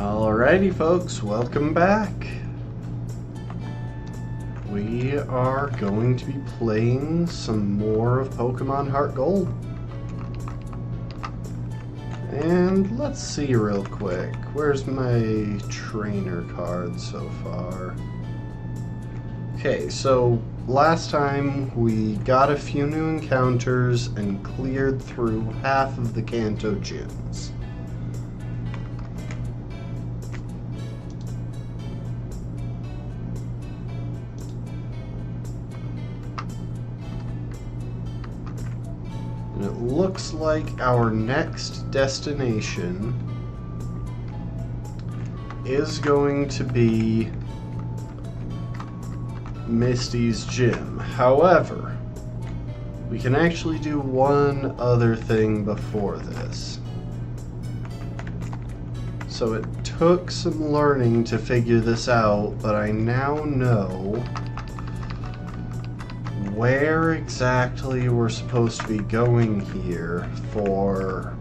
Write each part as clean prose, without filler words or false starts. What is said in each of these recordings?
Alrighty folks, welcome back. We are going to be playing some more of Pokemon HeartGold. And let's see real quick, where's my trainer card so far? Okay, so last time we got a few new encounters and cleared through half of the Kanto gyms. And it looks like our next destination is going to be Misty's gym. However, we can actually do one other thing before this. So it took some learning to figure this out, but I now know where exactly we're supposed to be going here for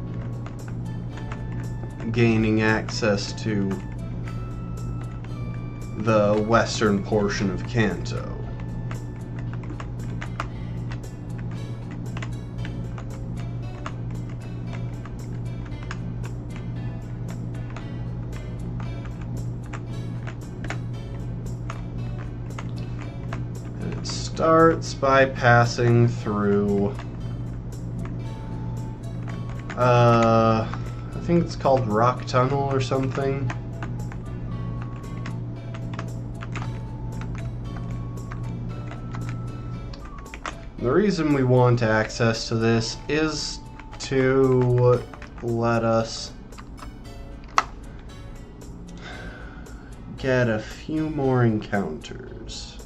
gaining access to the western portion of Kanto. Starts by passing through I think it's called Rock Tunnel or something. The reason we want access to this is to let us get a few more encounters.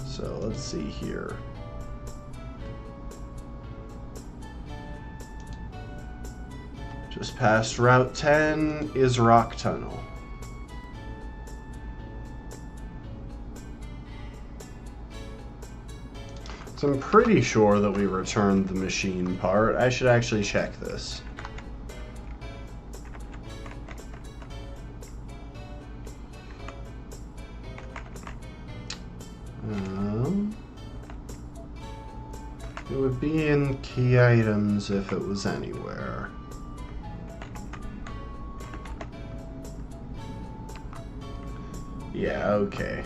So let's see here. Just past Route 10 is Rock Tunnel. So I'm pretty sure that we returned the machine part. I should actually check this. It would be in key items if it was anywhere. Yeah, okay.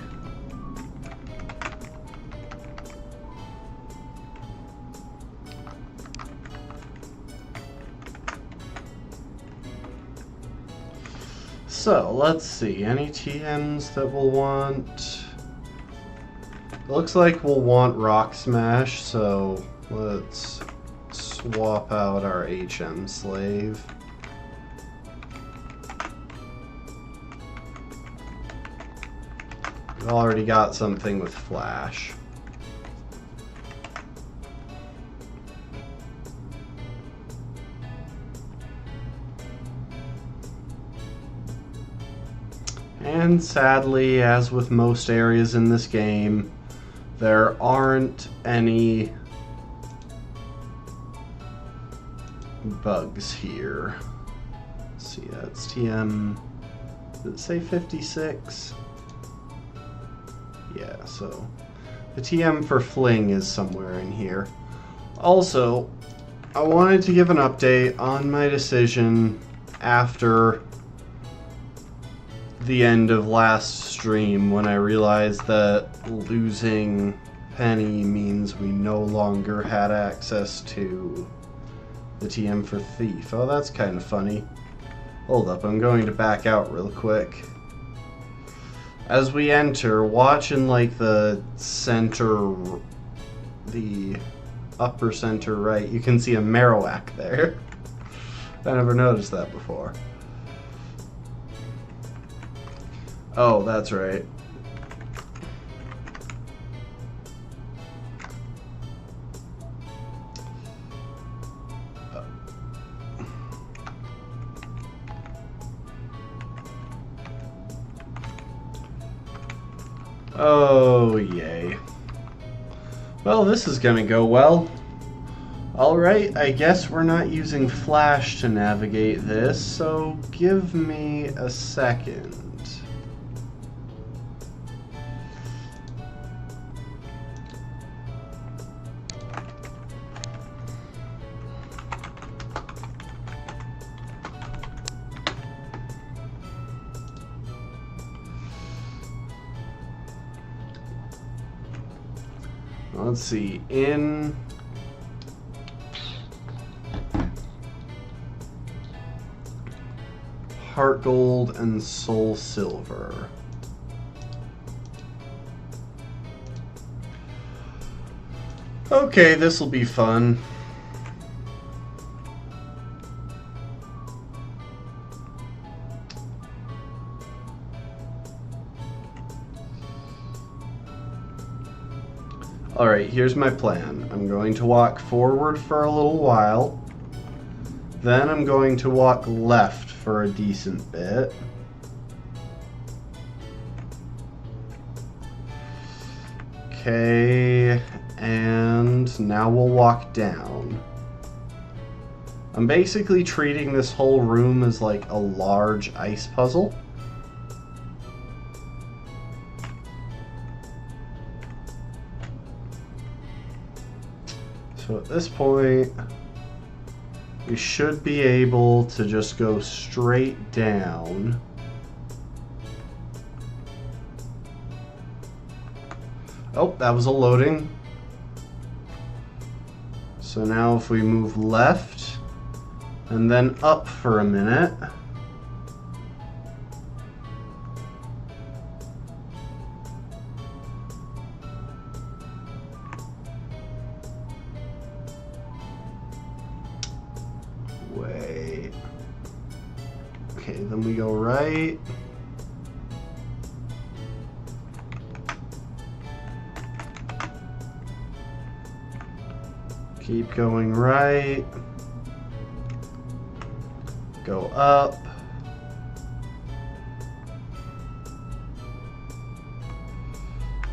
So, let's see. Any TMs that we'll want? It looks like we'll want Rock Smash, so let's swap out our HM Slave. We've already got something with Flash. And sadly, as with most areas in this game, there aren't any bugs here. Let's see, that's TM, did it say 56? Yeah, so the TM for Fling is somewhere in here. Also, I wanted to give an update on my decision after the end of last stream when I realized that losing Penny means we no longer had access to the TM for Thief. Oh, that's kind of funny. Hold up, I'm going to back out real quick. As we enter, watch in like the center, the upper center right, you can see a Marowak there. I never noticed that before. Oh, that's right. Oh, yay. Well, this is gonna go well. Alright, I guess we're not using Flash to navigate this, so give me a second. Let's see, in HeartGold and Soul Silver. Okay, this will be fun. Alright, here's my plan. I'm going to walk forward for a little while. Then I'm going to walk left for a decent bit. Okay, and now we'll walk down. I'm basically treating this whole room as like a large ice puzzle. So at this point, we should be able to just go straight down. Oh, that was a loading. So now if we move left and then up for a minute. Wait. Okay, then we go right. Keep going right. Go up.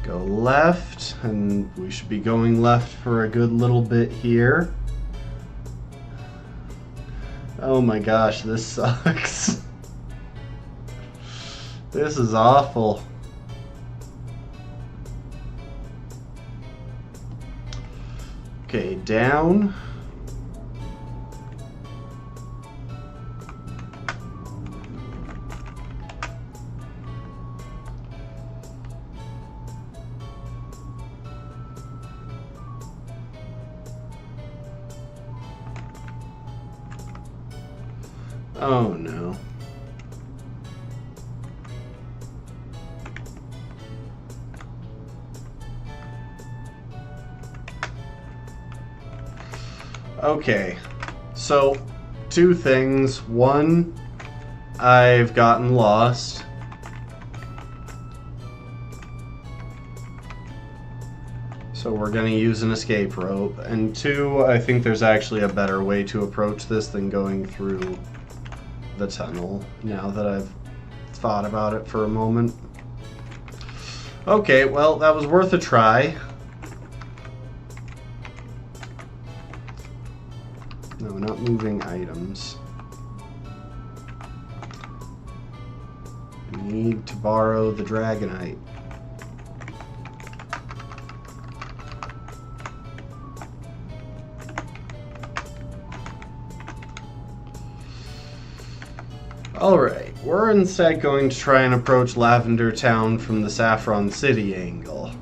Go left, and we should be going left for a good little bit here. Oh my gosh, this sucks. This is awful. Okay, down. Oh no. Okay, so two things. One, I've gotten lost. So we're going to use an escape rope. And two, I think there's actually a better way to approach this than going through the tunnel, now that I've thought about it for a moment. Okay, well, that was worth a try. No, not moving items. I need to borrow the Dragonite. Alright, we're instead going to try and approach Lavender Town from the Saffron City angle.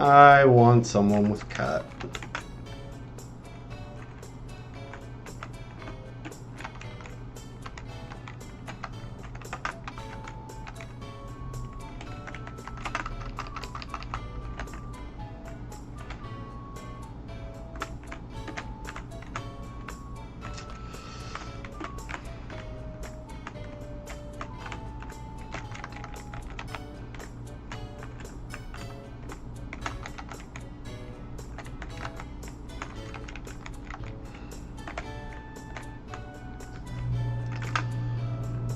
I want someone with cut.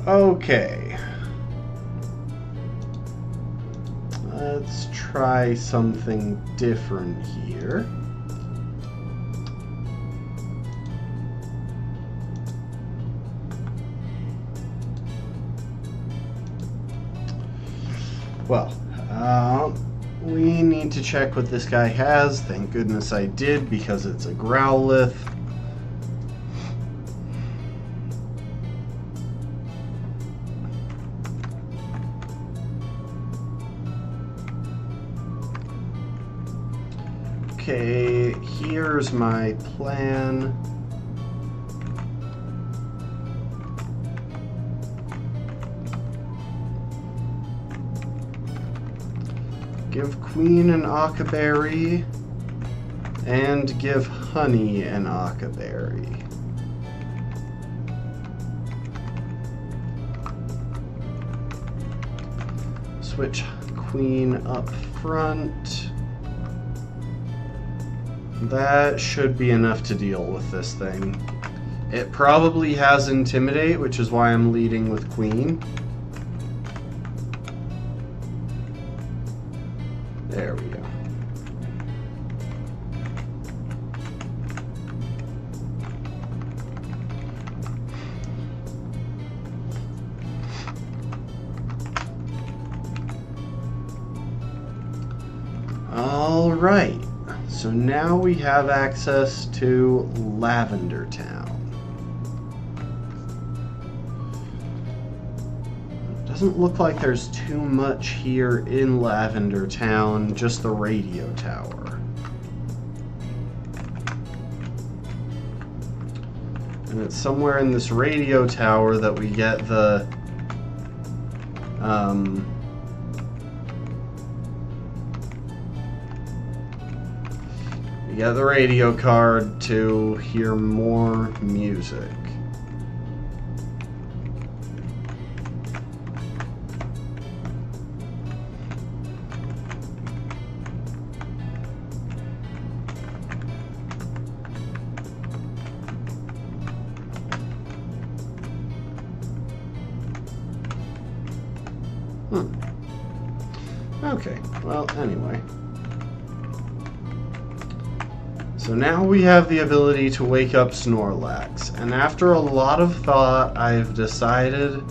Okay. Let's try something different here. Well, we need to check what this guy has. Thank goodness I did, because it's a Growlithe. Okay, here's my plan. Give Queen an Akaberry, and give Honey an Akaberry. Switch Queen up front. That should be enough to deal with this thing. It probably has Intimidate, which is why I'm leading with Queen. There we go. All right. So now we have access to Lavender Town. Doesn't look like there's too much here in Lavender Town, just the radio tower. And it's somewhere in this radio tower that we get the we get the radio card to hear more music. Okay, well, anyway. So now we have the ability to wake up Snorlax, and after a lot of thought, I've decided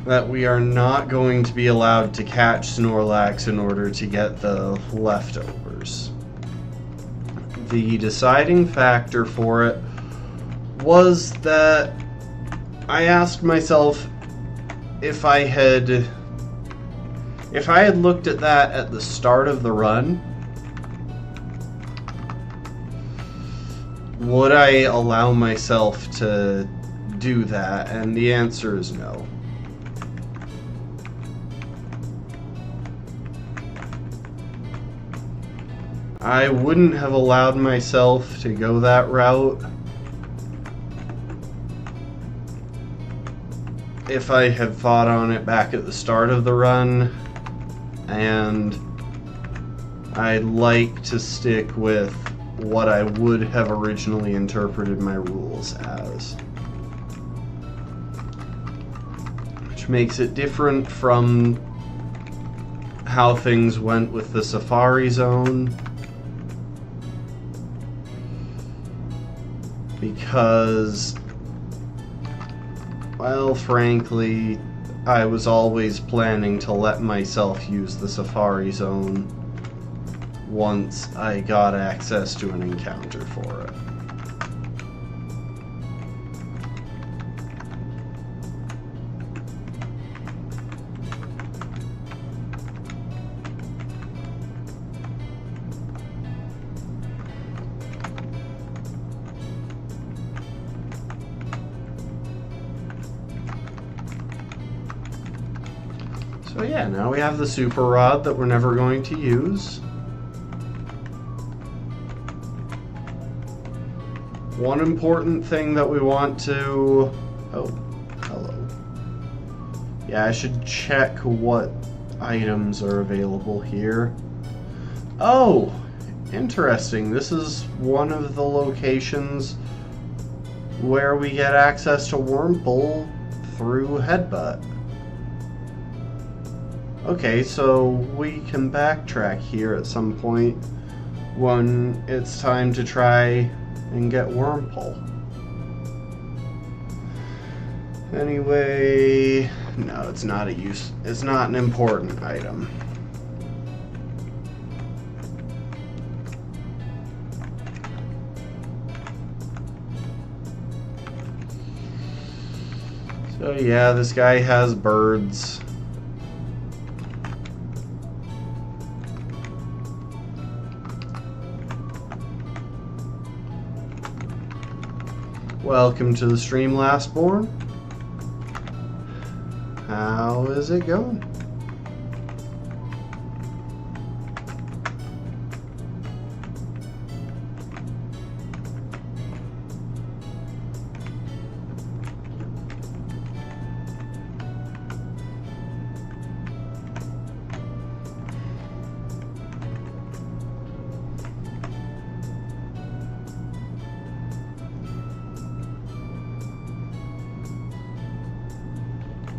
that we are not going to be allowed to catch Snorlax in order to get the leftovers. The deciding factor for it was that I asked myself if I had looked at that at the start of the run, would I allow myself to do that? And the answer is no. I wouldn't have allowed myself to go that route if I had thought on it back at the start of the run, and I'd like to stick with what I would have originally interpreted my rules as. Which makes it different from how things went with the Safari Zone. Because, well, frankly, I was always planning to let myself use the Safari Zone once I got access to an encounter for it. So yeah, now we have the Super Rod that we're never going to use. One important thing that we want to... Oh, hello. Yeah, I should check what items are available here. Oh, interesting. This is one of the locations where we get access to Wurmple through Headbutt. Okay, so we can backtrack here at some point when it's time to try and get Wormpole. Anyway, no, it's not it's not an important item. So yeah, this guy has birds. Welcome to the stream, Lastborn. How is it going?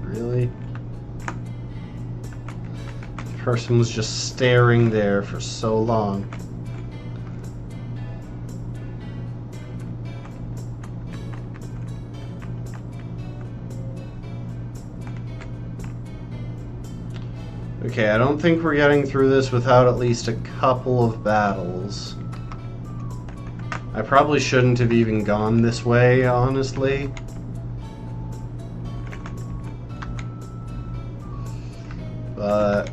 Really? The person was just staring there for so long. Okay, I don't think we're getting through this without at least a couple of battles. I probably shouldn't have even gone this way, honestly. But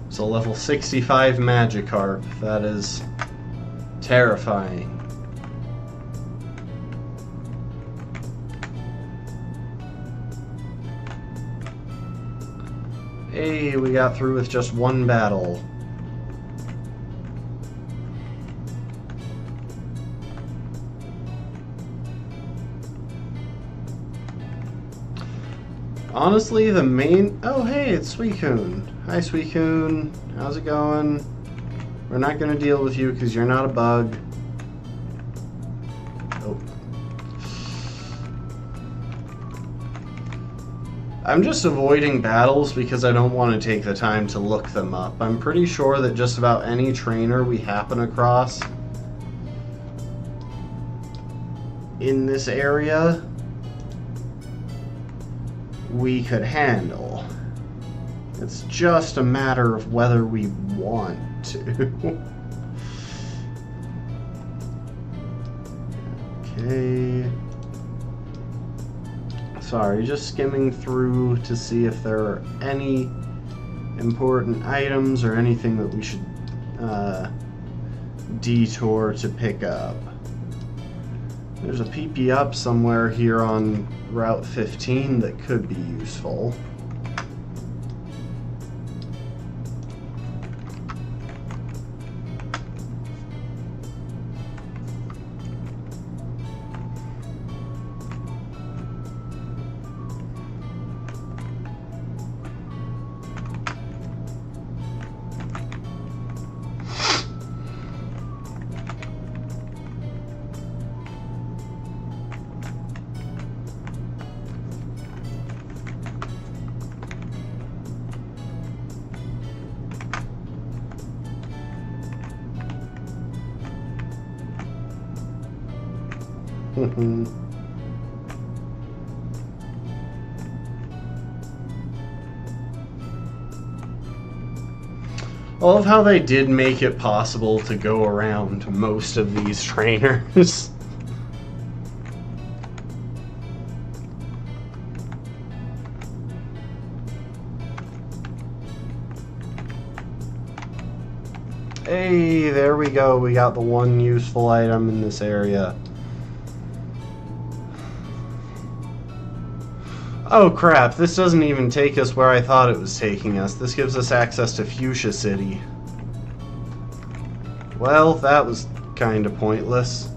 it's a level 65 Magikarp. That is terrifying. Hey, we got through with just one battle. Honestly, the main... Oh, hey, it's Suicune. Hi, Suicune. How's it going? We're not going to deal with you because you're not a bug. Oh. I'm just avoiding battles because I don't want to take the time to look them up. I'm pretty sure that just about any trainer we happen across in this area we could handle. It's just a matter of whether we want to. Okay. Sorry, just skimming through to see if there are any important items or anything that we should detour to pick up. There's a PP up somewhere here on Route 15 that could be useful. I love how they did make it possible to go around most of these trainers. Hey, there we go. We got the one useful item in this area. Oh crap, this doesn't even take us where I thought it was taking us. This gives us access to Fuchsia City. Well, that was kind of pointless.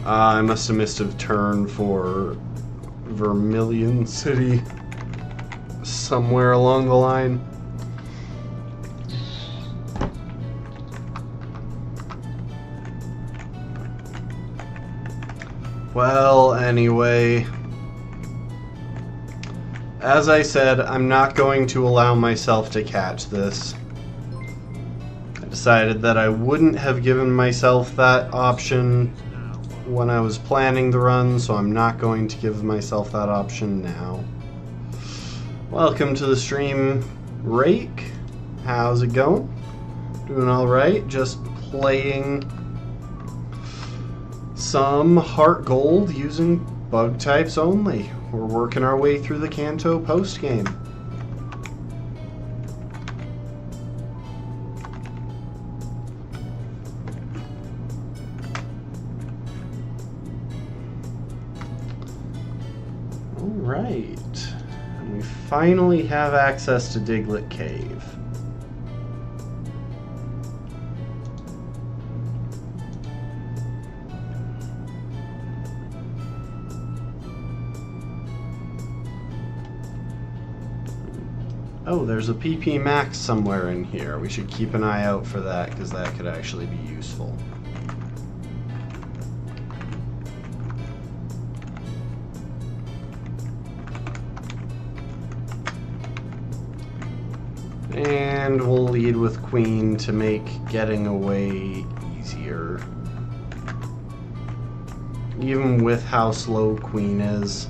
I must have missed a turn for Vermilion City somewhere along the line. Well, anyway, as I said, I'm not going to allow myself to catch this. I decided that I wouldn't have given myself that option when I was planning the run, so I'm not going to give myself that option now. Welcome to the stream, Rake. How's it going? Doing alright, just playing some HeartGold using bug types only. We're working our way through the Kanto post-game. Alright. And we finally have access to Diglett Cave. Oh, there's a PP Max somewhere in here. We should keep an eye out for that, because that could actually be useful. And we'll lead with Queen to make getting away easier. Even with how slow Queen is.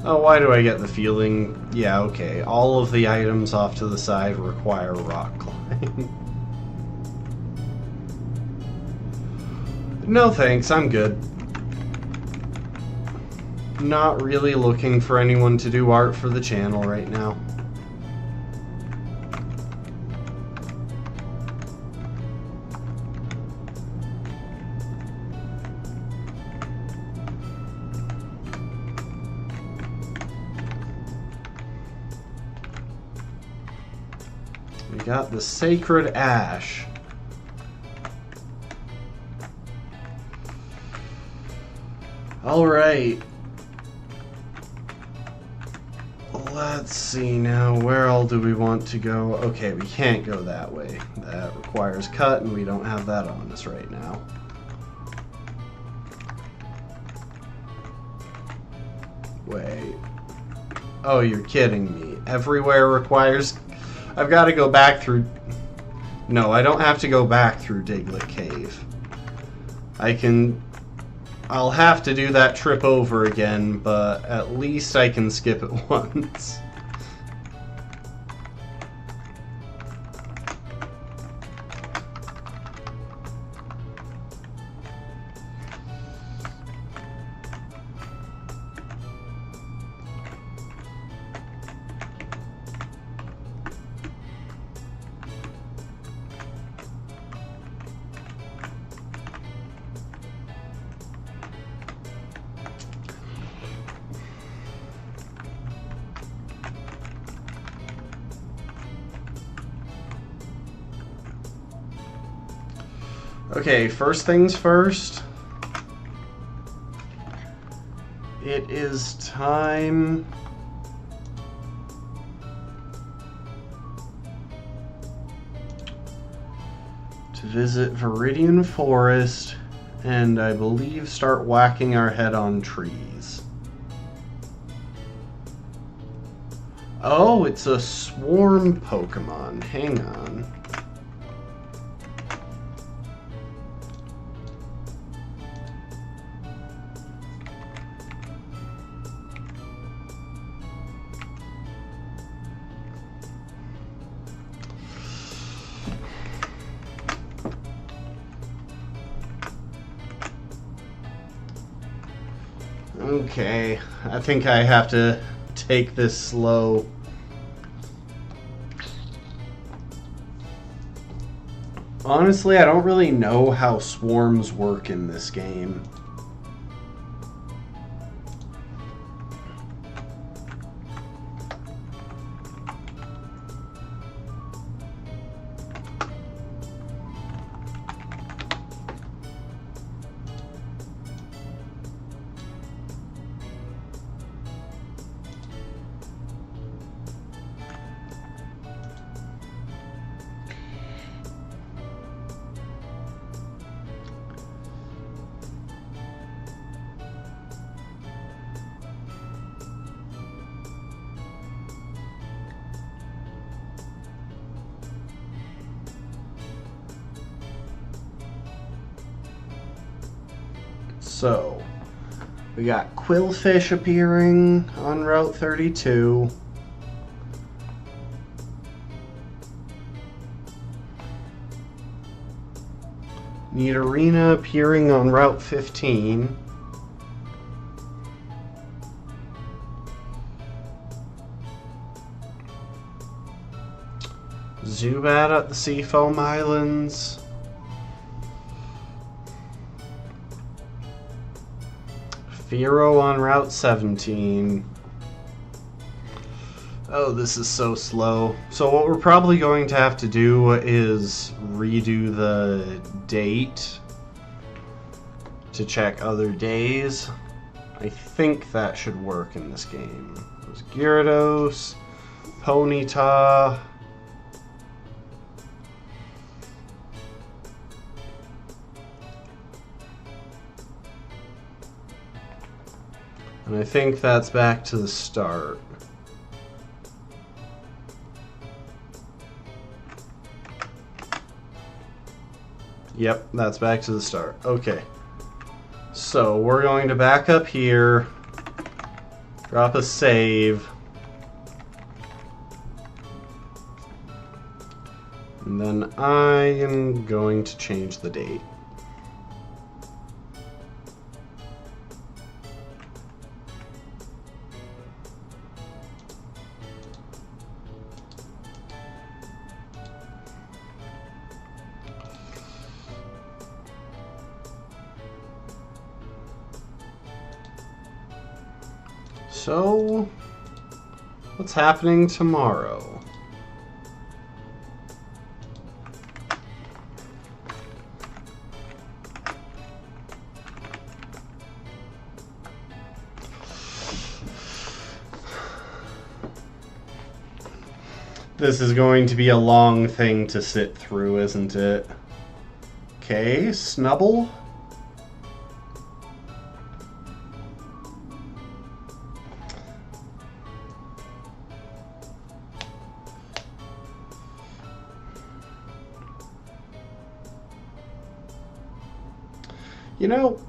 Oh, why do I get the feeling? Yeah, okay. All of the items off to the side require rock climb. No thanks, I'm good. Not really looking for anyone to do art for the channel right now. We got the Sacred Ash. Alright. Let's see now, where all do we want to go? Okay, we can't go that way. That requires cut, and we don't have that on us right now. Wait. Oh, you're kidding me. Everywhere requires... I've got to go back through... No, I don't have to go back through Diglett Cave. I'll have to do that trip over again, but at least I can skip it once. Okay, first things first. It is time to visit Viridian Forest and I believe start whacking our head on trees. Oh, it's a swarm Pokemon. Hang on. Okay, I think I have to take this slow. Honestly, I don't really know how swarms work in this game. So, we got Quillfish appearing on Route 32. Nidorina appearing on Route 15. Zubat at the Seafoam Islands. Fearow on Route 17. Oh, this is so slow. So what we're probably going to have to do is redo the date to check other days. I think that should work in this game. There's Gyarados, Ponyta, and I think that's back to the start. Yep, that's back to the start. Okay. So we're going to back up here, drop a save, and then I am going to change the date. So, what's happening tomorrow? This is going to be a long thing to sit through, isn't it? Okay, Snubble. You know,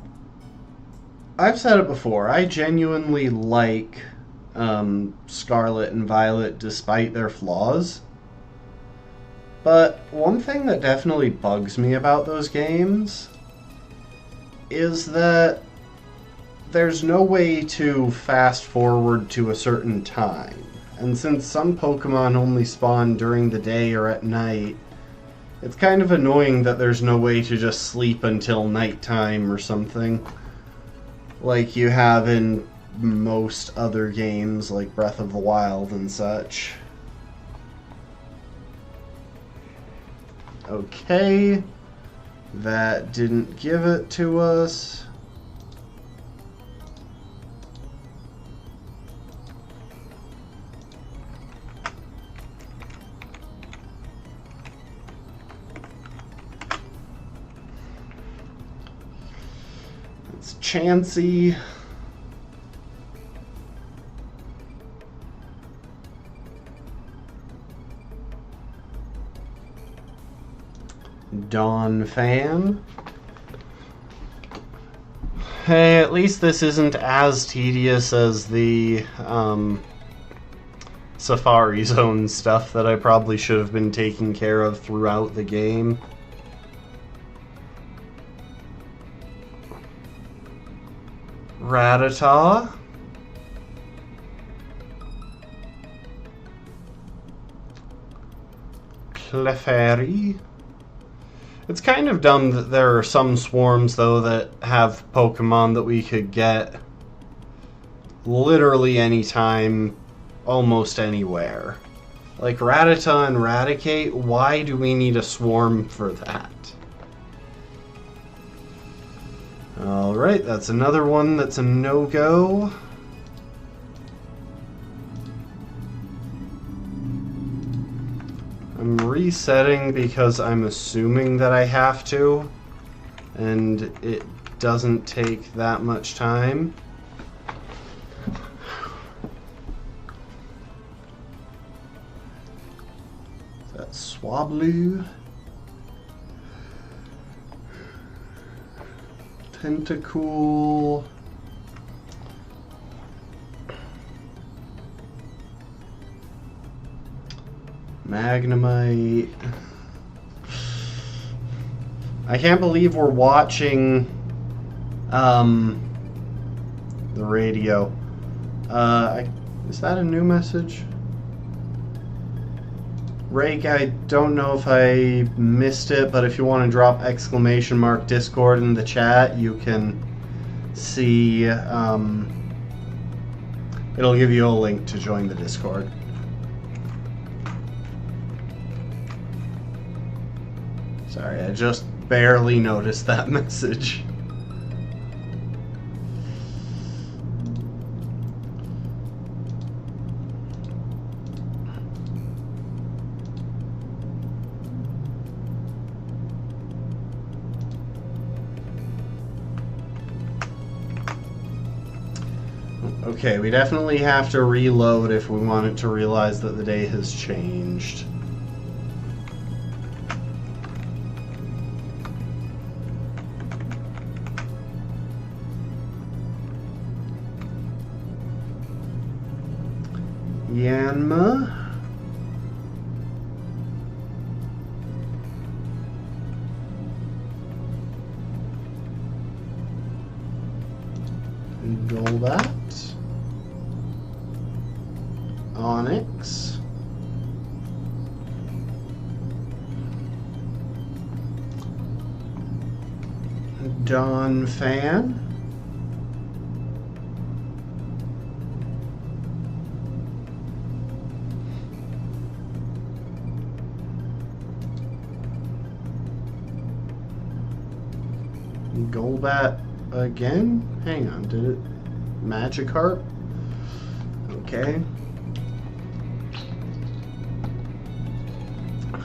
I've said it before, I genuinely like Scarlet and Violet despite their flaws. But one thing that definitely bugs me about those games is that there's no way to fast forward to a certain time. And since some Pokemon only spawn during the day or at night, it's kind of annoying that there's no way to just sleep until nighttime or something, like you have in most other games like Breath of the Wild and such. Okay, that didn't give it to us. It's Chansey. Dawn Fan. Hey, at least this isn't as tedious as the Safari Zone stuff that I probably should have been taking care of throughout the game. Rattata. Clefairy. It's kind of dumb that there are some swarms, though, that have Pokemon that we could get literally anytime, almost anywhere. Like Rattata and Raticate, why do we need a swarm for that? Alright, that's another one that's a no-go. I'm resetting because I'm assuming that I have to, and it doesn't take that much time. That's Swablu. Tentacool. Magnemite. I can't believe we're watching the radio. Is that a new message? Rake, I don't know if I missed it, but if you want to drop !Discord in the chat, you can see, it'll give you a link to join the Discord. Sorry, I just barely noticed that message. Okay, we definitely have to reload if we want it to realize that the day has changed. Yanma. Golbat. Onyx. Donphan. Golbat again? Hang on, did it? Magikarp? Okay.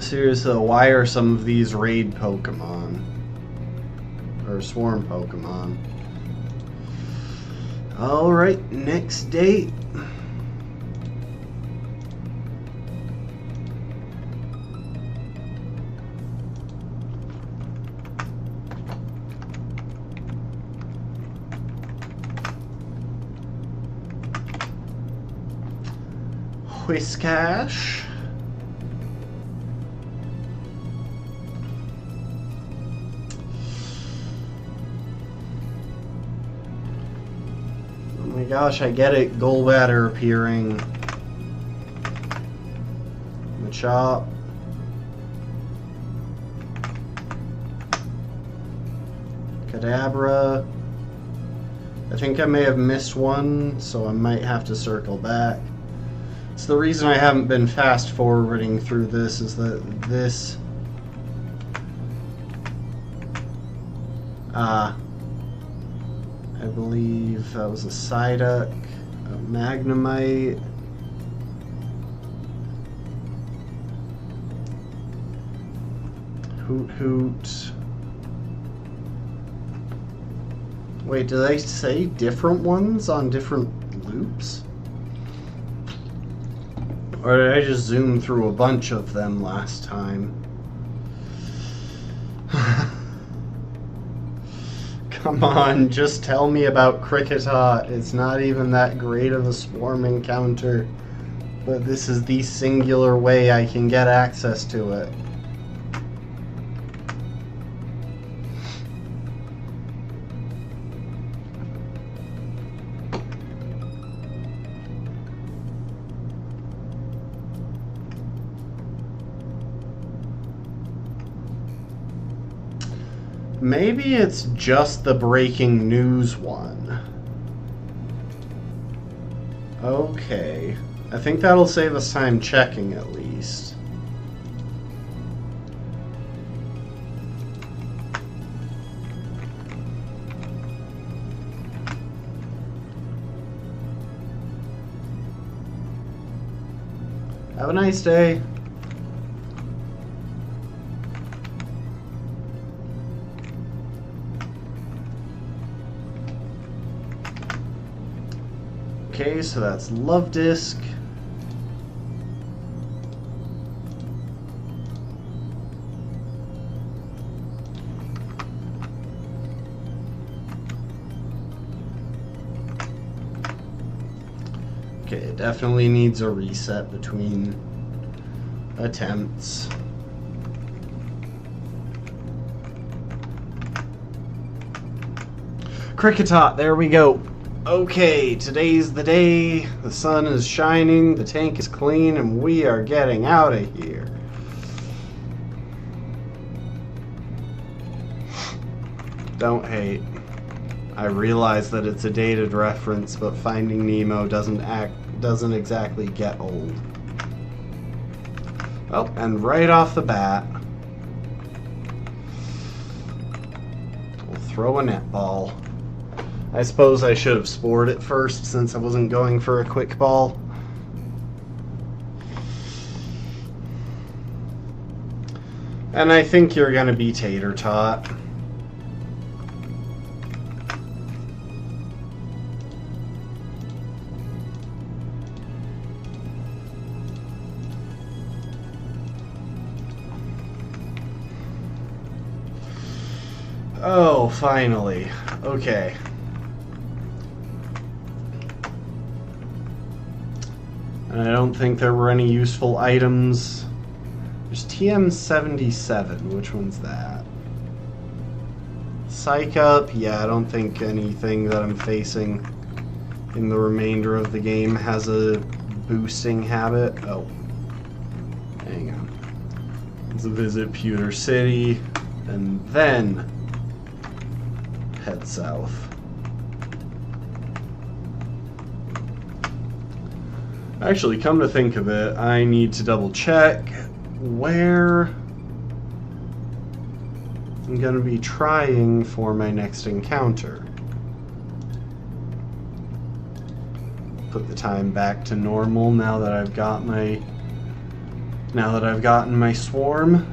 Seriously, why are some of these raid Pokemon? Or swarm Pokemon? Alright, next date. Whiskash. Oh my gosh, I get it. Golbat are appearing. Machop. Kadabra. I think I may have missed one, so I might have to circle back. So the reason I haven't been fast forwarding through this is that this I believe that was a Psyduck, a Magnemite, Hoot. Wait, do they say different ones on different loops? Or did I just zoom through a bunch of them last time? Come on, just tell me about Kricketot. It's not even that great of a swarm encounter. But this is the singular way I can get access to it. Maybe it's just the breaking news one. Okay. I think that'll save us time checking at least. Have a nice day. Okay, so that's Love Disc. Okay, it definitely needs a reset between attempts. Cricketot, there we go. Okay, today's the day. The sun is shining, the tank is clean, and we are getting out of here. Don't hate. I realize that it's a dated reference, but Finding Nemo doesn't exactly get old. Oh, and right off the bat, we'll throw a netball. I suppose I should have spored it first since I wasn't going for a quick ball. And I think you're gonna be Tater Tot. Oh, finally. Okay. And I don't think there were any useful items. There's TM77. Which one's that? Psych Up. Yeah, I don't think anything that I'm facing in the remainder of the game has a boosting habit. Oh. Hang on. Let's visit Pewter City. And then head south. Actually, come to think of it, I need to double check where I'm going to be trying for my next encounter. Put the time back to normal now that I've got gotten my swarm.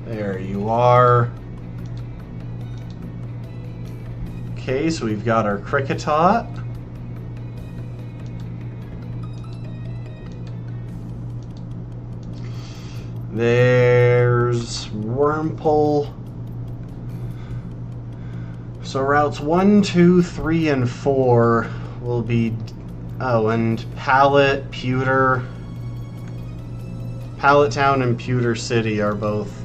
There you are. Okay, so we've got our Cricketot. There's Wurmple. So routes 1, 2, 3, and 4 will be... Oh, and Pallet Town and Pewter City are both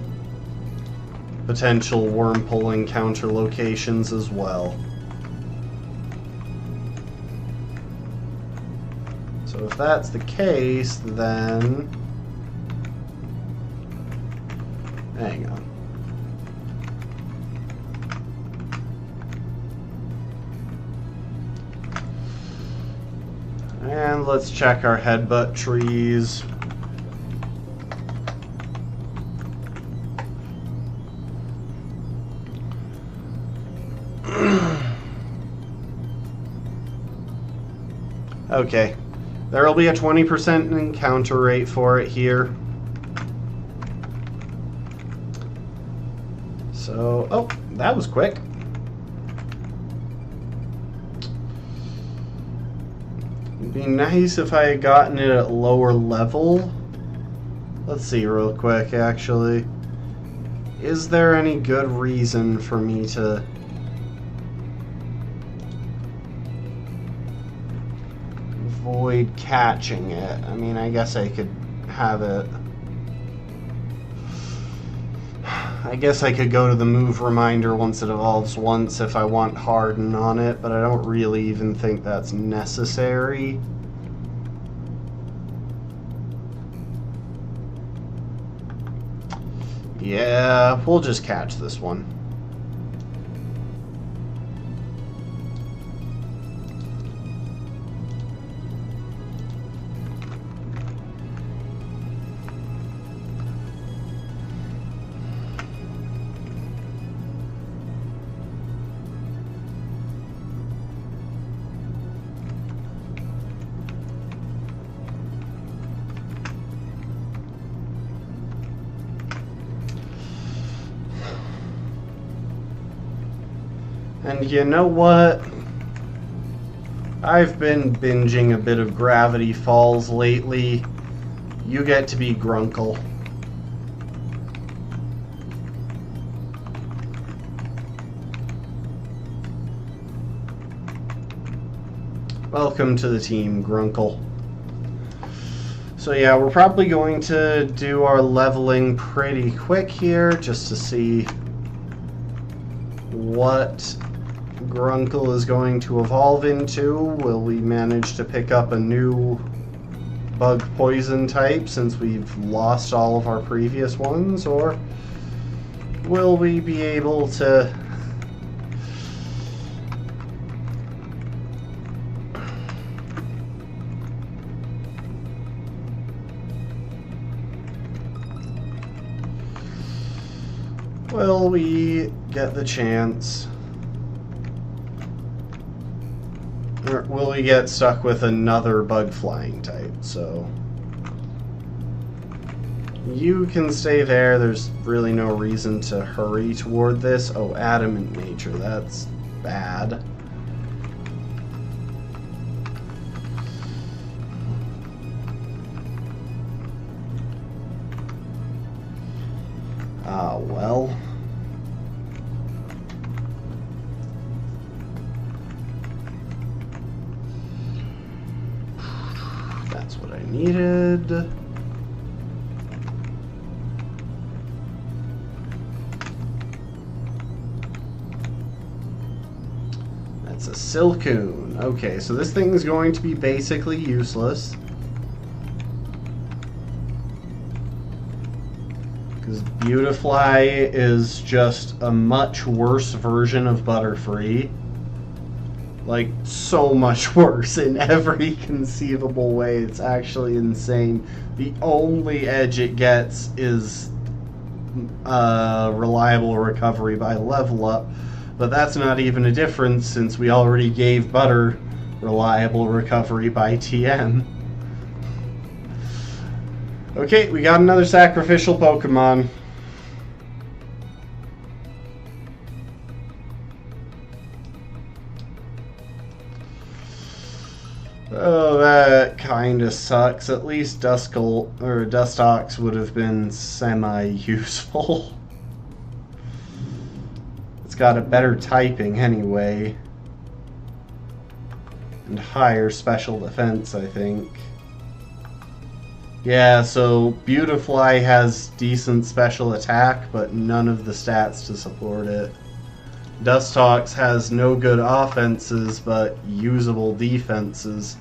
potential Wurmple encounter locations as well. So if that's the case, then... Hang on. And let's check our headbutt trees. Okay. There will be a 20% encounter rate for it here. So, oh, that was quick. It'd be nice if I had gotten it at lower level. Let's see real quick, actually. Is there any good reason for me to... avoid catching it? I mean, I guess I could have it... I guess I could go to the move reminder once it evolves once if I want Harden on it, but I don't really even think that's necessary. Yeah, we'll just catch this one. And you know what? I've been binging a bit of Gravity Falls lately. You get to be Grunkle. Welcome to the team, Grunkle. So yeah, we're probably going to do our leveling pretty quick here, just to see what Grunkle is going to evolve into. Will we manage to pick up a new bug poison type since we've lost all of our previous ones, or will we be able to will we get the chance, or will we get stuck with another bug flying type? So you can stay there. There's really no reason to hurry toward this. Oh, adamant nature, that's bad. Ah, well. That's what I needed. That's a Silcoon. Okay, so this thing is going to be basically useless. Because Beautifly is just a much worse version of Butterfree. Like, so much worse in every conceivable way. It's actually insane. The only edge it gets is reliable recovery by level up. But that's not even a difference since we already gave Butter reliable recovery by TM. Okay, we got another sacrificial Pokemon. Oh, that kinda sucks. At least Dustox would have been semi-useful. It's got a better typing anyway. And higher special defense, I think. Yeah, so Beautifly has decent special attack, but none of the stats to support it. Dustox has no good offenses, but usable defenses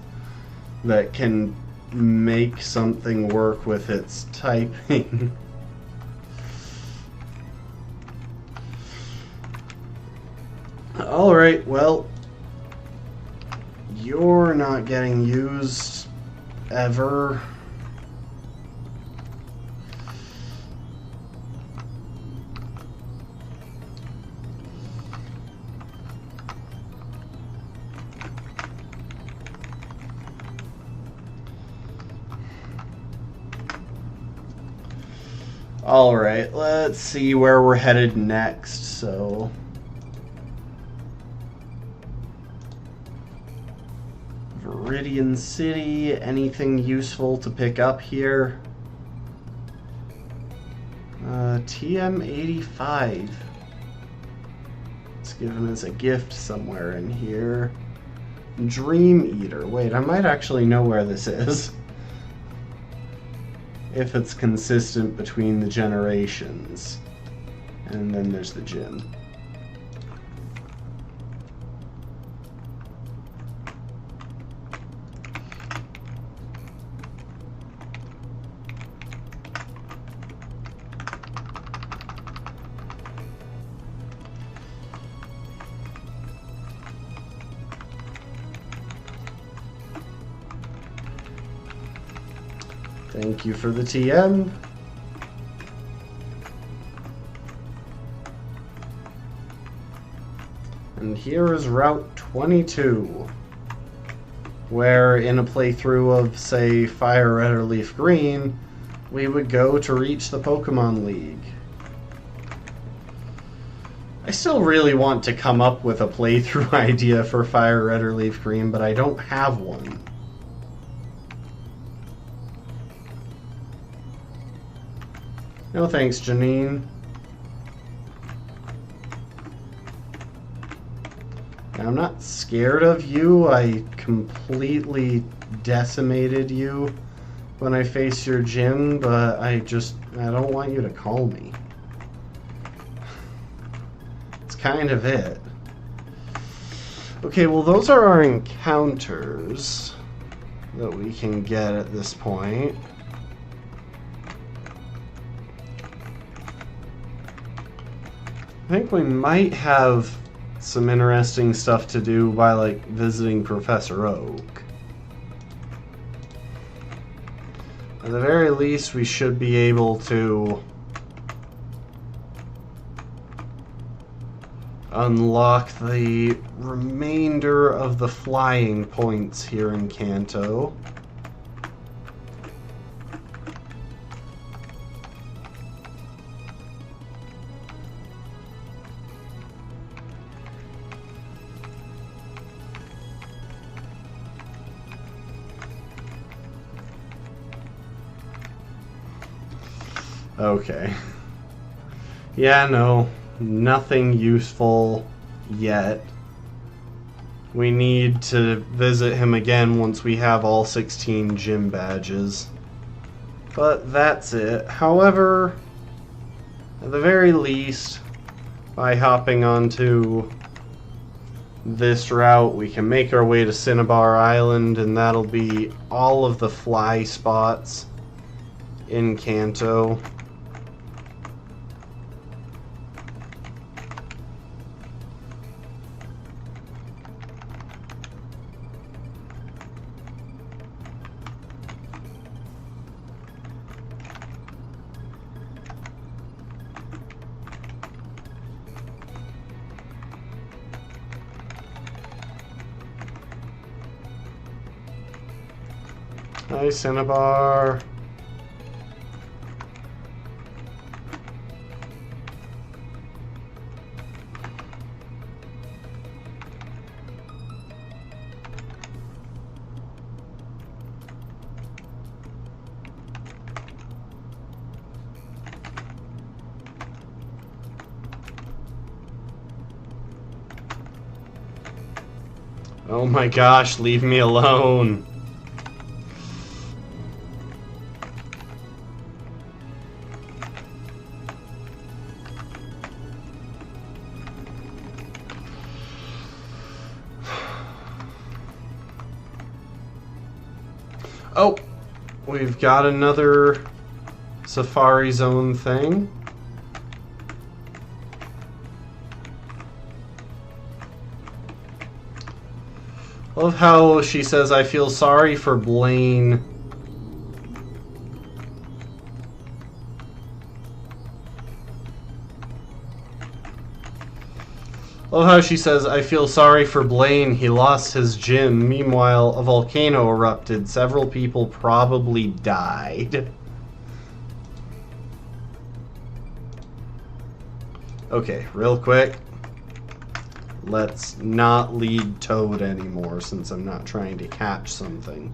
that can make something work with its typing. Alright, well, you're not getting used ever. Alright, let's see where we're headed next. So Viridian City, anything useful to pick up here? TM85. It's given as a gift somewhere in here. Dream Eater. Wait, I might actually know where this is. If it's consistent between the generations. And then there's the gym. Thank you for the TM. And here is Route 22, where in a playthrough of, say, Fire Red or Leaf Green, we would go to reach the Pokemon League. I still really want to come up with a playthrough idea for Fire Red or Leaf Green, but I don't have one. No thanks, Janine. I'm not scared of you. I completely decimated you when I faced your gym, but I don't want you to call me. It's kind of it. Okay, well, those are our encounters that we can get at this point. I think we might have some interesting stuff to do by, like, visiting Professor Oak. At the very least, we should be able to unlock the remainder of the flying points here in Kanto. Okay. Yeah, no. Nothing useful yet. We need to visit him again once we have all 16 gym badges. But that's it. However, at the very least, by hopping onto this route, we can make our way to Cinnabar Island, and that'll be all of the fly spots in Kanto. Hi, Cinnabar. Oh my gosh, leave me alone. Oh, we've got another Safari Zone thing. Love how she says, I feel sorry for Blaine. Love how she says, I feel sorry for Blaine. He lost his gym. Meanwhile, a volcano erupted. Several people probably died. Okay, real quick. Let's not lead Toad anymore since I'm not trying to catch something.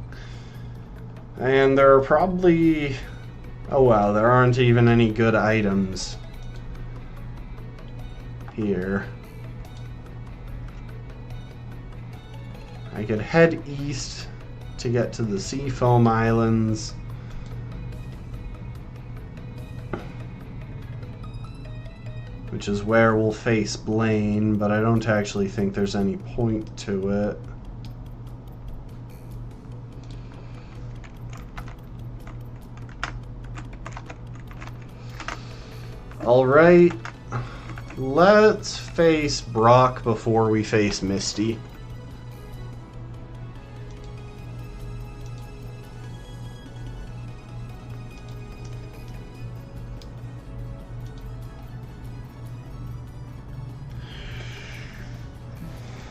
And there are probably... Oh wow, there aren't even any good items here. I could head east to get to the Seafoam Islands. Which is where we'll face Blaine, but I don't actually think there's any point to it. Alright, let's face Brock before we face Misty.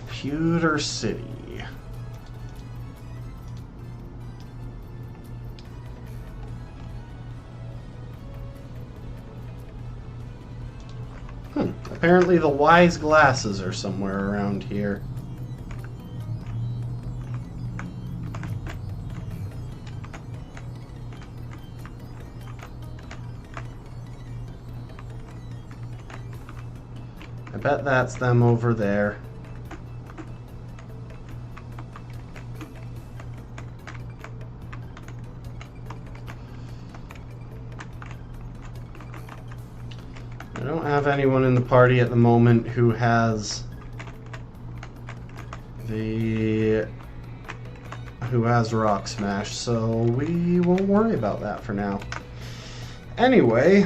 Pewter City. Apparently the wise glasses are somewhere around here. I bet that's them over there. I don't have anyone in the party at the moment who has Rock Smash, so we won't worry about that for now. Anyway,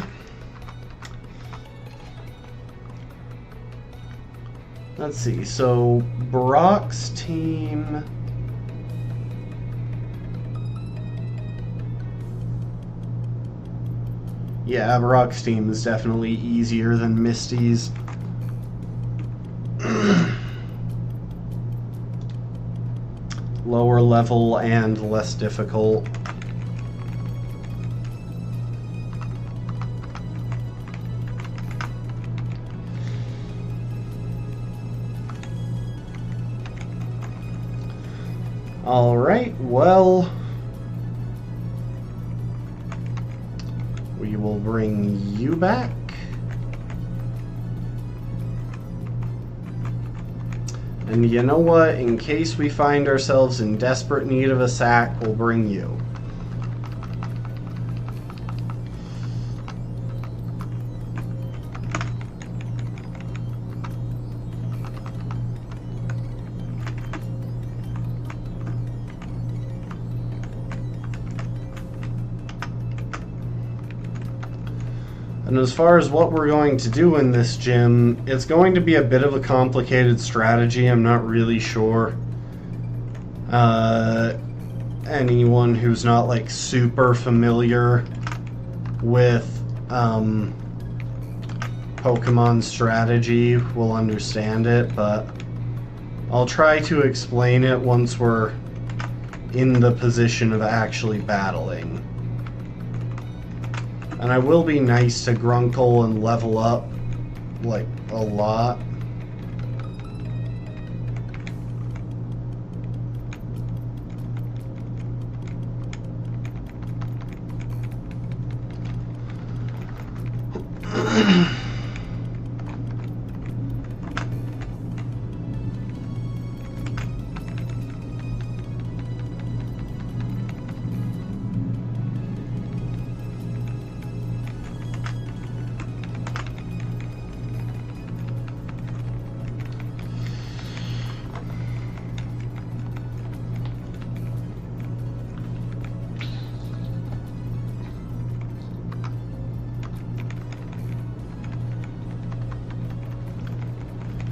let's see. So Brock's team. Yeah, Brock's team is definitely easier than Misty's. Lower level and less difficult. Alright, well, we will bring you back. And you know what? In case we find ourselves in desperate need of a sack, we'll bring you. And as far as what we're going to do in this gym, it's going to be a bit of a complicated strategy. I'm not really sure. Anyone who's not like super familiar with Pokemon strategy will understand it, but I'll try to explain it once we're in the position of actually battling. And I will be nice to Grunkle and level up, like, a lot.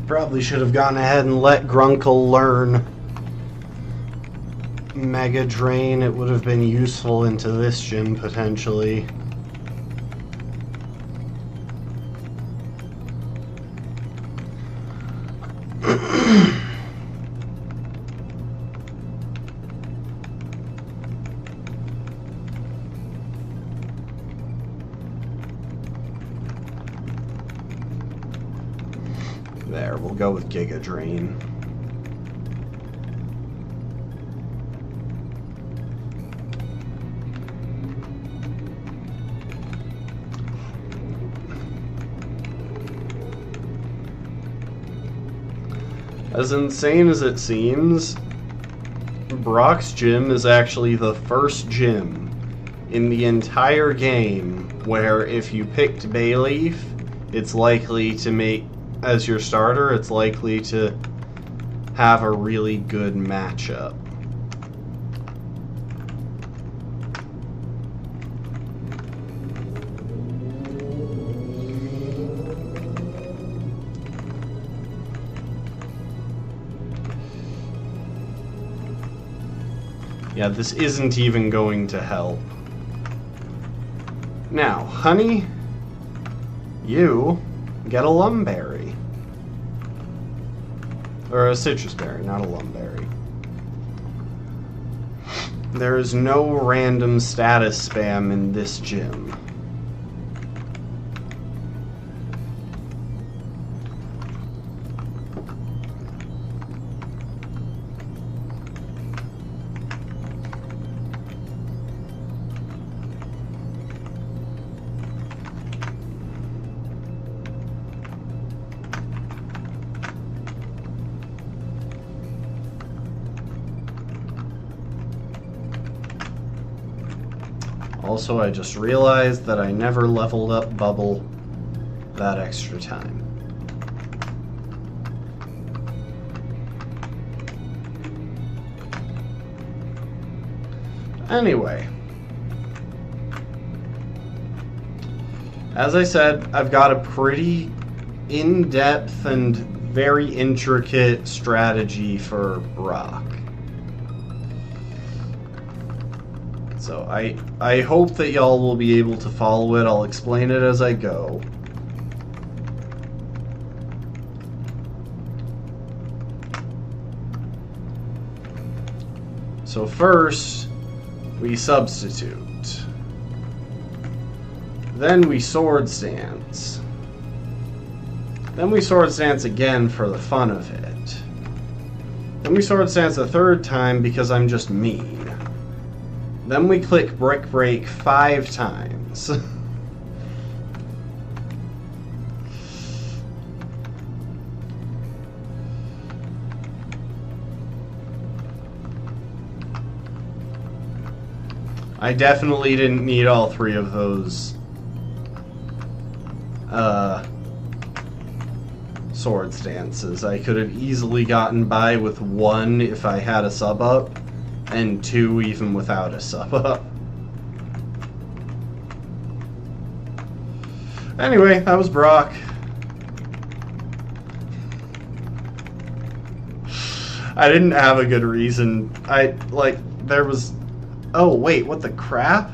Probably should have gone ahead and let Grunkle learn Mega Drain. It would have been useful into this gym, potentially. There, we'll go with Giga Drain. As insane as it seems, Brock's gym is actually the first gym in the entire game where if you picked Bayleaf, it's likely to make, as your starter, it's likely to have a really good matchup. Yeah, this isn't even going to help. Now, Honey, you get a Lumberry. Or a Citrus Berry, not a Lumberry. There is no random status spam in this gym. Also, I just realized that I never leveled up Bubble that extra time. Anyway, as I said, I've got a pretty in-depth and very intricate strategy for rock. So I hope that y'all will be able to follow it. I'll explain it as I go. So first, we substitute. Then we sword stance. Then we sword stance again for the fun of it. Then we sword stance a third time because I'm just mean. Then we click Brick Break 5 times. I definitely didn't need all 3 of those sword stances. I could have easily gotten by with 1 if I had a sub up, and 2 even without a sub up. Anyway, that was Brock. I didn't have a good reason. There was... Oh, wait, what the crap?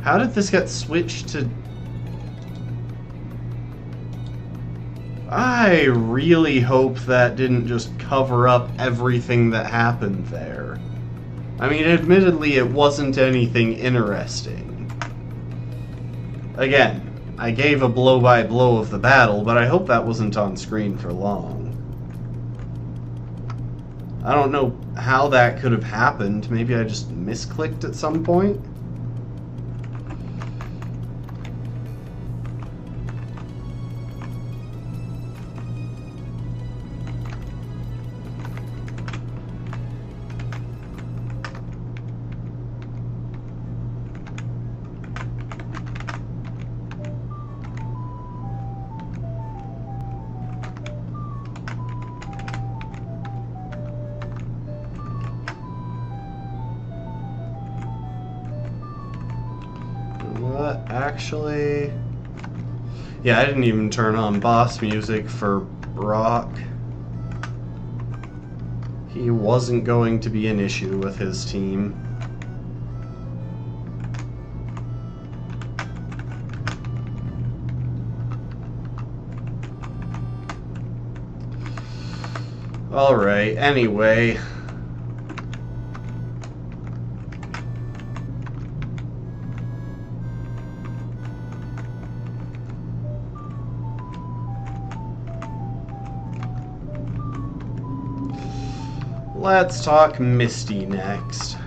How did this get switched to... I really hope that didn't just cover up everything that happened there. I mean, admittedly, it wasn't anything interesting. Again, I gave a blow-by-blow of the battle, but I hope that wasn't on screen for long. I don't know how that could have happened. Maybe I just misclicked at some point? Actually, yeah, I didn't even turn on boss music for Brock. He wasn't going to be an issue with his team. Alright, anyway. Let's talk Misty next.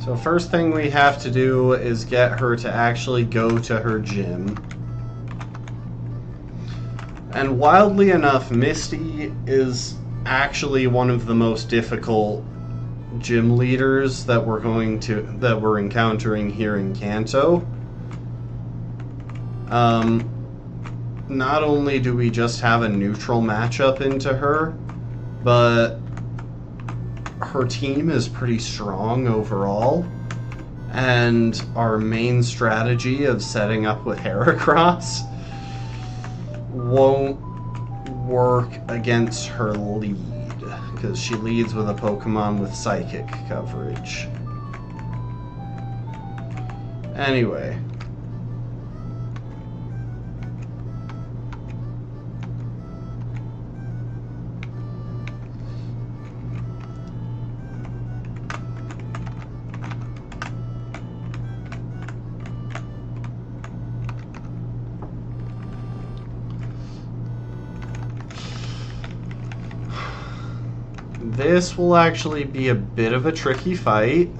So first thing we have to do is get her to actually go to her gym. And wildly enough, Misty is actually one of the most difficult gym leaders that we're encountering here in Kanto. Not only do we just have a neutral matchup into her, but her team is pretty strong overall, and our main strategy of setting up with Heracross won't work against her lead, because she leads with a Pokemon with Psychic coverage. Anyway. This will actually be a bit of a tricky fight,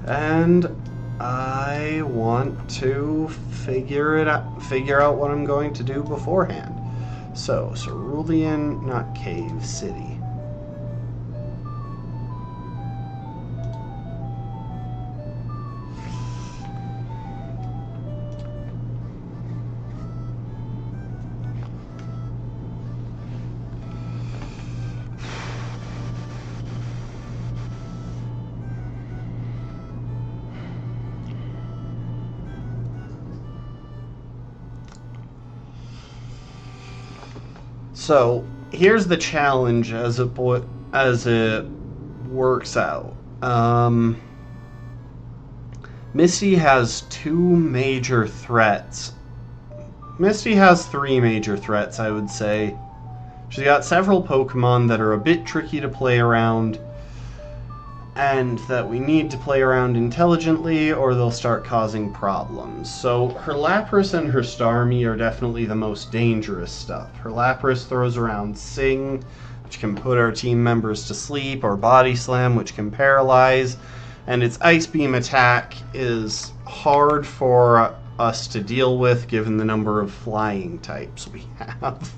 and I want to figure out what I'm going to do beforehand. So, Cerulean, not Cave City. So here's the challenge as it works out. Misty has two major threats. Misty has three major threats, I would say. She's got several Pokemon that are a bit tricky to play around, and that we need to play around intelligently or they'll start causing problems. So her Lapras and her Starmie are definitely the most dangerous stuff. Her Lapras throws around Sing, which can put our team members to sleep, or Body Slam, which can paralyze, and its Ice Beam attack is hard for us to deal with given the number of flying types we have.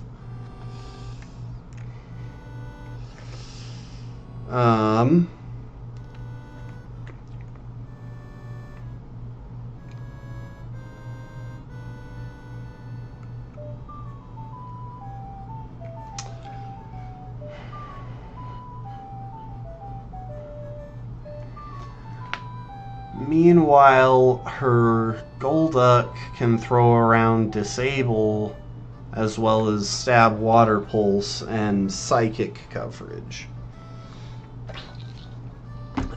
Meanwhile, her Golduck can throw around Disable as well as Stab Water Pulse and Psychic coverage.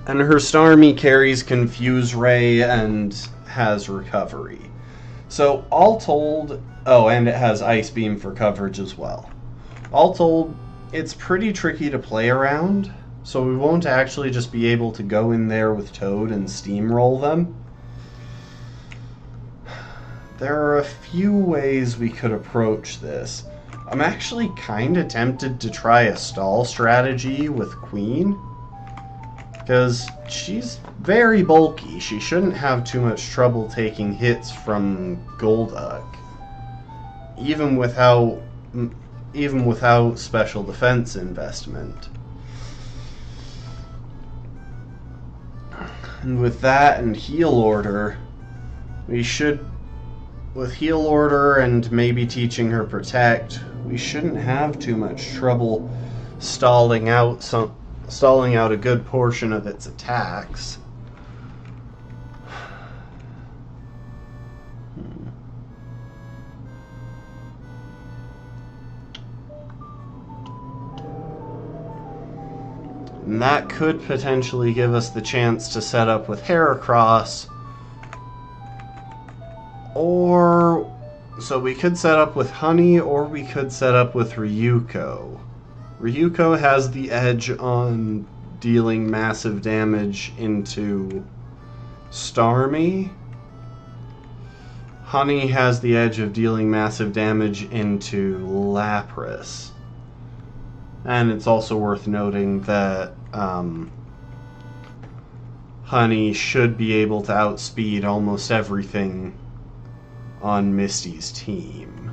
And her Starmie carries Confuse Ray and has Recovery. So all told, oh, and it has Ice Beam for coverage as well. All told, it's pretty tricky to play around, so we won't actually just be able to go in there with Toad and steamroll them. There are a few ways we could approach this. I'm actually kind of tempted to try a stall strategy with Queen, because she's very bulky. She shouldn't have too much trouble taking hits from Golduck, even without special defense investment. And with that and Heal Order, we should, with Heal Order and maybe teaching her Protect, we shouldn't have too much trouble stalling out a good portion of its attacks. And that could potentially give us the chance to set up with Heracross. Or, so we could set up with Honey, or we could set up with Ryuko. Ryuko has the edge on dealing massive damage into Starmie. Honey has the edge of dealing massive damage into Lapras. And it's also worth noting that Honey should be able to outspeed almost everything on Misty's team.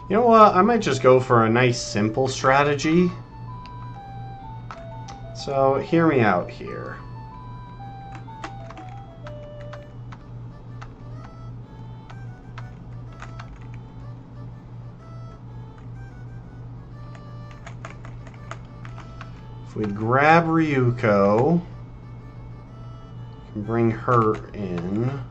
You know what? I might just go for a nice simple strategy. So, hear me out here. If we grab Ryuko, bring her in.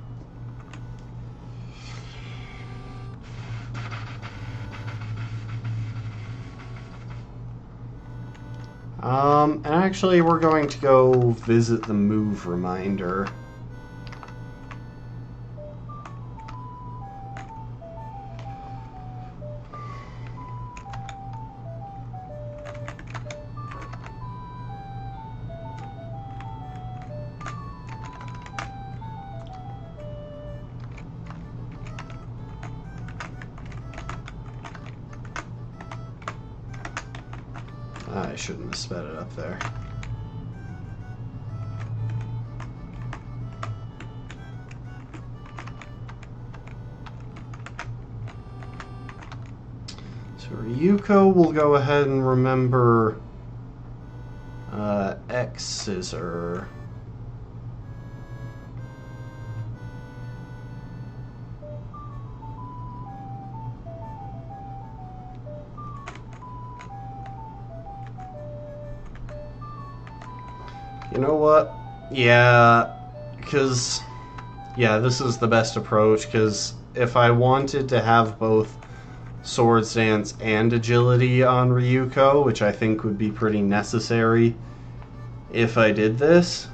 And actually, we're going to go visit the move reminder. I shouldn't have sped it up there. So Ryuko will go ahead and remember X Scissor. You know what? Yeah, because, yeah, this is the best approach, because if I wanted to have both Swords Dance and Agility on Ryuko, which I think would be pretty necessary if I did this,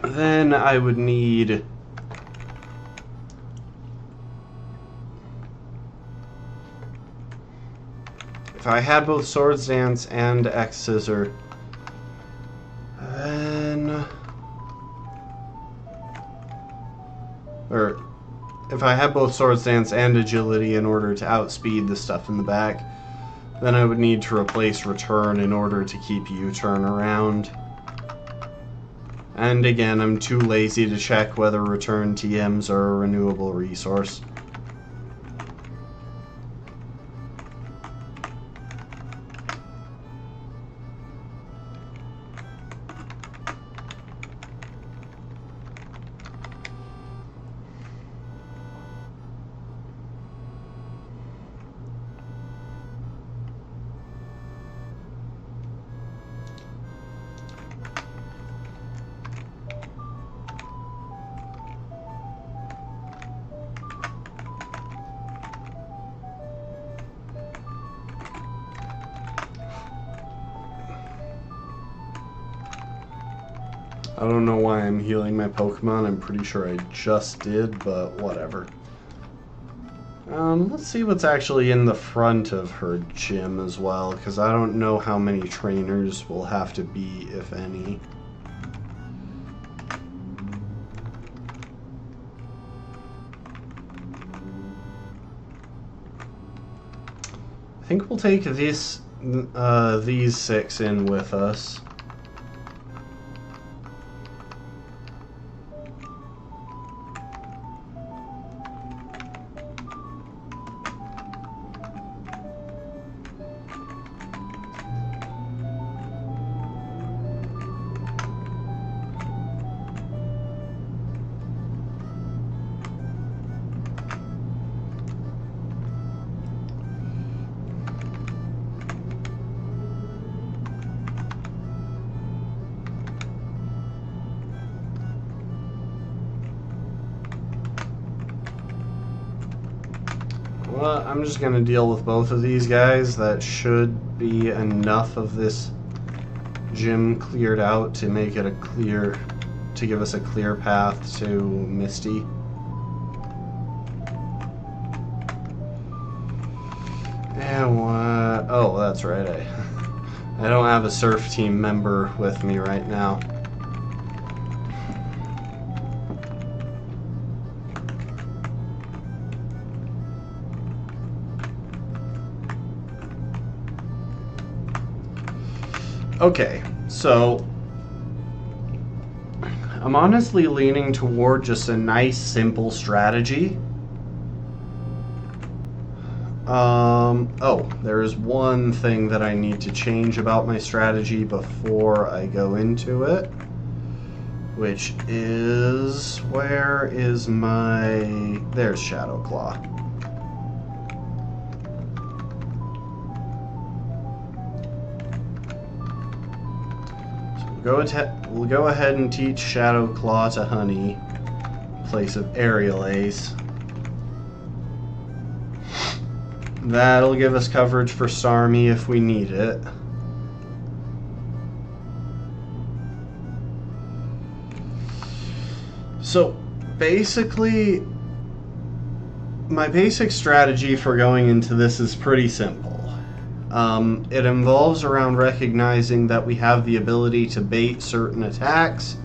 then I would need... If I had both Swords Dance and X Scissor, then... Or, if I had both Swords Dance and Agility in order to outspeed the stuff in the back, then I would need to replace Return in order to keep U-turn around. And again, I'm too lazy to check whether Return TMs are a renewable resource. I don't know why I'm healing my Pokemon. I'm pretty sure I just did, but whatever. Let's see what's actually in the front of her gym as well, because I don't know how many trainers will have to be, if any. I think we'll take these 6 in with us. Well, I'm just going to deal with both of these guys. That should be enough of this gym cleared out to make it to give us a clear path to Misty. And what? Oh, that's right. I don't have a Surf Team member with me right now. Okay, so I'm honestly leaning toward just a nice, simple strategy. Oh, there is one thing that I need to change about my strategy before I go into it, which is, where is my, there's Shadow Claw. We'll go ahead and teach Shadow Claw to Honey in place of Aerial Ace. That'll give us coverage for Starmie if we need it. So basically, my basic strategy for going into this is pretty simple. It involves around recognizing that we have the ability to bait certain attacks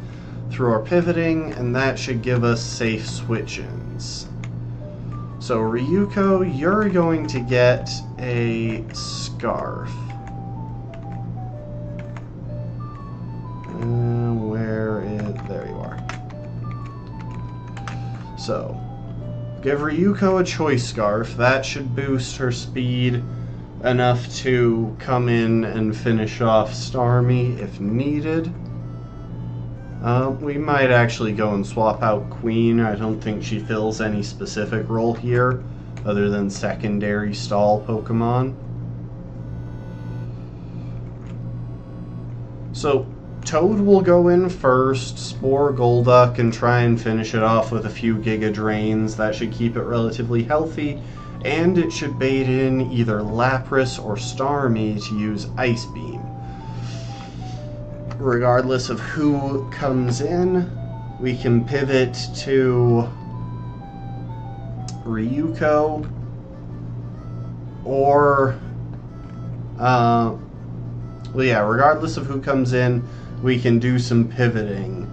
through our pivoting, and that should give us safe switch-ins. So Ryuko, you're going to get a Scarf. There you are. So, give Ryuko a Choice Scarf. That should boost her speed enough to come in and finish off Starmie if needed. We might actually go and swap out Queen. I don't think she fills any specific role here other than secondary stall Pokemon. So Toad will go in first, spore Golduck, and try and finish it off with a few Giga Drains. That should keep it relatively healthy, and it should bait in either Lapras or Starmie to use Ice Beam. Regardless of who comes in, we can pivot to Ryuko or well, yeah, regardless of who comes in, we can do some pivoting.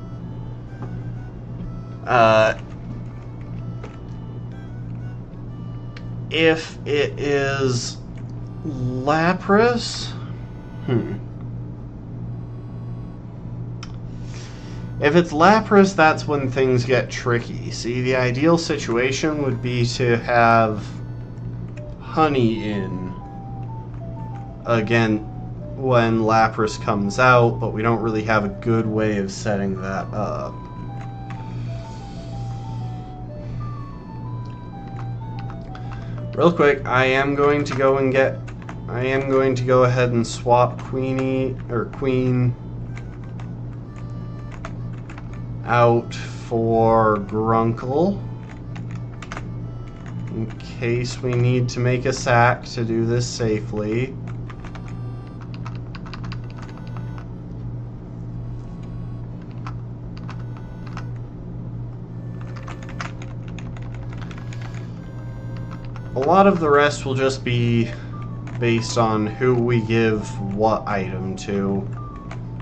If it is Lapras, If it's Lapras, that's when things get tricky. See, the ideal situation would be to have Honey in again when Lapras comes out, but we don't really have a good way of setting that up. Real quick, I am going to go ahead and swap Queen out for Grunkle in case we need to make a sack to do this safely. A lot of the rest will just be based on who we give what item to.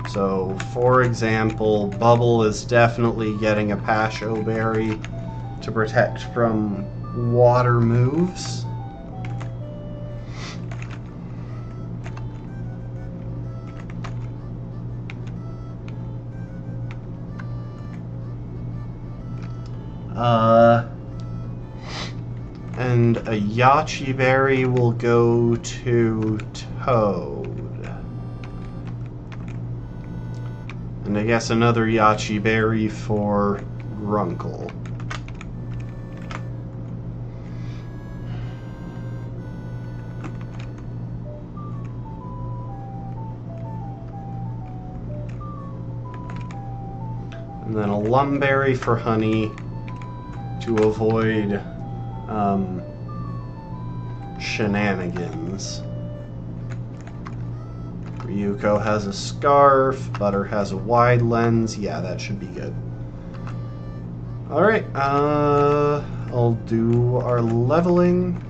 So, for example, Bubble is definitely getting a Pasho Berry to protect from water moves. And a Yachi Berry will go to Toad. And I guess another Yachi Berry for Grunkle. And then a Lumberry for Honey to avoid shenanigans. Ryuko has a Scarf, Butter has a Wide Lens. Yeah, that should be good. Alright, I'll do our leveling.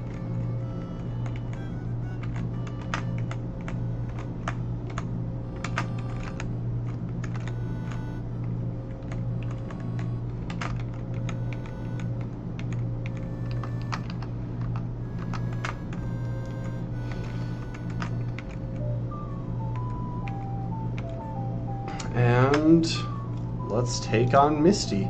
And let's take on Misty.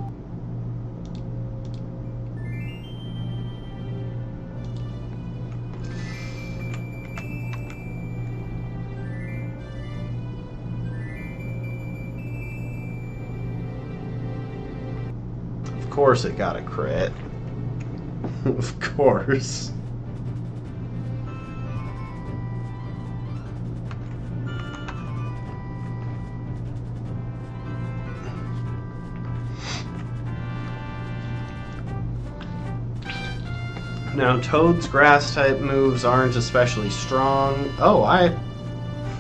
Of course it got a crit. Of course. Now, Toad's grass-type moves aren't especially strong. Oh,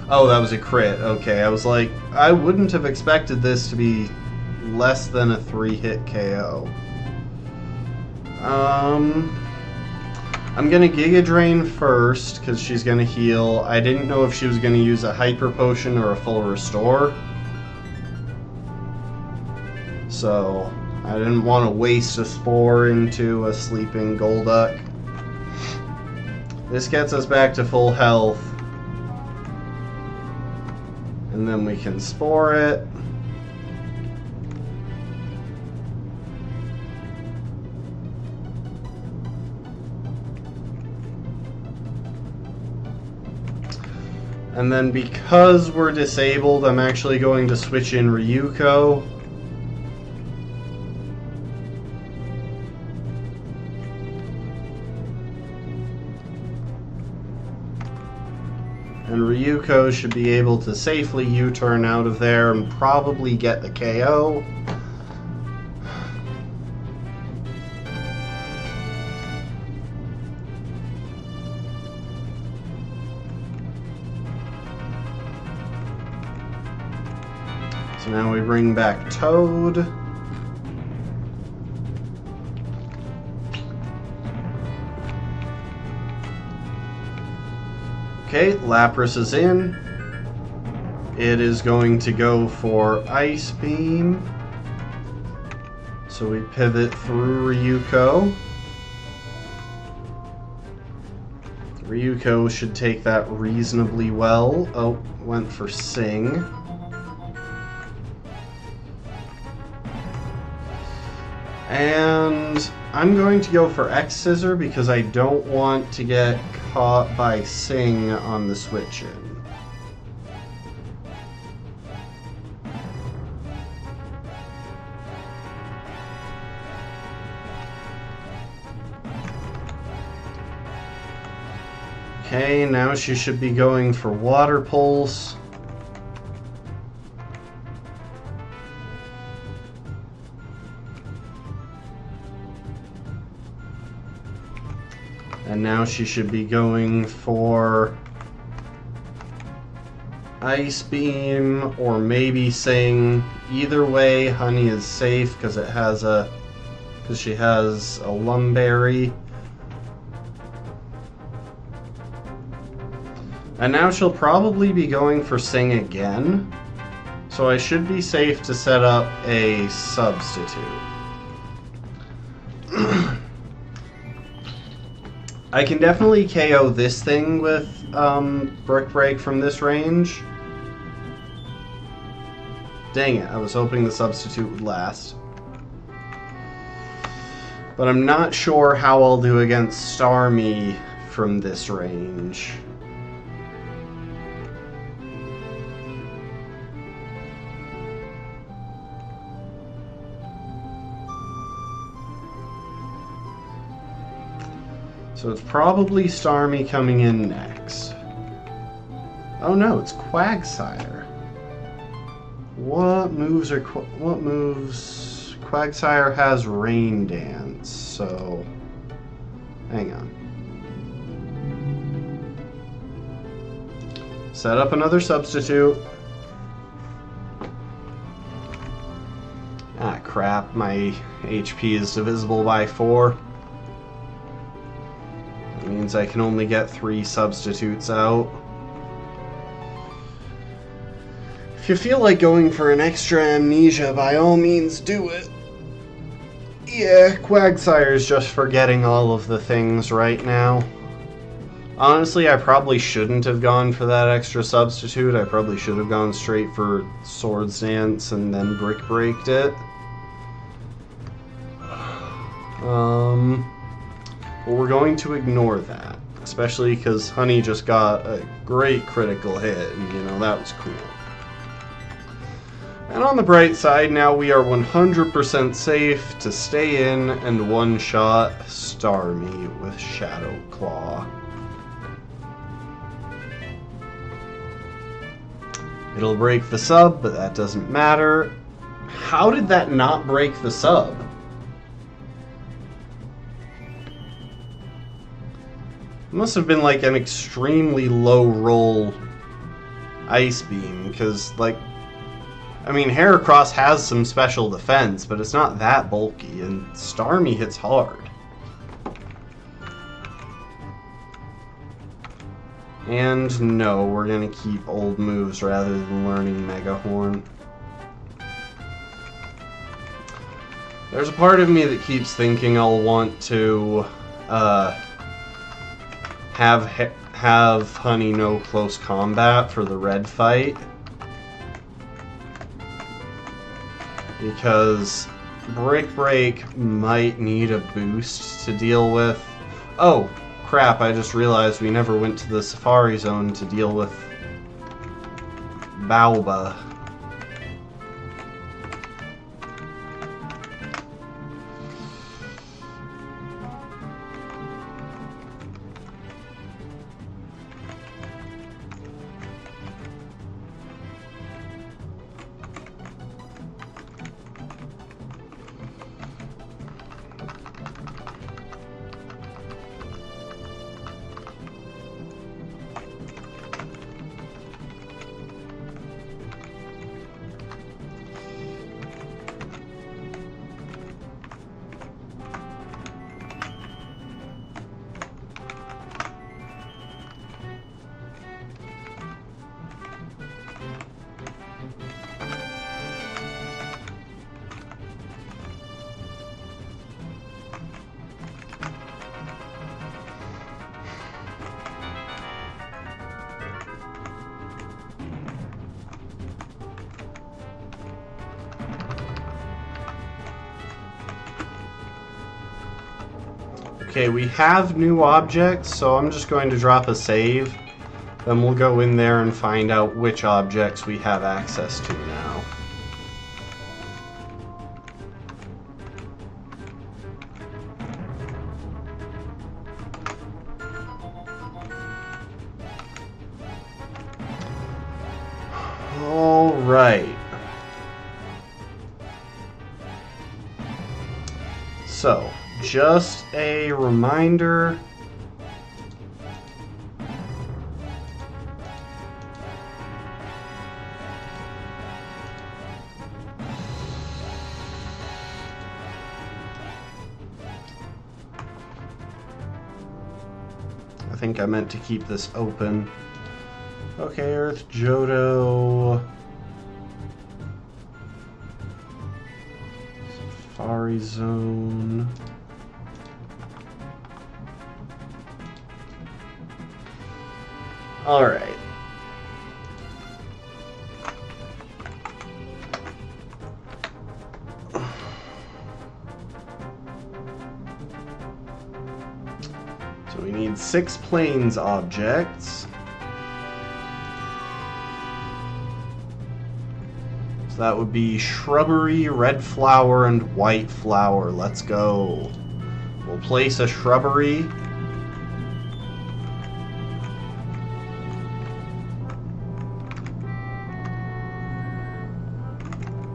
that was a crit. Okay, I was like, I wouldn't have expected this to be less than a 3-hit KO. I'm gonna Giga Drain first, because she's gonna heal. I didn't know if she was gonna use a Hyper Potion or a Full Restore. So, I didn't want to waste a Spore into a sleeping Golduck. This gets us back to full health. And then we can Spore it. And then because we're disabled, I'm actually going to switch in Ryuko. And Ryuko should be able to safely U-turn out of there and probably get the KO. So now we bring back Toad. Okay, Lapras is in. It is going to go for Ice Beam. So we pivot through Ryuko. Ryuko should take that reasonably well. Oh, went for Sing. And I'm going to go for X-Scissor because I don't want to get caught by Sing on the switch-in. Okay, now she should be going for Water Pulse. And now she should be going for Ice Beam or maybe Sing. Either way, Honey is safe because she has a Lumberry. And now she'll probably be going for Sing again. So I should be safe to set up a substitute. I can definitely KO this thing with Brick Break from this range. Dang it, I was hoping the substitute would last. But I'm not sure how I'll do against Starmie from this range. So it's probably Starmie coming in next. Oh no, it's Quagsire. What moves? Quagsire has Rain Dance, so hang on. Set up another substitute. Ah crap, my HP is divisible by 4. Means I can only get 3 substitutes out. If you feel like going for an extra amnesia, by all means do it. Yeah, Quagsire's just forgetting all of the things right now. Honestly, I probably shouldn't have gone for that extra substitute. I probably should have gone straight for Swords Dance and then Brick Breaked it. But we're going to ignore that, especially because Honey just got a great critical hit, and you know, that was cool. And on the bright side, now we are 100% safe to stay in and one-shot Starmie with Shadow Claw. It'll break the sub, but that doesn't matter. How did that not break the sub? Must have been like an extremely low roll Ice Beam, because like, I mean, Heracross has some special defense, but it's not that bulky, and Starmie hits hard. And no, we're gonna keep old moves rather than learning Mega Horn. There's a part of me that keeps thinking I'll want to have Honey know close combat for the red fight, because Brick Break might need a boost to deal with. Oh crap, I just realized we never went to the Safari Zone to deal with Bauba. Okay, we have new objects, so I'm just going to drop a save. Then we'll go in there and find out which objects we have access to now. All right. So, just a reminder. I think I meant to keep this open. Okay, Earth Johto. Safari Zone. Alright. So we need 6 plains objects. So that would be shrubbery, red flower, and white flower. Let's go. We'll place a shrubbery.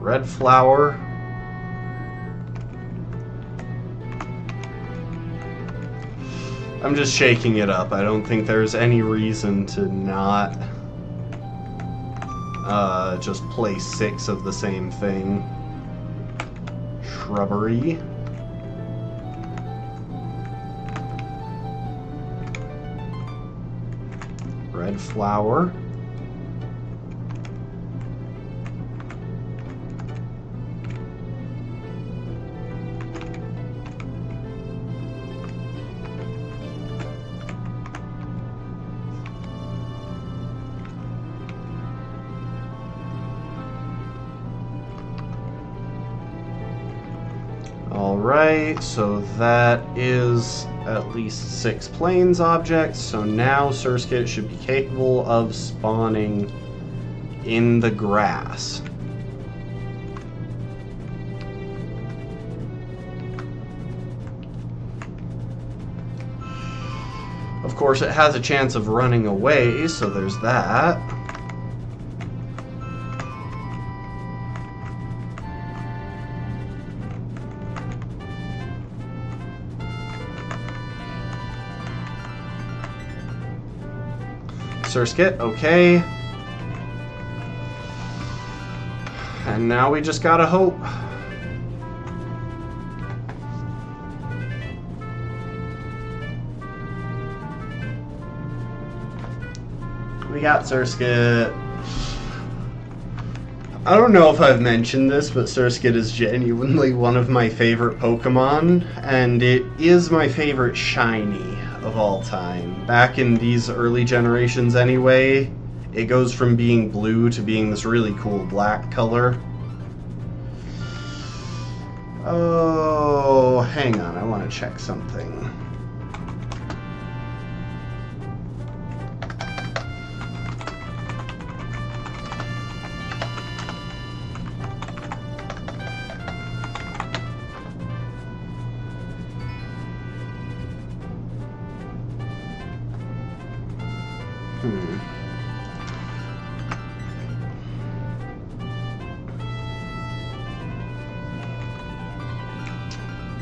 Red flower. I'm just shaking it up. I don't think there's any reason to not just place 6 of the same thing. Shrubbery. Red flower. Alright, so that is at least 6 plains objects, so now Surskit should be capable of spawning in the grass. Of course, it has a chance of running away, so there's that. Surskit, okay. And now we just gotta hope. We got Surskit. I don't know if I've mentioned this, but Surskit is genuinely one of my favorite Pokemon, and it is my favorite shiny of all time. Back in these early generations anyway, it goes from being blue to being this really cool black color. Oh, hang on, I want to check something.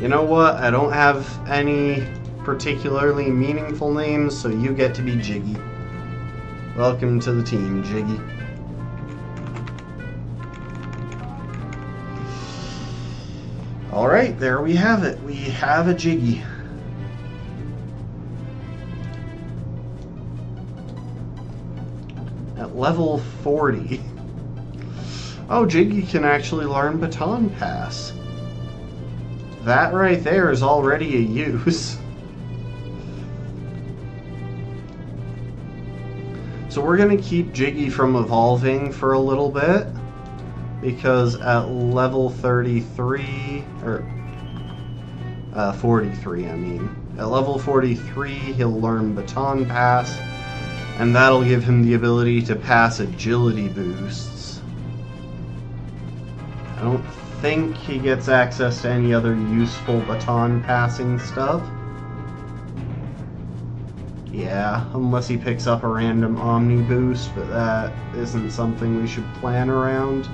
You know what? I don't have any particularly meaningful names, so you get to be Jiggy. Welcome to the team, Jiggy. Alright, there we have it. We have a Jiggy. At level 40. Oh, Jiggy can actually learn Baton Pass. That right there is already a use. So we're going to keep Jiggy from evolving for a little bit, because at level 33, or 43 I mean, At level 43, he'll learn Baton Pass, and that'll give him the ability to pass agility boosts. I don't think he gets access to any other useful baton passing stuff. Yeah, unless he picks up a random Omni boost, but that isn't something we should plan around.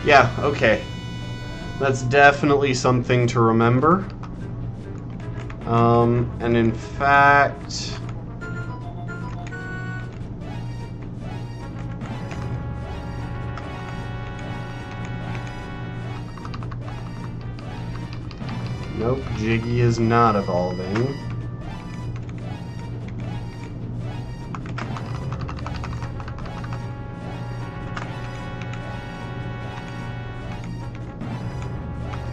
Yeah, okay. That's definitely something to remember. And in fact... Nope, Jiggy is not evolving.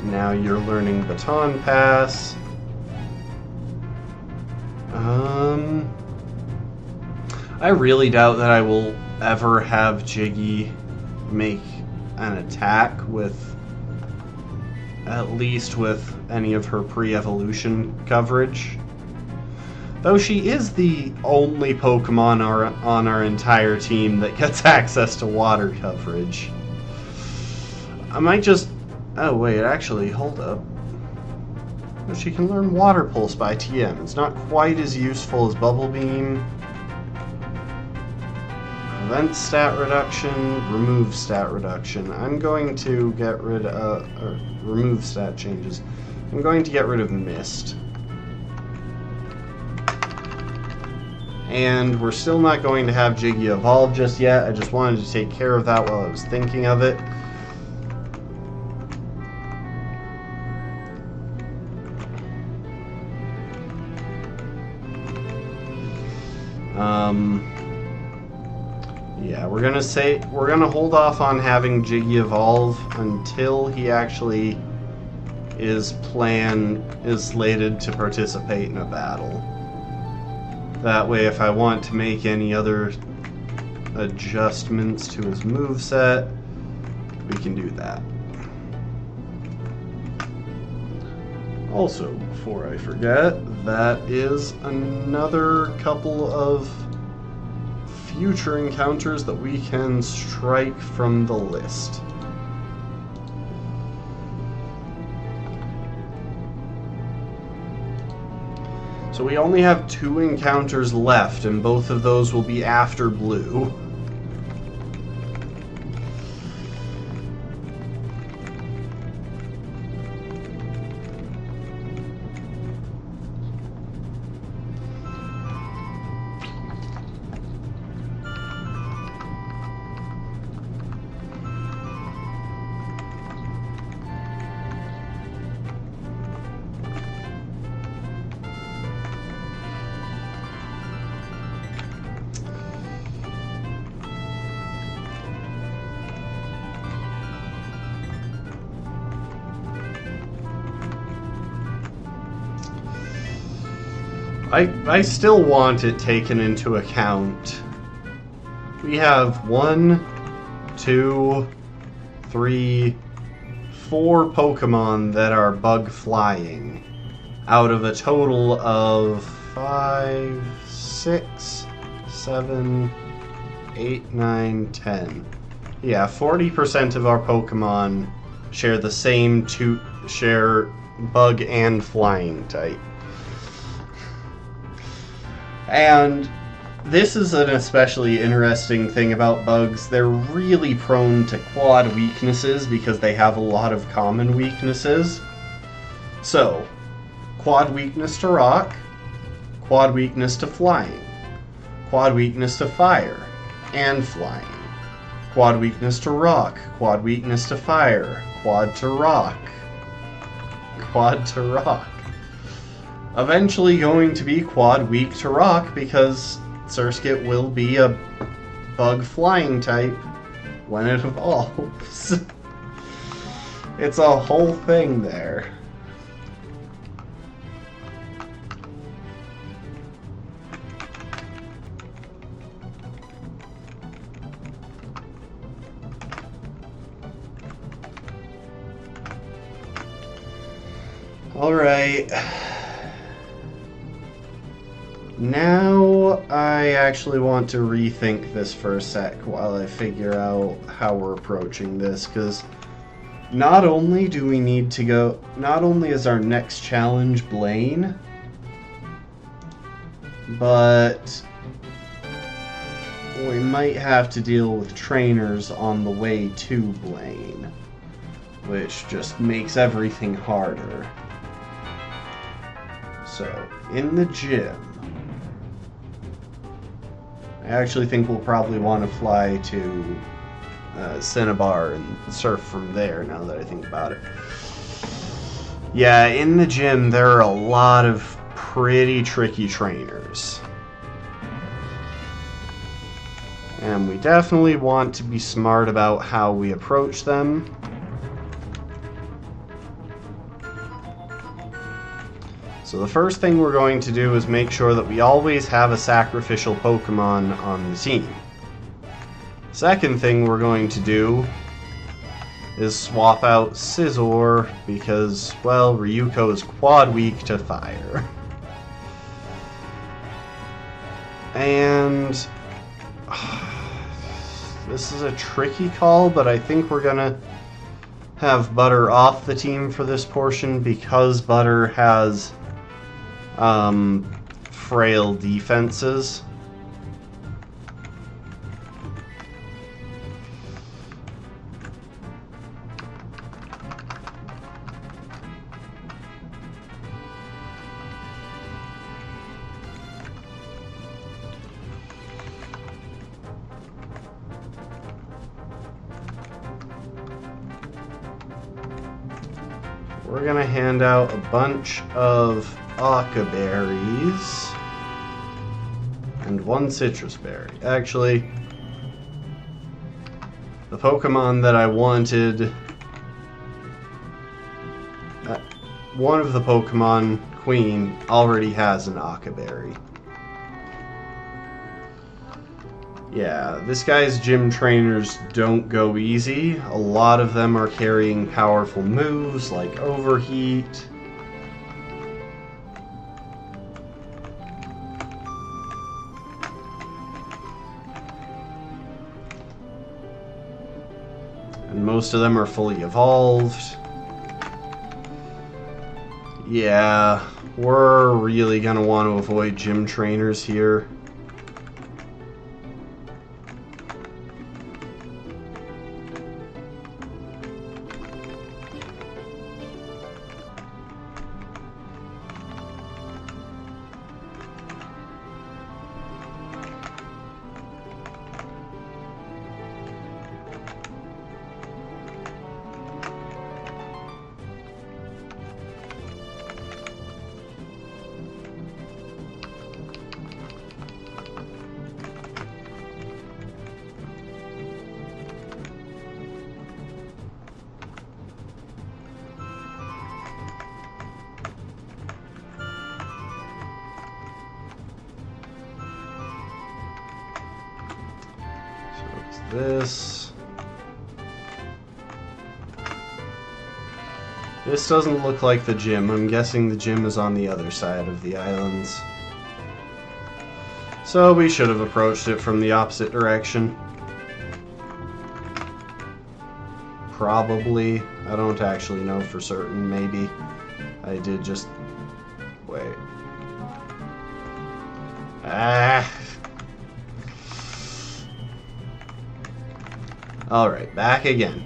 Now you're learning Baton Pass. I really doubt that I will ever have Jiggy make an attack with, at least with any of her pre-evolution coverage. Though she is the only Pokemon on our entire team that gets access to water coverage. I might just... Oh wait, actually, hold up. She can learn Water Pulse by TM. It's not quite as useful as Bubble Beam. Prevent stat reduction, remove stat reduction. I'm going to get rid of... remove stat changes. I'm going to get rid of Mist. And we're still not going to have Jiggy evolve just yet. I just wanted to take care of that while I was thinking of it. Yeah, we're gonna hold off on having Jiggy evolve until he actually is slated to participate in a battle. That way, if I want to make any other adjustments to his moveset, we can do that. Also, before I forget, that is another couple of future encounters that we can strike from the list. So we only have 2 encounters left, and both of those will be after Blue. I still want it taken into account. We have 1, 2, 3, 4 Pokemon that are bug flying out of a total of 5, 6, 7, 8, 9, 10. Yeah, 40% of our Pokemon share the same share bug and flying type. And this is an especially interesting thing about bugs. They're really prone to quad weaknesses because they have a lot of common weaknesses. So, quad weakness to rock, quad weakness to flying, quad weakness to fire and flying, quad weakness to rock, quad weakness to fire, quad to rock, quad to rock. Eventually going to be quad weak to rock because Surskit will be a bug flying type when it evolves. It's a whole thing there. Alright. Now I actually want to rethink this for a sec while I figure out how we're approaching this, because not only do we need to go, not only is our next challenge Blaine, but we might have to deal with trainers on the way to Blaine, which just makes everything harder. So, in the gym, I actually think we'll probably want to fly to Cinnabar and surf from there, now that I think about it. Yeah, in the gym, there are a lot of pretty tricky trainers. And we definitely want to be smart about how we approach them. So the first thing we're going to do is make sure that we always have a sacrificial Pokemon on the team. Second thing we're going to do is swap out Scizor because, well, Ryuko is quad weak to fire. And this is a tricky call, but I think we're gonna have Butter off the team for this portion because Butter has frail defenses. We're gonna hand out a bunch of Aka berries and one citrus berry. Actually, the Pokemon that I wanted, one of the Pokemon, Queen, already has an Aka berry. Yeah, this guy's gym trainers don't go easy. A lot of them are carrying powerful moves like Overheat. And most of them are fully evolved. Yeah, we're really gonna want to avoid gym trainers here. This doesn't look like the gym. I'm guessing the gym is on the other side of the islands. So we should have approached it from the opposite direction. Probably. I don't actually know for certain. Maybe I did just... Wait. Ah! Alright, back again.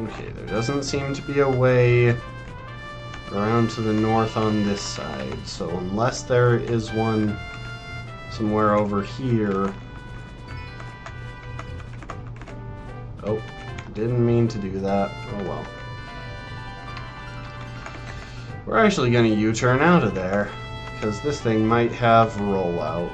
Okay, there doesn't seem to be a way around to the north on this side, so unless there is one somewhere over here... Oh, didn't mean to do that. Oh well. We're actually going to U-turn out of there, because this thing might have rollout.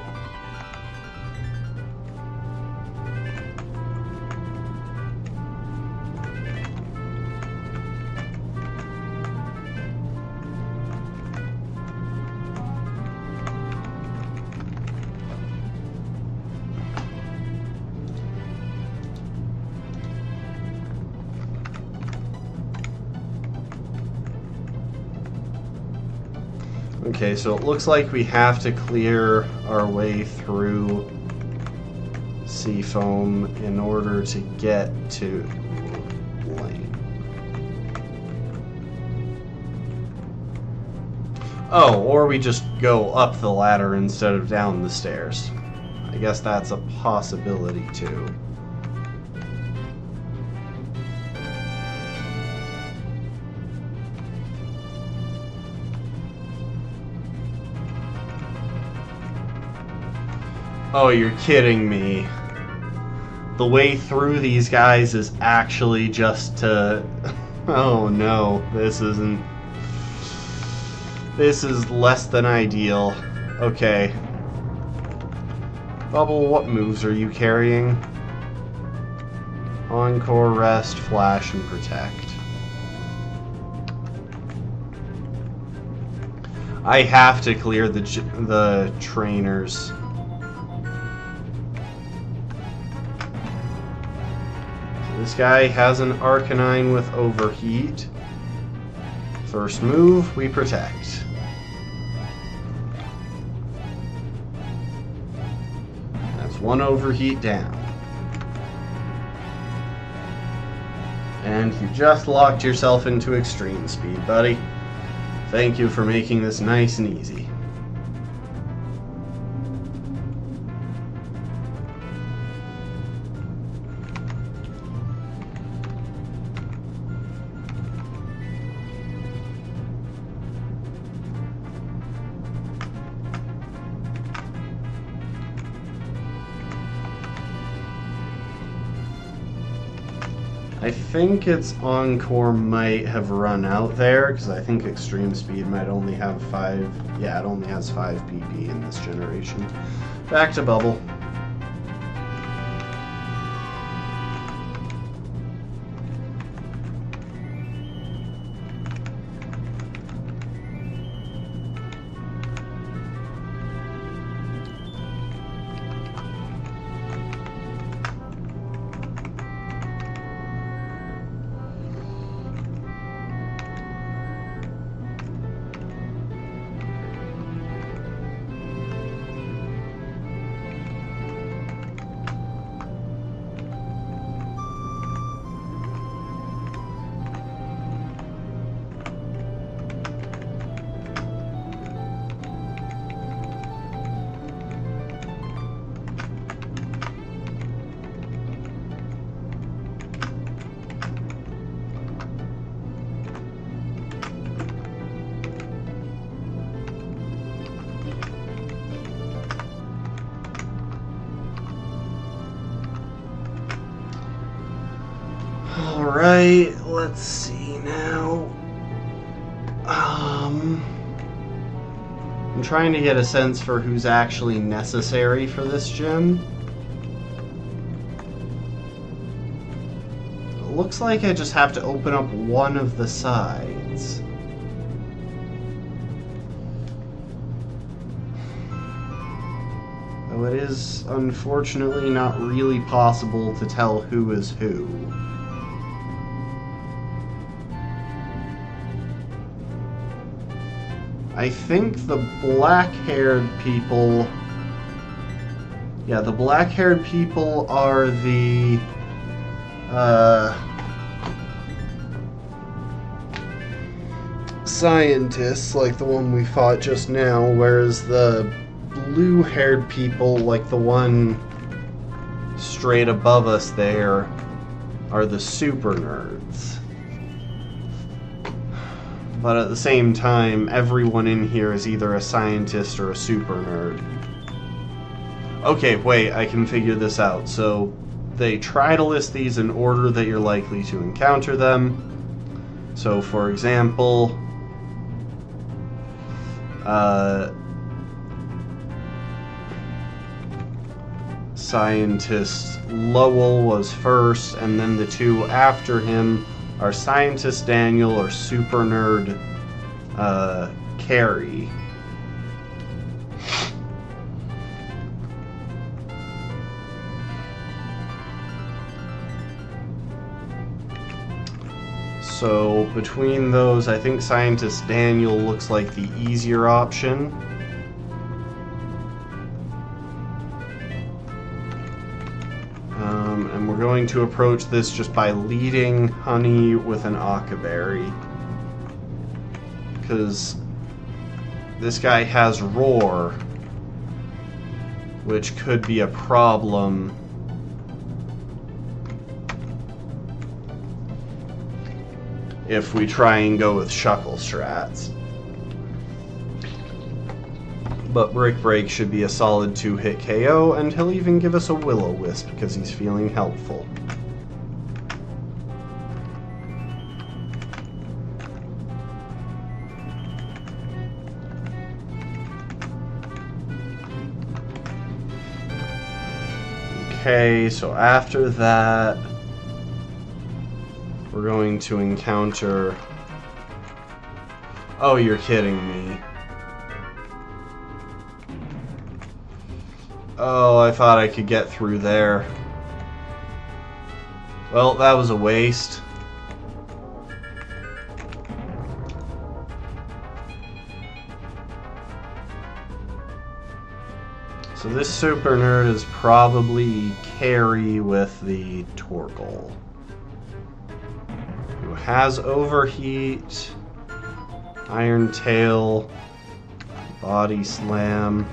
Okay, so it looks like we have to clear our way through Seafoam in order to get to Lane. Oh, or we just go up the ladder instead of down the stairs. I guess that's a possibility too. Oh, you're kidding me. The way through these guys is actually just to... Oh no, this isn't... This is less than ideal. Okay. Bubble, what moves are you carrying? Encore, Rest, Flash, and Protect. I have to clear the trainers. This guy has an Arcanine with Overheat. First move, we protect. That's one Overheat down. And you just locked yourself into Extreme Speed, buddy. Thank you for making this nice and easy. I think its Encore might have run out there, because I think Extreme Speed might only have 5... Yeah, it only has 5 PP in this generation. Back to Bubble. Alright, let's see now. I'm trying to get a sense for who's actually necessary for this gym. It looks like I just have to open up one of the sides. Though it is unfortunately not really possible to tell who is who. I think the black-haired people... Yeah, the black-haired people are the... scientists, like the one we fought just now, whereas the blue-haired people, like the one straight above us there, are the super nerds. But at the same time, everyone in here is either a scientist or a super nerd. Okay, wait, I can figure this out. So, they try to list these in order that you're likely to encounter them. So, for example, Scientist Lowell was first, and then the two after him are Scientist Daniel or Super Nerd Carrie. So between those, I think Scientist Daniel looks like the easier option. And we're going to approach this just by leading Honey with an Occaberry. Because this guy has Roar, which could be a problem. If we try and go with Shuckle strats. But Brick Break should be a solid 2-hit KO, and he'll even give us a Will-O-Wisp because he's feeling helpful. Okay, so after that, we're going to encounter... Oh, you're kidding me. Oh, I thought I could get through there. Well, that was a waste. So this super nerd is probably carry with the Torkoal, who has Overheat, Iron Tail, Body Slam.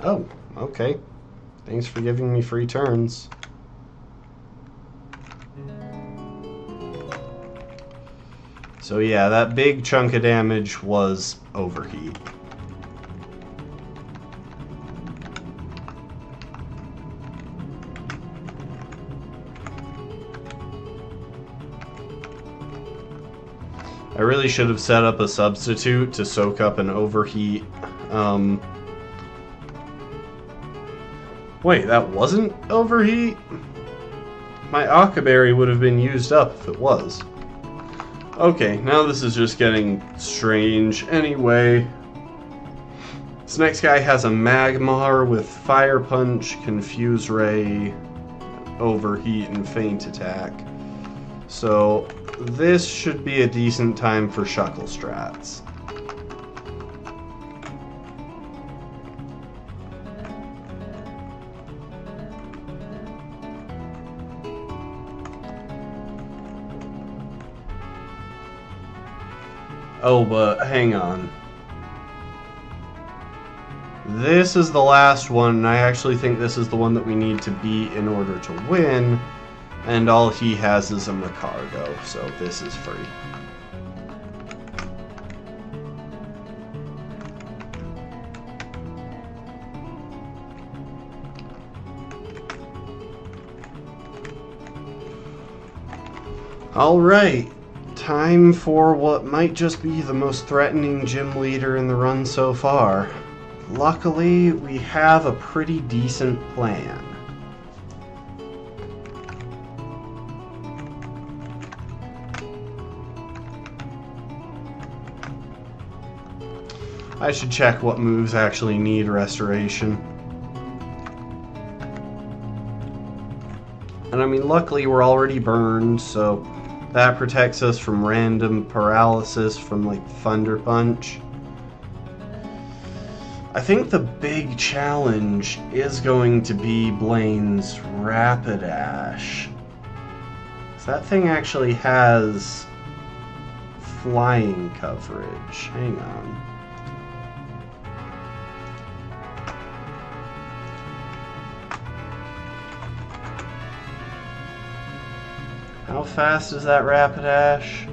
Oh, okay. Thanks for giving me free turns. So yeah, that big chunk of damage was Overheat. I really should have set up a substitute to soak up an Overheat. Wait, that wasn't Overheat? My Occaberry would have been used up if it was. Okay, now this is just getting strange. Anyway, this next guy has a Magmar with Fire Punch, Confuse Ray, Overheat, and Feint Attack. So this should be a decent time for Shuckle strats. Oh, but hang on. This is the last one, and I actually think this is the one that we need to beat in order to win. And all he has is a Macargo, so this is free. Alright. Time for what might just be the most threatening gym leader in the run so far. Luckily, we have a pretty decent plan. I should check what moves actually need restoration. And I mean, luckily we're already burned, so that protects us from random paralysis from, like, Thunder Punch. I think the big challenge is going to be Blaine's Rapidash. That thing actually has flying coverage. Hang on. How fast is that Rapidash?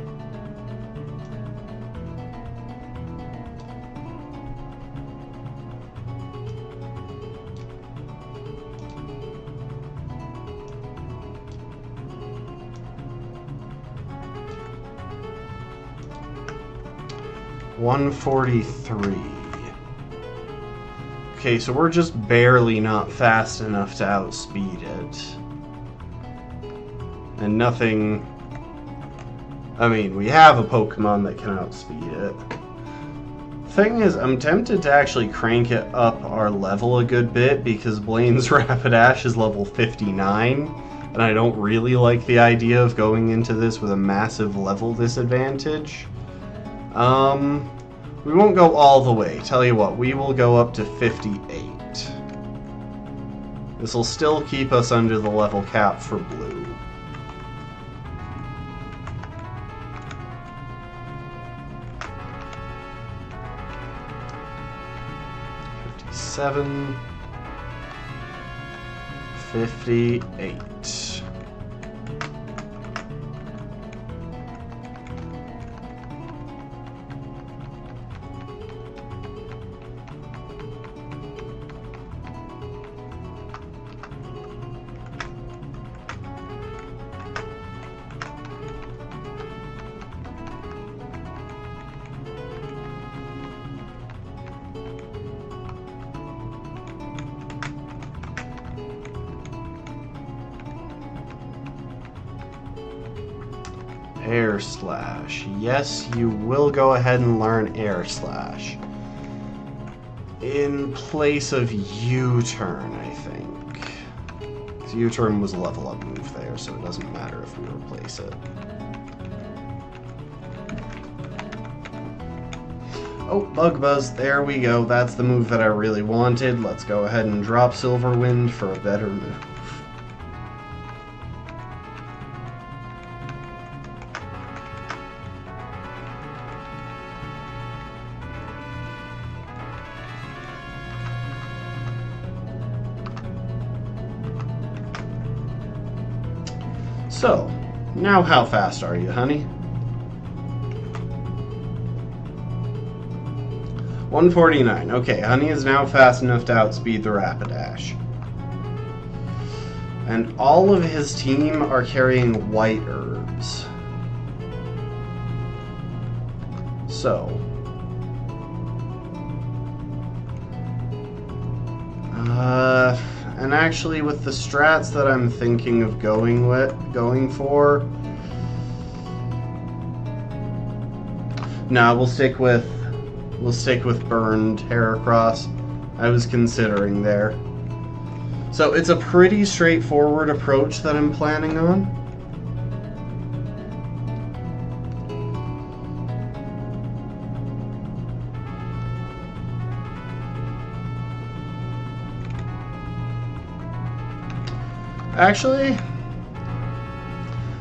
$143. Okay, so we're just barely not fast enough to outspeed it. And nothing... I mean, we have a Pokemon that can outspeed it. Thing is, I'm tempted to actually crank it up our level a good bit because Blaine's Rapidash is level 59, and I don't really like the idea of going into this with a massive level disadvantage. We won't go all the way. Tell you what, we will go up to 58. This will still keep us under the level cap for blue. $57, $58. Air Slash. Yes, you will go ahead and learn Air Slash. In place of U-Turn, I think. So U-Turn was a level up move there, so it doesn't matter if we replace it. Oh, Bug Buzz, there we go. That's the move that I really wanted. Let's go ahead and drop Silver Wind for a better move. So, now how fast are you, honey? 149. Okay, honey is now fast enough to outspeed the Rapidash. And all of his team are carrying white herbs. So... and actually with the strats that I'm thinking of going for... No, we'll stick with Burned Heracross. I was considering there. So it's a pretty straightforward approach that I'm planning on. Actually,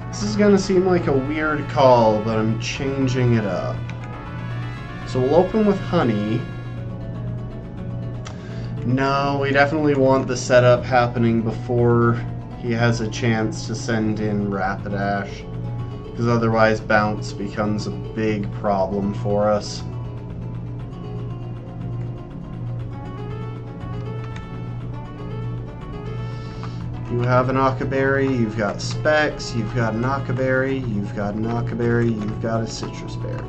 this is gonna seem like a weird call, but I'm changing it up. So we'll open with Honey. No, we definitely want the setup happening before he has a chance to send in Rapidash, because otherwise Bounce becomes a big problem for us. You have an Occaberry, you've got Specs, you've got an Occaberry, you've got an Occaberry, you've got a Citrus Berry.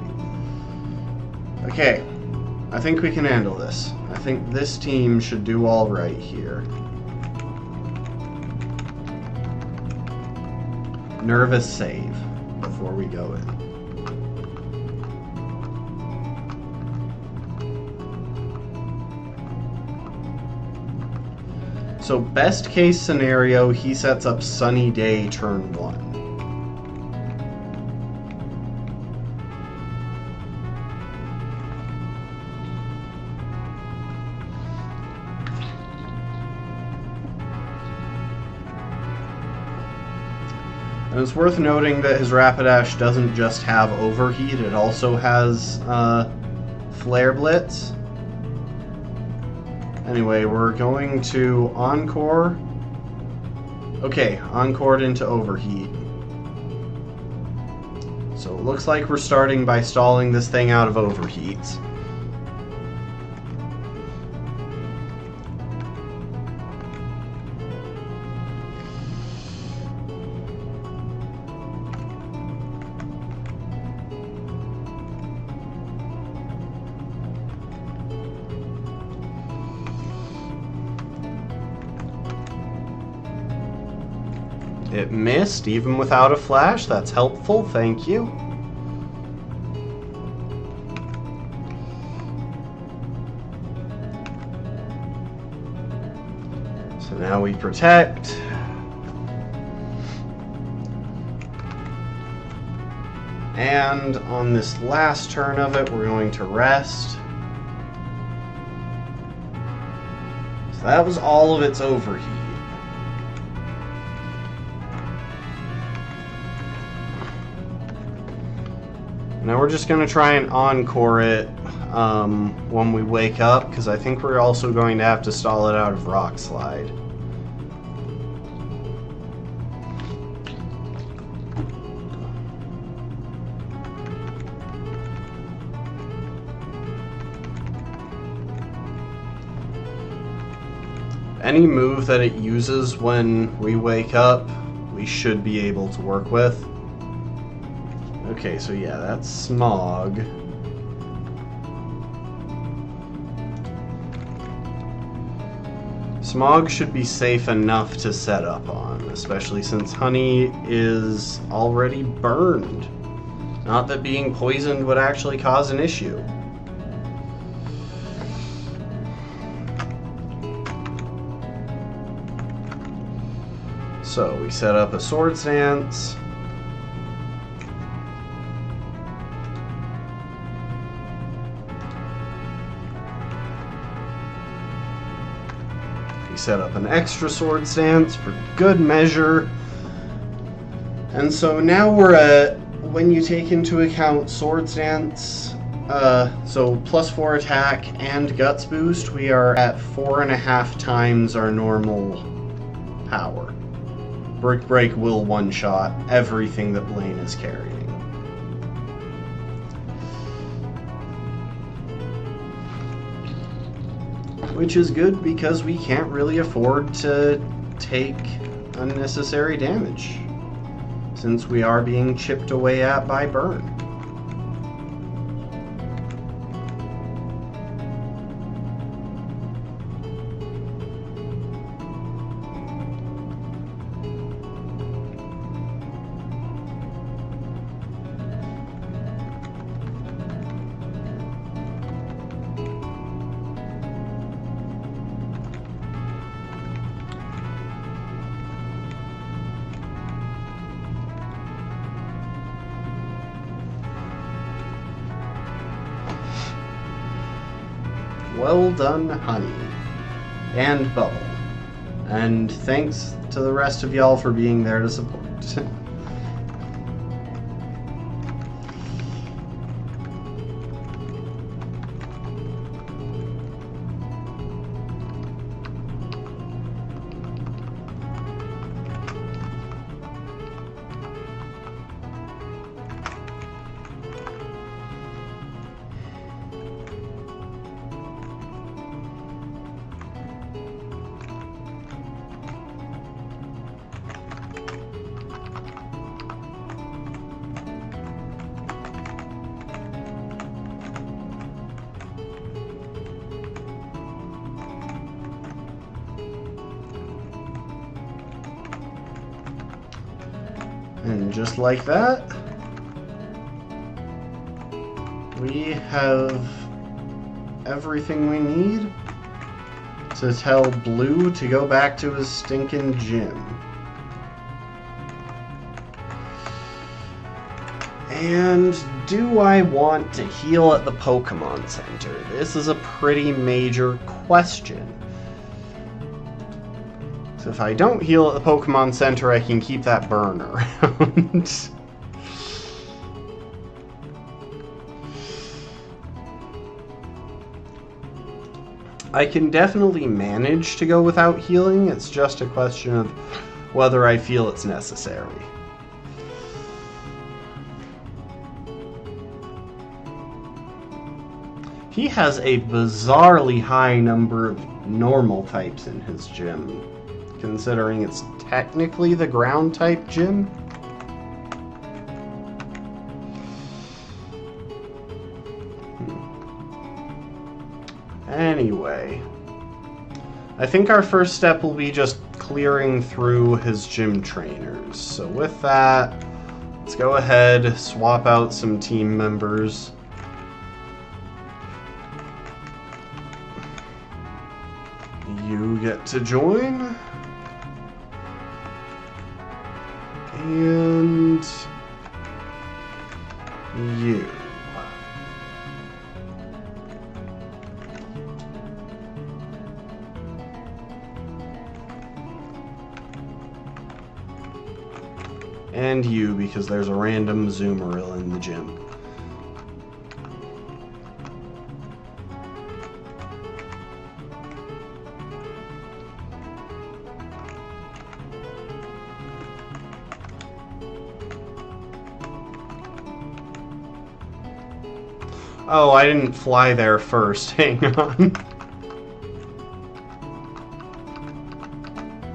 Okay, I think we can handle this. I think this team should do all right here. Nervous save before we go in. So best case scenario, he sets up Sunny Day turn 1. And it's worth noting that his Rapidash doesn't just have Overheat, it also has Flare Blitz. Anyway, we're going to Encore. Okay, Encored into Overheat. So it looks like we're starting by stalling this thing out of Overheats. It missed, even without a flash. That's helpful, thank you. So now we protect. And on this last turn of it, we're going to rest. So that was all of its overheat. Now we're just going to try and encore it when we wake up, because I think we're also going to have to stall it out of Rock Slide. Any move that it uses when we wake up, we should be able to work with. Okay, so yeah, that's Smog. Smog should be safe enough to set up on, especially since Honey is already burned. Not that being poisoned would actually cause an issue. So we set up a Swords Dance. We set up an extra Swords Dance for good measure. And so now we're at, when you take into account Swords Dance, so +4 attack and Guts boost, we are at 4.5 times our normal power. Brick Break will one-shot everything that Blaine is carrying. Which is good because we can't really afford to take unnecessary damage, since we are being chipped away at by burn. Well done, Honey. And Bubble. And thanks to the rest of y'all for being there to support. And just like that, we have everything we need to tell Blue to go back to his stinking gym. And do I want to heal at the Pokemon Center? This is a pretty major question. So if I don't heal at the Pokemon Center, I can keep that burn around. I can definitely manage to go without healing. It's just a question of whether I feel it's necessary. He has a bizarrely high number of normal types in his gym, considering it's technically the ground type gym. Anyway, I think our first step will be just clearing through his gym trainers. So with that, let's go ahead, swap out some team members. You get to join. And you. And you, because there's a random Zoomeril in the gym. Oh, I didn't fly there first. Hang on.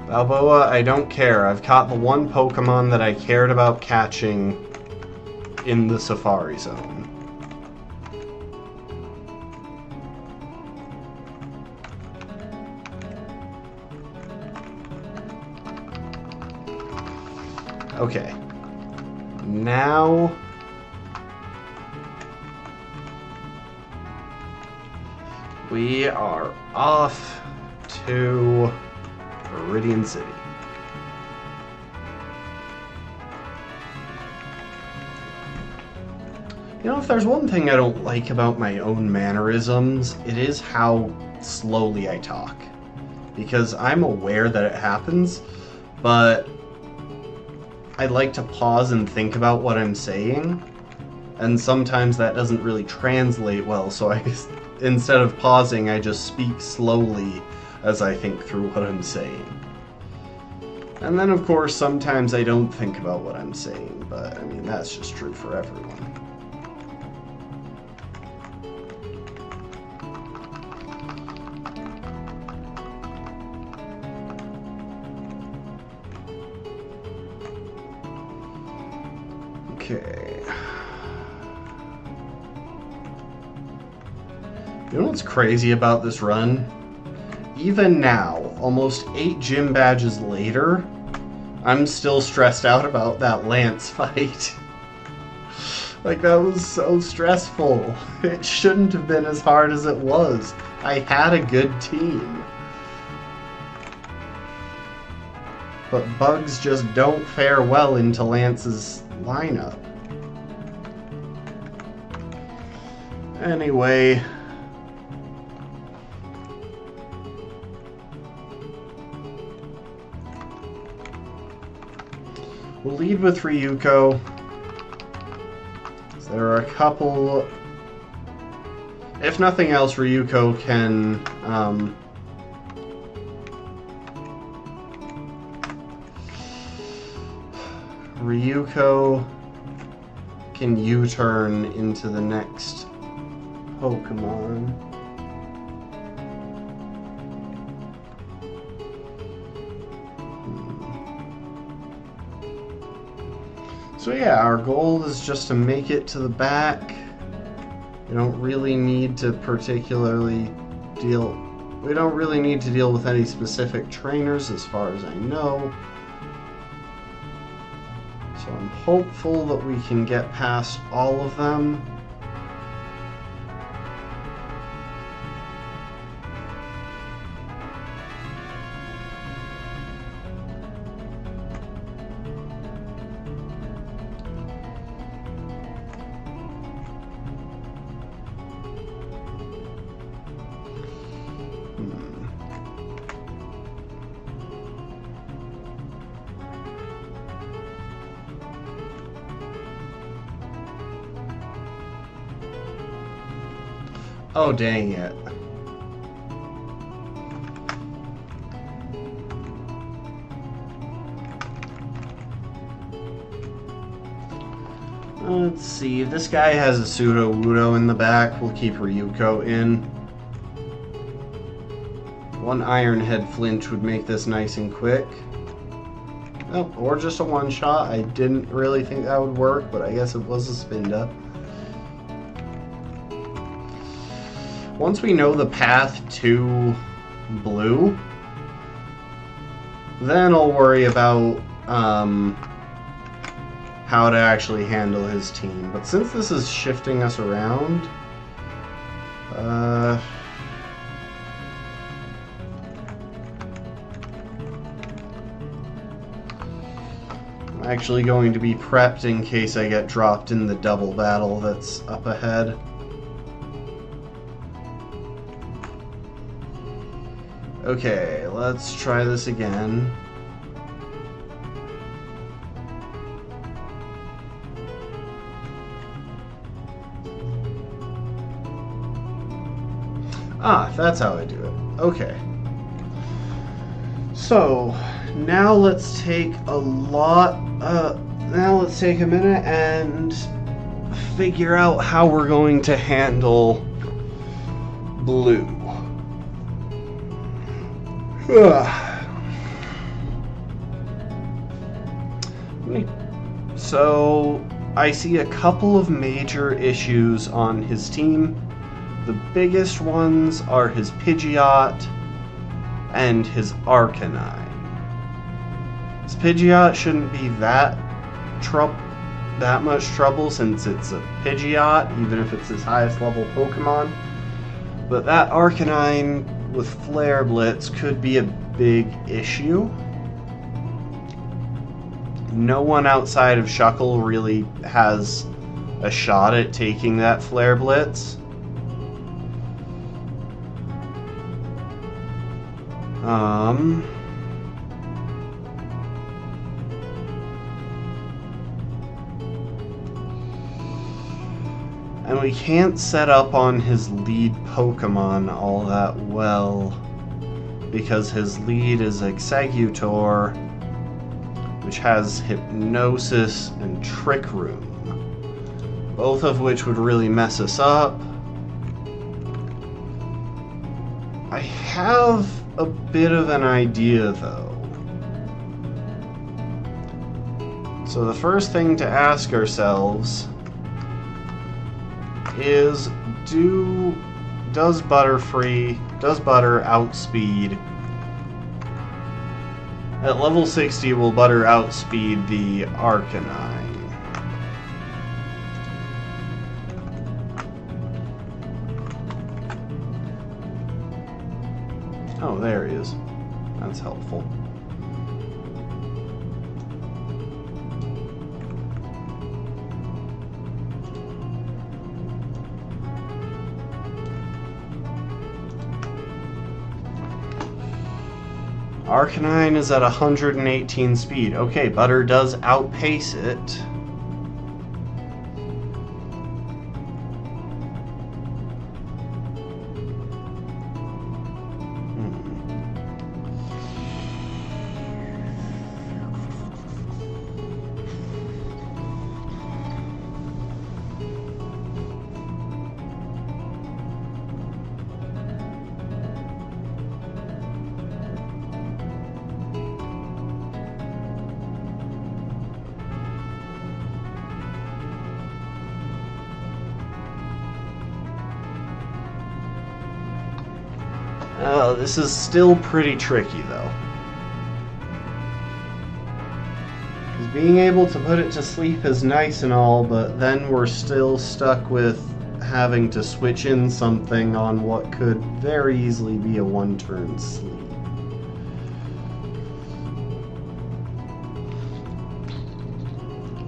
Balboa, I don't care. I've caught the one Pokemon that I cared about catching in the Safari Zone. Okay. Now... we are off to Viridian City. You know, if there's one thing I don't like about my own mannerisms, it is how slowly I talk. Because I'm aware that it happens, but I like to pause and think about what I'm saying, and sometimes that doesn't really translate well, so instead of pausing, I just speak slowly as I think through what I'm saying. And then, of course, sometimes I don't think about what I'm saying, but, I mean, that's just true for everyone. Okay. You know what's crazy about this run? Even now, almost 8 gym badges later, I'm still stressed out about that Lance fight. Like, that was so stressful. It shouldn't have been as hard as it was. I had a good team. But bugs just don't fare well into Lance's lineup. Anyway... we'll lead with Ryuko. So there are a couple... if nothing else, Ryuko can... Ryuko can U-turn into the next Pokemon. So yeah, our goal is just to make it to the back. We don't really need to deal with any specific trainers as far as I know. So I'm hopeful that we can get past all of them. Oh, dang it. Let's see, this guy has a Pseudo-Wudo in the back. We'll keep Ryuko in. One Iron Head flinch would make this nice and quick. Oh, or just a one-shot. I didn't really think that would work, but I guess it was a Spinda. Once we know the path to blue, Then I'll worry about how to actually handle his team. But since this is shifting us around, I'm actually going to be prepped in case I get dropped in the double battle that's up ahead. Okay, let's try this again. Ah, that's how I do it. Okay. So, now let's take a minute and figure out how we're going to handle blue. So, I see a couple of major issues on his team. The biggest ones are his Pidgeot and his Arcanine. His Pidgeot shouldn't be that much trouble since it's a Pidgeot, even if it's his highest level Pokemon. But that Arcanine with Flare Blitz could be a big issue. No one outside of Shuckle really has a shot at taking that Flare Blitz. And we can't set up on his lead Pokemon all that well because his lead is Exeggutor, which has Hypnosis and Trick Room, both of which would really mess us up. I have a bit of an idea though. So the first thing to ask ourselves is, does Butter outspeed? At level 60, will Butter outspeed the Arcanine? Oh, there he is. That's helpful. Arcanine is at 118 speed. Okay, Butter does outpace it. This is still pretty tricky, though. Because being able to put it to sleep is nice and all, but then we're still stuck with having to switch in something on what could very easily be a one-turn sleep.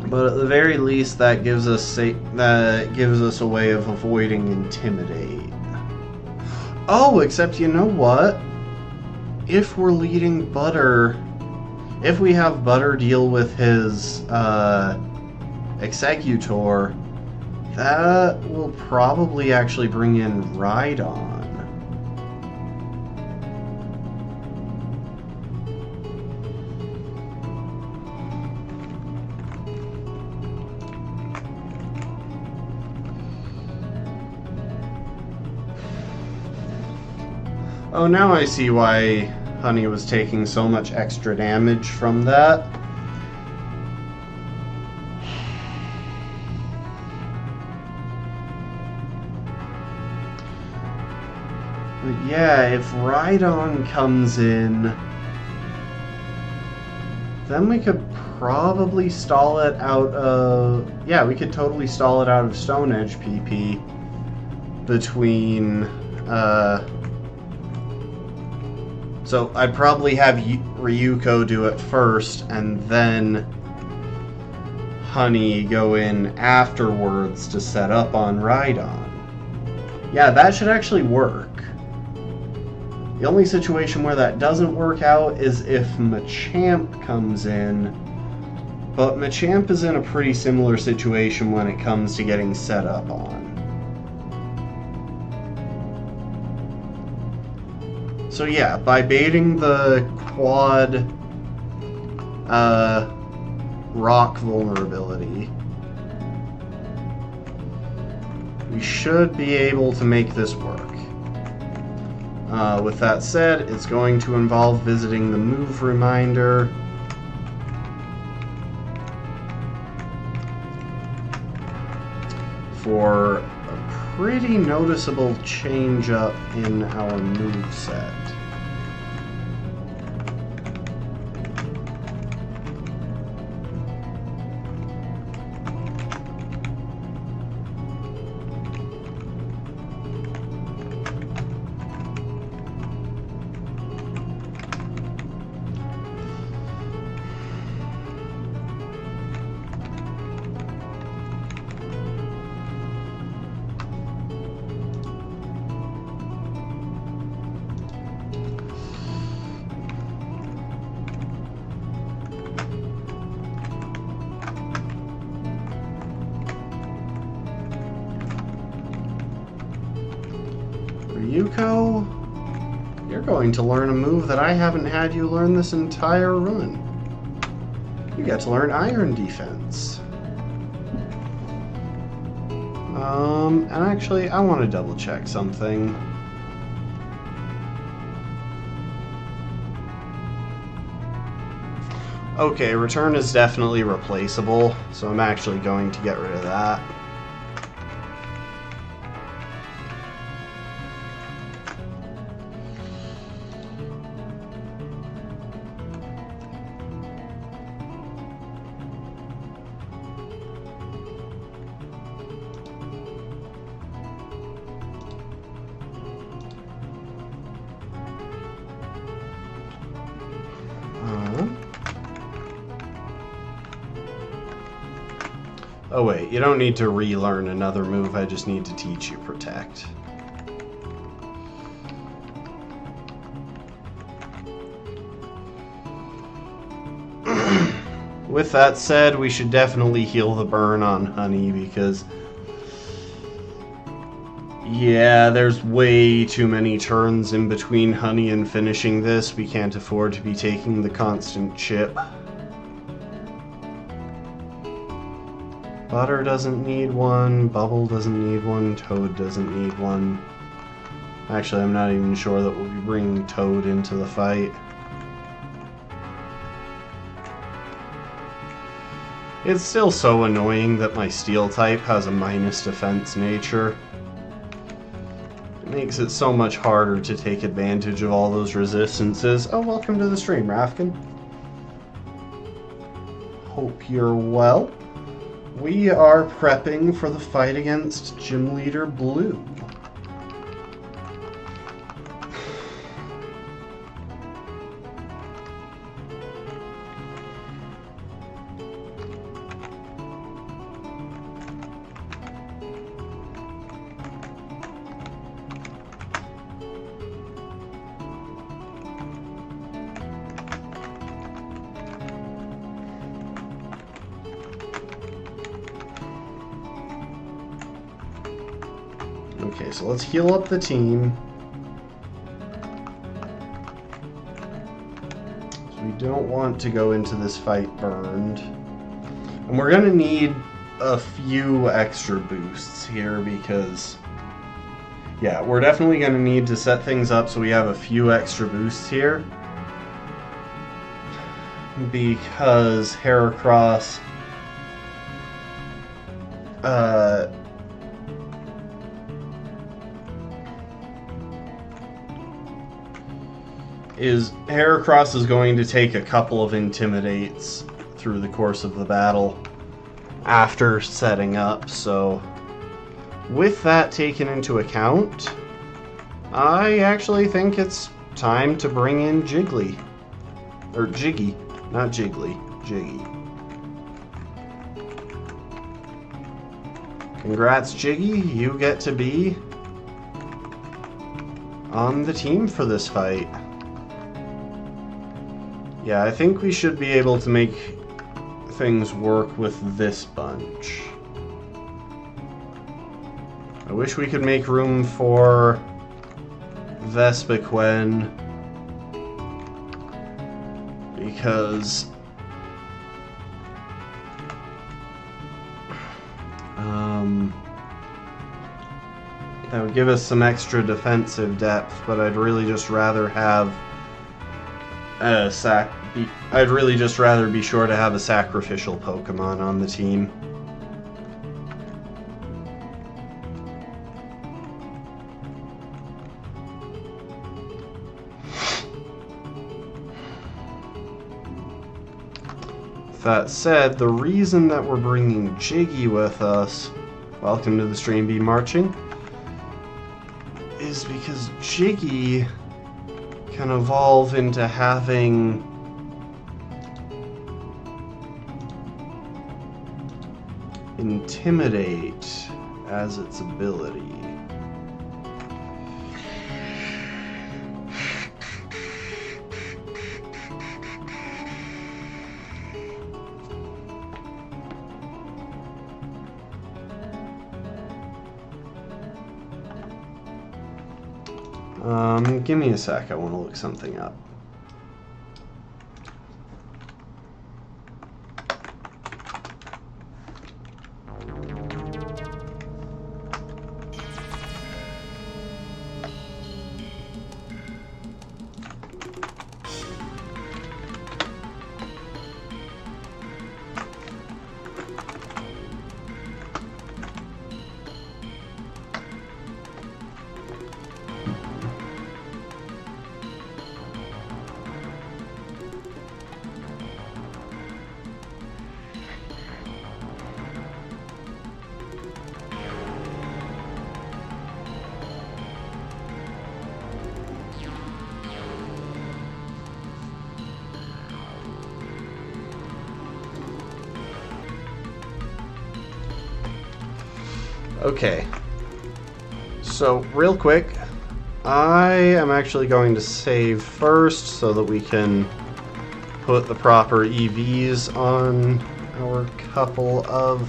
But at the very least, that gives us a way of avoiding Intimidate. Oh, except you know what? If we're leading Butter, if we have Butter deal with his Exeggutor, that will probably actually bring in Rhydon. Oh, now I see why Honey was taking so much extra damage from that. But yeah, if Rhydon comes in Then we could probably stall it out of... Yeah, we could totally stall it out of Stone Edge PP between... So I'd probably have Ryuko do it first, and then Honey go in afterwards to set up on Rhydon. Yeah, that should actually work. The only situation where that doesn't work out is if Machamp comes in, but Machamp is in a pretty similar situation when it comes to getting set up on. So yeah, by baiting the quad rock vulnerability, we should be able to make this work. With that said, it's going to involve visiting the move reminder. For a pretty noticeable change up in our move set. Ryuko, you're going to learn a move that I haven't had you learn this entire run. You get to learn Iron Defense. And actually, I want to double check something. Okay, Return is definitely replaceable, so I'm actually going to get rid of that. Oh wait, you don't need to relearn another move, I just need to teach you Protect. With that said, we should definitely heal the burn on Honey because... yeah, there's way too many turns in between Honey and finishing this. We can't afford to be taking the constant chip. Butter doesn't need one, Bubble doesn't need one, Toad doesn't need one. Actually, I'm not even sure that we'll be bringing Toad into the fight. It's still so annoying that my Steel type has a minus defense nature. It makes it so much harder to take advantage of all those resistances. Oh, welcome to the stream, Rafkin. Hope you're well. We are prepping for the fight against Gym Leader Blue. Okay, so let's heal up the team. So we don't want to go into this fight burned. And we're going to need a few extra boosts here because... yeah, we're definitely going to need to set things up so we have a few extra boosts here. Because Heracross... is Heracross is going to take a couple of Intimidates through the course of the battle after setting up, so with that taken into account, I actually think it's time to bring in Jiggly. Or Jiggy, not Jiggly, Jiggy. Congrats, Jiggy, you get to be on the team for this fight. Yeah, I think we should be able to make things work with this bunch. I wish we could make room for Vespiquen, because that would give us some extra defensive depth, but I'd really just rather have I'd really just rather be sure to have a sacrificial Pokemon on the team. That said, the reason that we're bringing Jiggy with us, welcome to the stream, be marching, is because Jiggy can evolve into having Intimidate as its ability. Give me a sec, I want to look something up. Okay, so real quick, I am actually going to save first so that we can put the proper EVs on our couple of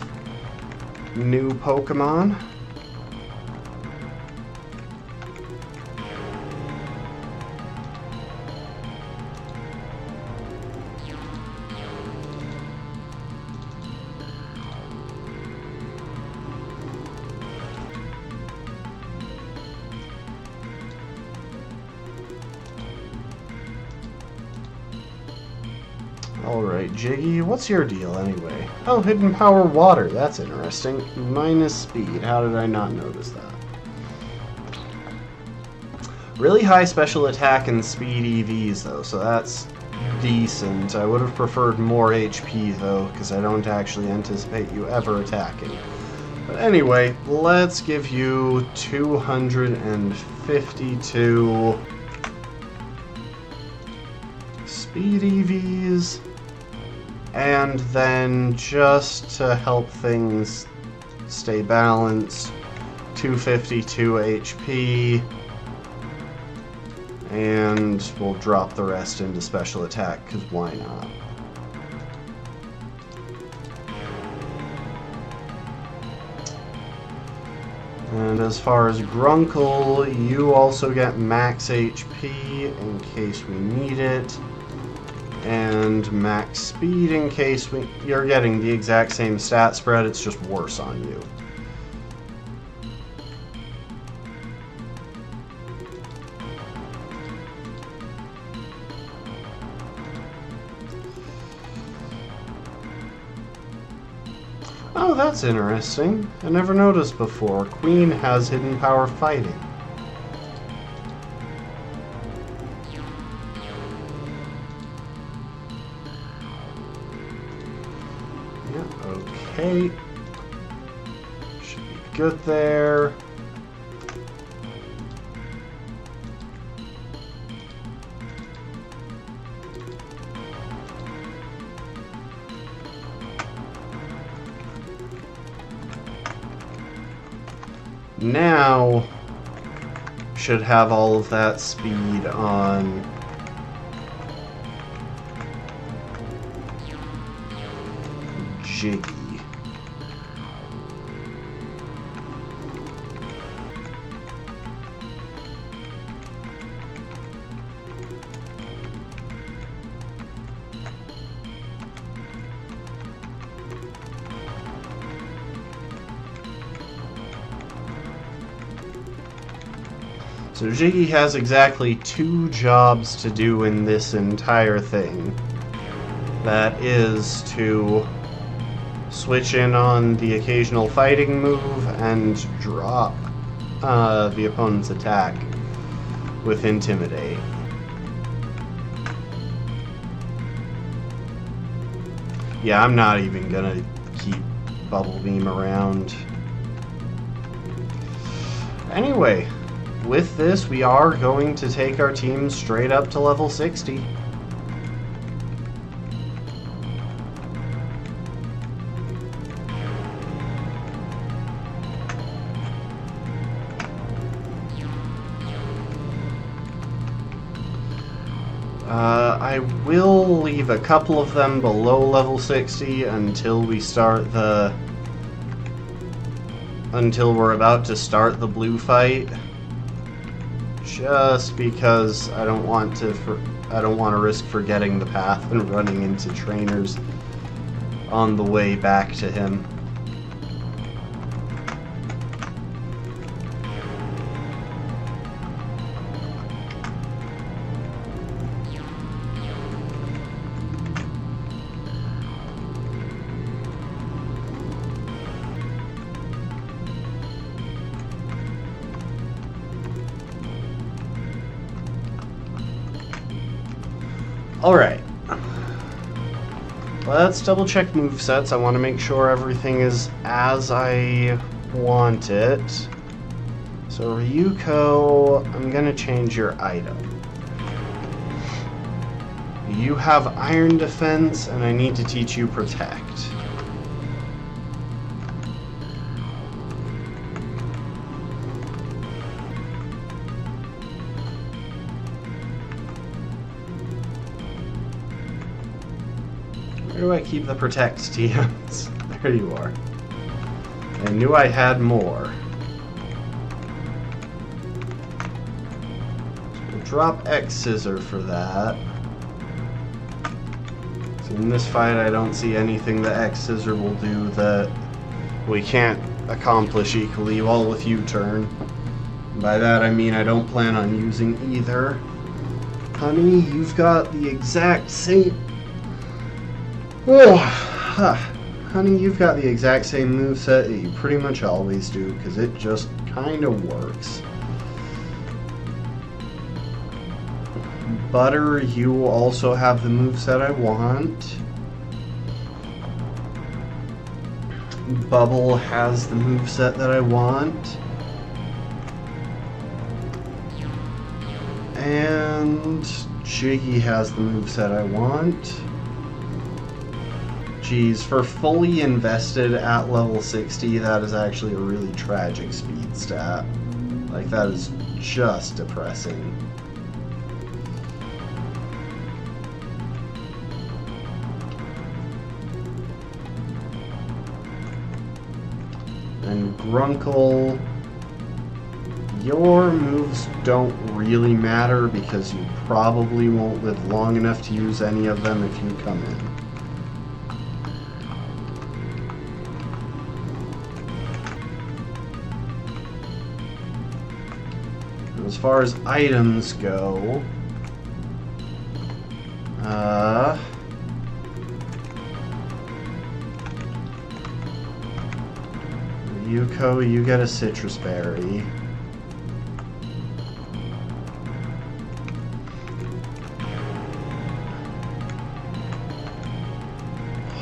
new Pokemon. Alright, Jiggy, what's your deal anyway? Oh, hidden power water, that's interesting. Minus speed, how did I not notice that? Really high special attack and speed EVs though, so that's decent. I would have preferred more HP though, because I don't actually anticipate you ever attacking. But anyway, let's give you 252 speed EVs. And then, just to help things stay balanced, 252 HP, and we'll drop the rest into special attack, because why not? And as far as Grunkle, you also get max HP in case we need it. And max speed in case you're getting the exact same stat spread, it's just worse on you. Oh, that's interesting. I never noticed before. Queen has hidden power fighting. Okay. Should be good there. Now, should have all of that speed on Jiggy. So Jiggy has exactly 2 jobs to do in this entire thing. That is to switch in on the occasional fighting move and drop the opponent's attack with Intimidate. Yeah, I'm not even gonna keep Bubble Beam around. Anyway, with this, we are going to take our team straight up to level 60. I will leave a couple of them below level 60 until we start until we're about to start the blue fight. Just because I don't want to risk forgetting the path and running into trainers on the way back to him. Alright. Let's double check movesets. I want to make sure everything is as I want it. So Ryuko, I'm going to change your item. You have Iron Defense, and I need to teach you Protect. Where do I keep the Protect TMs? There you are. I knew I had more. So we'll drop X Scissor for that. So in this fight, I don't see anything that X Scissor will do that we can't accomplish equally well with U-turn. By that I mean I don't plan on using either. Honey, you've got the exact same... Honey, you've got the exact same moveset that you pretty much always do, because it just kind of works. Butter, you also have the moveset I want. Bubble has the moveset that I want. And Jiggy has the moveset I want. Geez, for fully invested at level 60, that is actually a really tragic speed stat. Like, that is just depressing. And Grunkle, your moves don't really matter because you probably won't live long enough to use any of them if you come in. As far as items go, Yuko, you get a citrus berry.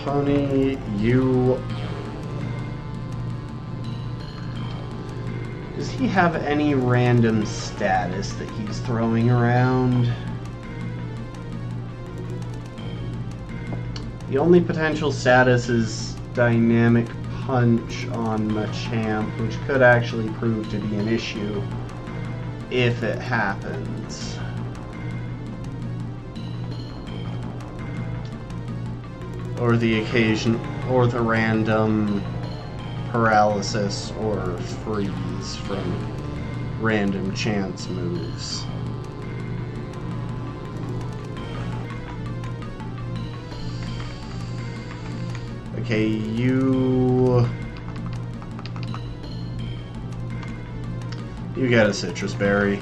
Honey, you he have any random status that he's throwing around? The only potential status is Dynamic Punch on Machamp, which could actually prove to be an issue if it happens. Or the random paralysis or freeze from random chance moves. Okay, you get a citrus berry.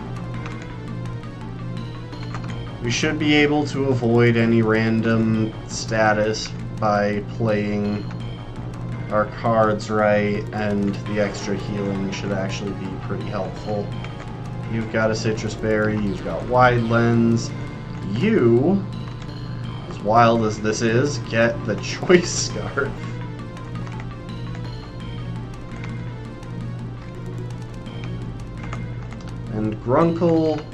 We should be able to avoid any random status by playing our cards right, and the extra healing should actually be pretty helpful. You've got a citrus berry, you've got wide lens. You, as wild as this is, get the choice scarf. And Grunkle.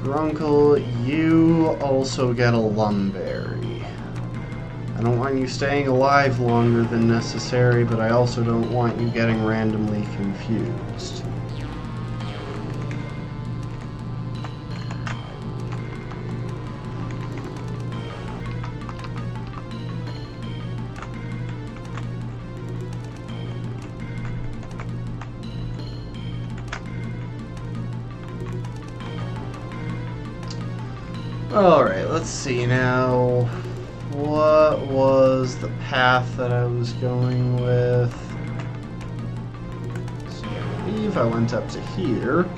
Grunkle, you also get a Lumberry. I don't want you staying alive longer than necessary, but I also don't want you getting randomly confused. Alright, let's see now. What was the path that I was going with? So I believe I went up to here.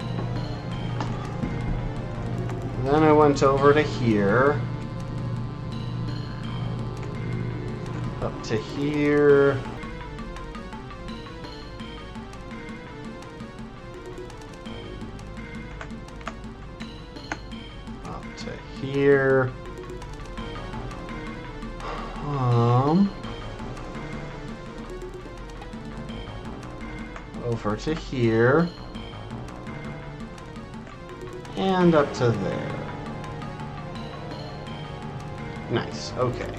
Then I went over to here. Up to here. Here, over to here, and up to there. Nice, okay.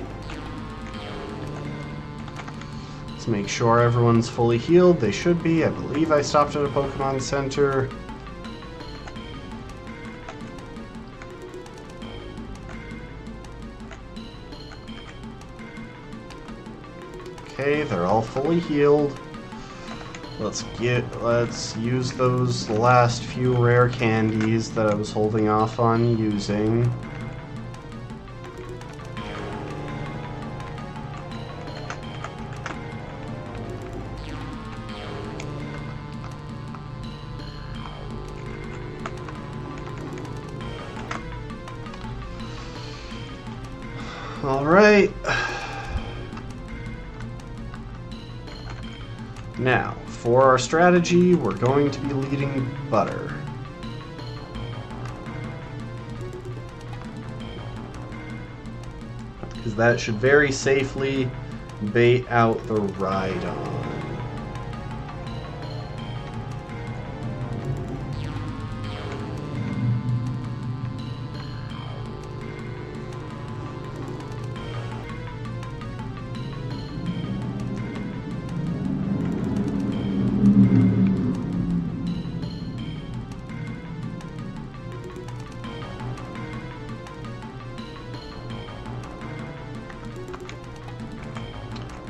Let's make sure everyone's fully healed. They should be. I believe I stopped at a Pokemon Center. Okay, they're all fully healed. Let's use those last few rare candies that I was holding off on using. All right. Now, for our strategy, we're going to be leading Butter. Because that should very safely bait out the Rhydon.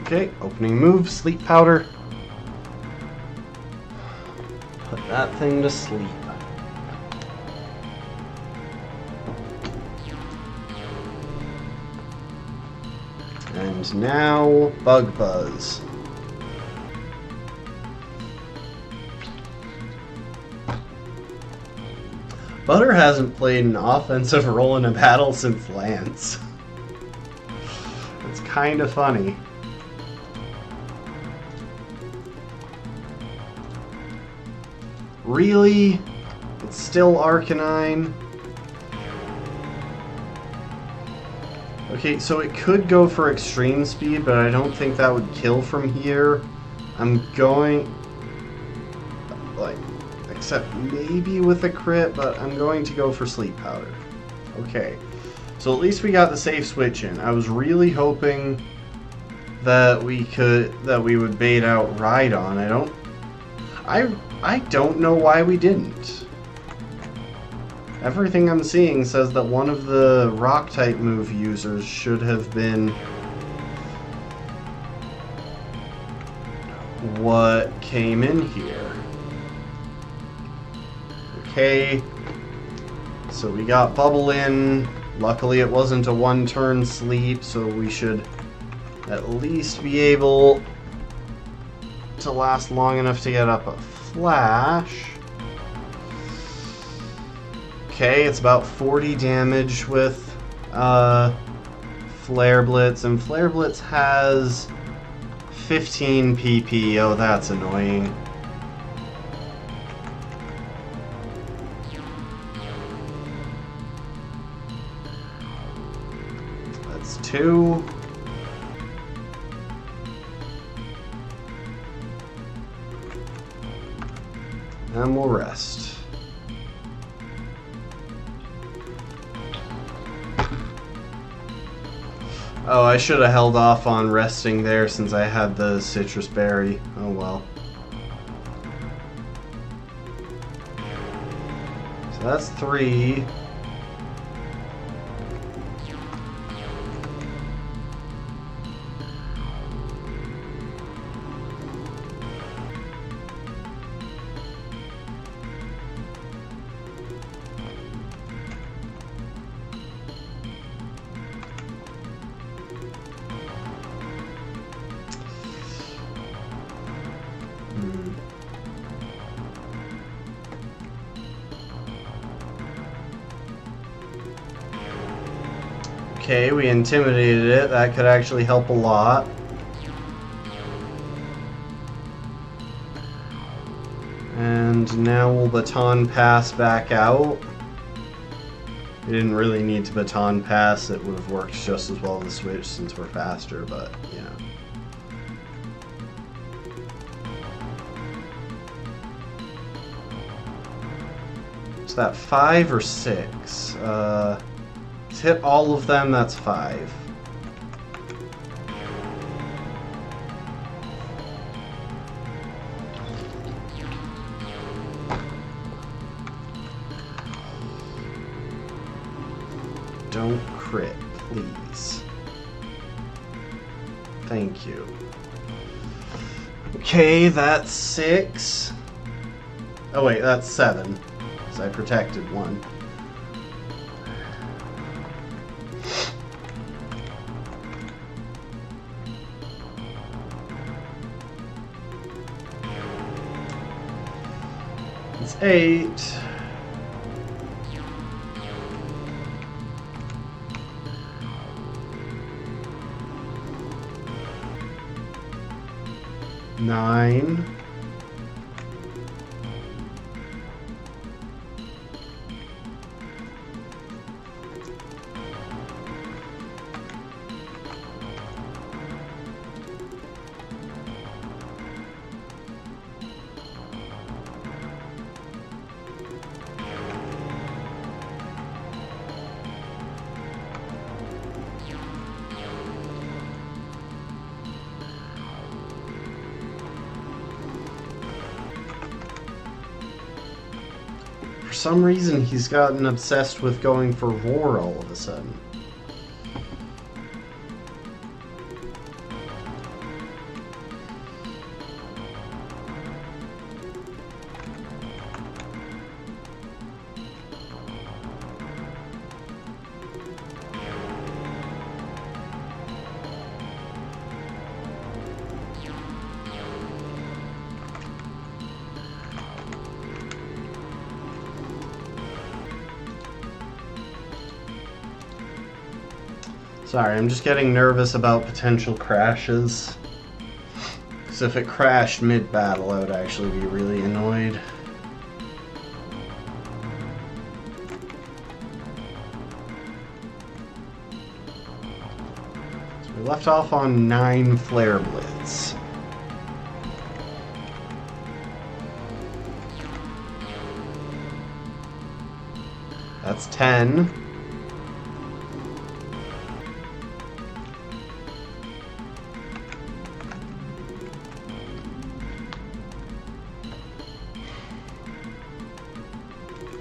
Okay, opening move, Sleep Powder. Put that thing to sleep. And now, Bug Buzz. Butter hasn't played an offensive role in a battle since Lance. It's kind of funny. Really? It's still Arcanine? Okay, so it could go for extreme speed, but I don't think that would kill from here. I'm going... like, except maybe with a crit, but I'm going to go for Sleep Powder. Okay, so at least we got the safe switch in. I was really hoping that we would bait out Rhydon. I don't know why we didn't. Everything I'm seeing says that one of the rock-type move users should have been what came in here. Okay, so we got Bubble in. Luckily it wasn't a one-turn sleep, so we should at least be able to last long enough to get up a flash. Okay, it's about 40 damage with Flare Blitz, and Flare Blitz has 15 PP. Oh, that's annoying. That's 2. And we'll rest. Oh, I should have held off on resting there since I had the citrus berry. Oh well. So that's 3. Okay, we intimidated it. That could actually help a lot. And now we'll baton pass back out. We didn't really need to baton pass. It would have worked just as well as switch since we're faster, but you know. Is that 5 or 6? Let's hit all of them, that's 5. Don't crit, please. Thank you. Okay, that's 6. Oh wait, that's 7. Because I protected 1. It's 8. Nine. For some reason, he's gotten obsessed with going for Roar all of a sudden. Sorry, I'm just getting nervous about potential crashes. Because if it crashed mid-battle, I would actually be really annoyed. So we left off on 9 Flare Blitz. That's 10.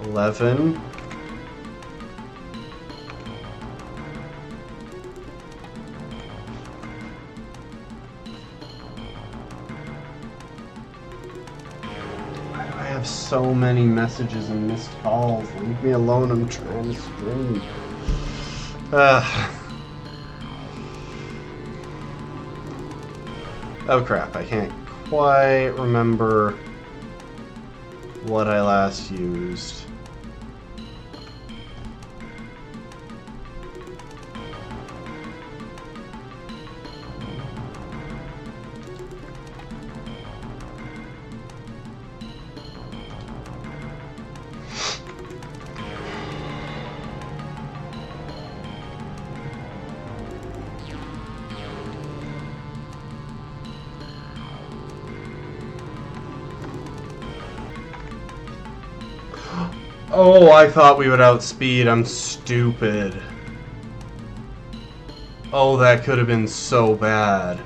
$11. Why do I have so many messages and missed calls? Leave me alone, I'm trying to stream. Oh crap, I can't quite remember what I last used. Oh, I thought we would outspeed. I'm stupid. Oh, that could have been so bad.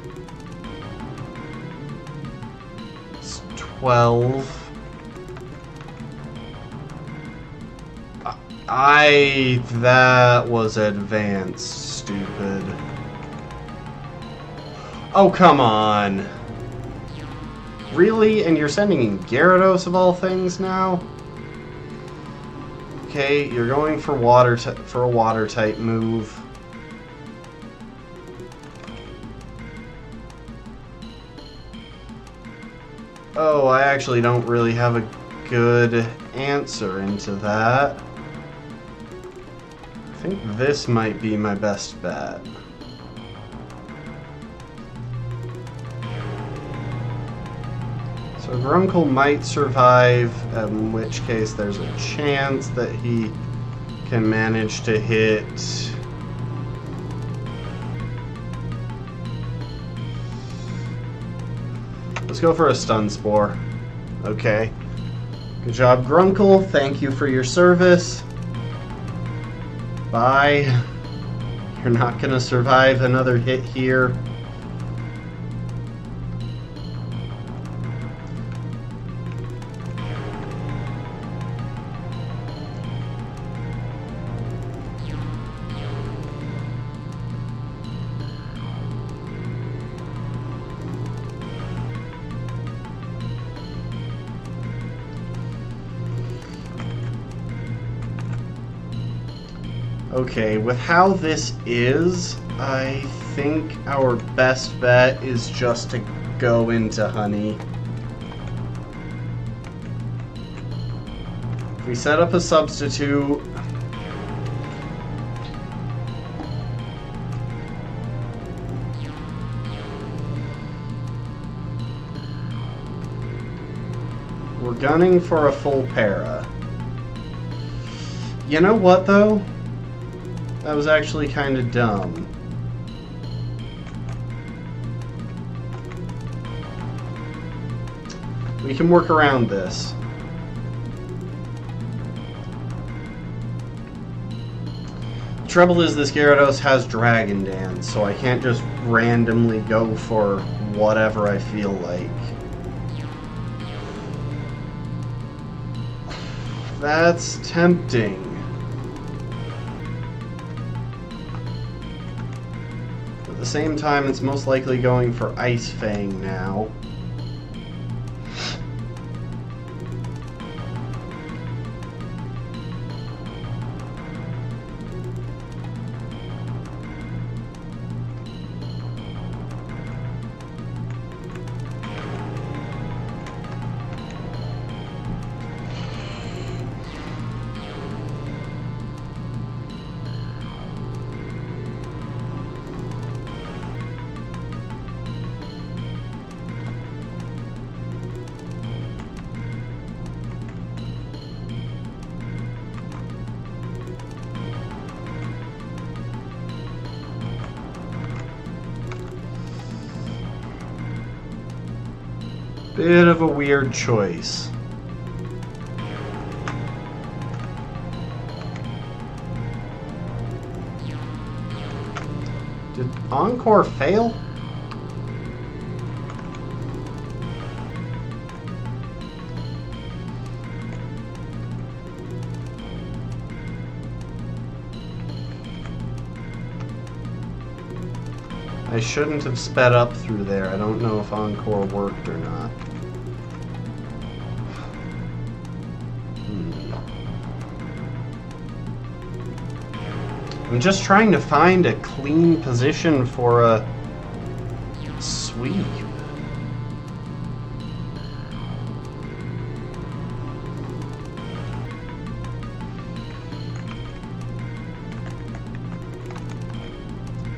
It's 12. That was advanced, stupid. Oh, come on. Really? And you're sending in Gyarados of all things now? Okay, you're going for a water type move. Oh, I actually don't really have a good answer into that. I think this might be my best bet. So Grunkle might survive, in which case there's a chance that he can manage to hit. Let's go for a Stun Spore. Okay. Good job, Grunkle. Thank you for your service. Bye. You're not gonna survive another hit here. Okay, with how this is, I think our best bet is just to go into Honey. If we set up a substitute, we're gunning for a full para. You know what though? That was actually kind of dumb. We can work around this. The trouble is this Gyarados has Dragon Dance, so I can't just randomly go for whatever I feel like. That's tempting. At the same time, it's most likely going for Ice Fang now. Bit of a weird choice. Did Encore fail? I shouldn't have sped up through there. I don't know if Encore worked or not. I'm just trying to find a clean position for a sweep.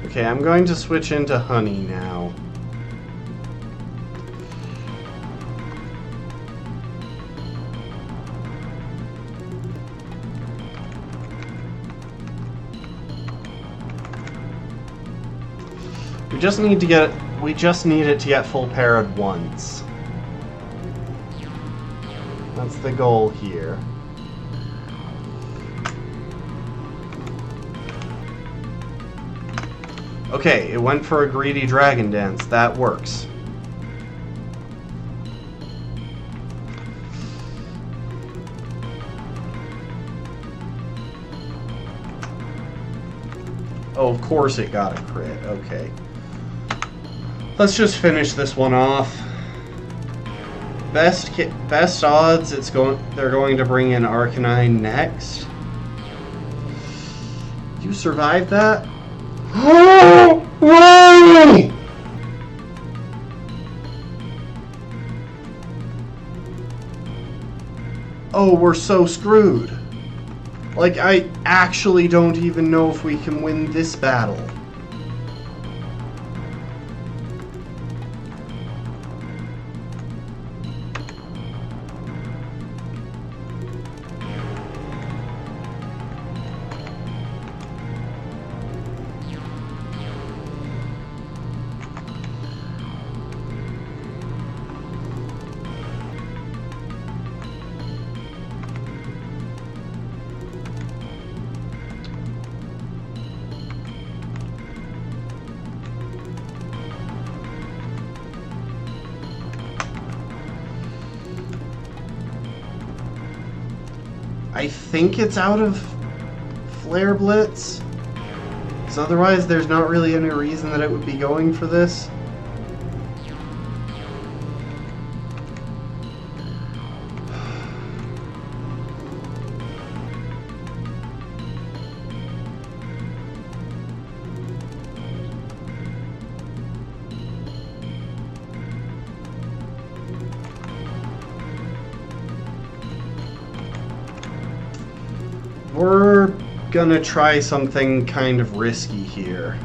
Okay, I'm going to switch into Honey now. We just need it to get full parried once. That's the goal here. Okay, it went for a greedy dragon dance. That works. Oh, of course it got a crit. Okay. Let's just finish this one off. Best odds they're going to bring in Arcanine next. You survived that? Oh, we're so screwed. Like, I actually don't even know if we can win this battle. I think it's out of Flare Blitz, because otherwise there's not really any reason that it would be going for this. We're gonna try something kind of risky here.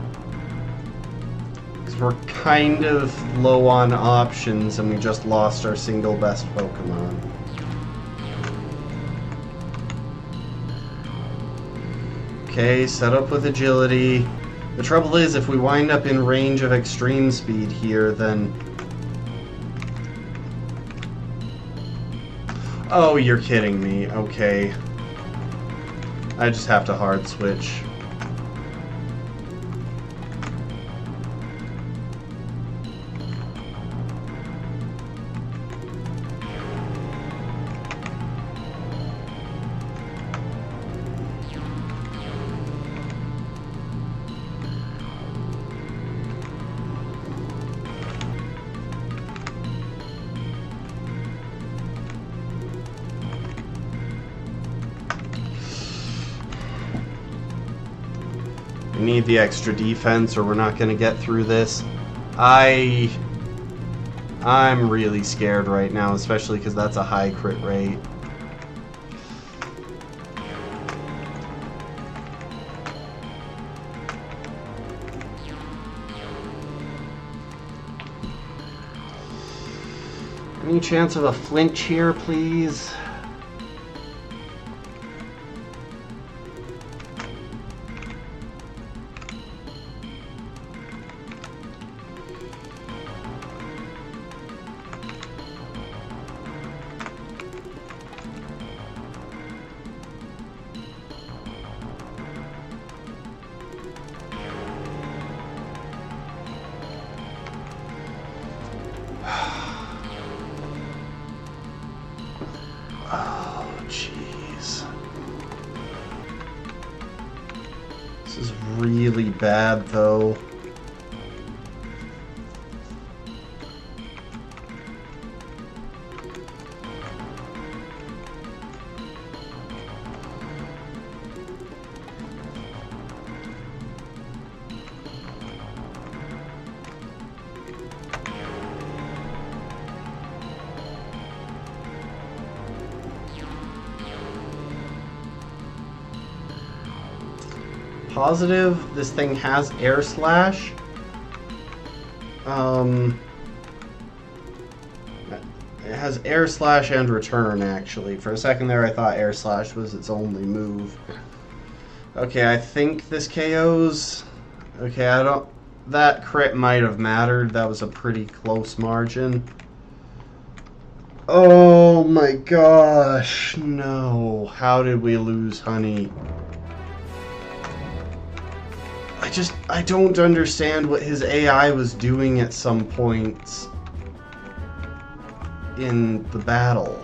Because we're kind of low on options and we just lost our single best Pokemon. Okay, set up with agility. The trouble is, if we wind up in range of extreme speed here, then... Oh, you're kidding me. Okay. I just have to hard switch. We need the extra defense or we're not going to get through this. I'm really scared right now, especially because that's a high crit rate. Any chance of a flinch here, please? bad, though. Positive this thing has air slash. It has air slash and return, actually. For a second there I thought air slash was its only move. Okay, I think this KOs. Okay, I don't... That crit might have mattered. That was a pretty close margin. Oh my gosh, no. How did we lose Honey? I don't understand what his AI was doing at some points in the battle.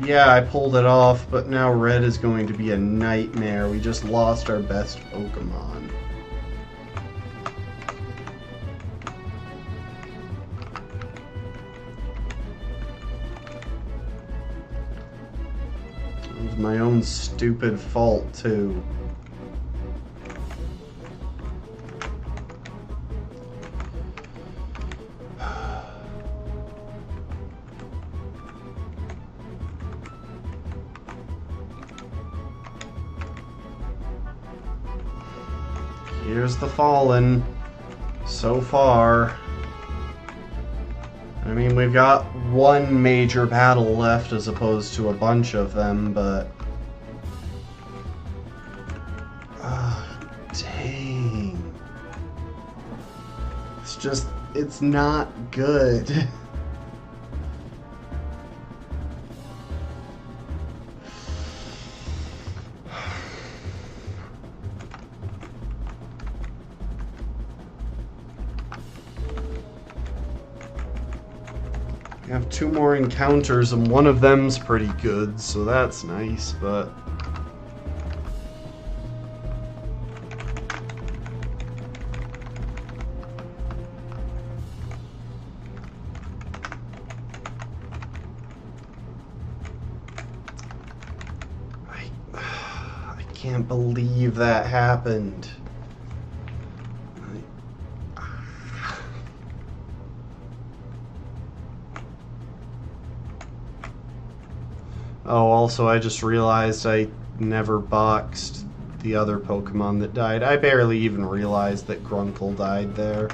Yeah, I pulled it off, but now red is going to be a nightmare. We just lost our best Pokemon. It was my own stupid fault, too. Here's the Fallen. So far. I mean, we've got one major battle left as opposed to a bunch of them, but... dang. It's just, it's not good. We have 2 more encounters, and one of them's pretty good, so that's nice, but... I can't believe that happened. Oh, also, I just realized I never boxed the other Pokemon that died. I barely even realized that Grunkle died there.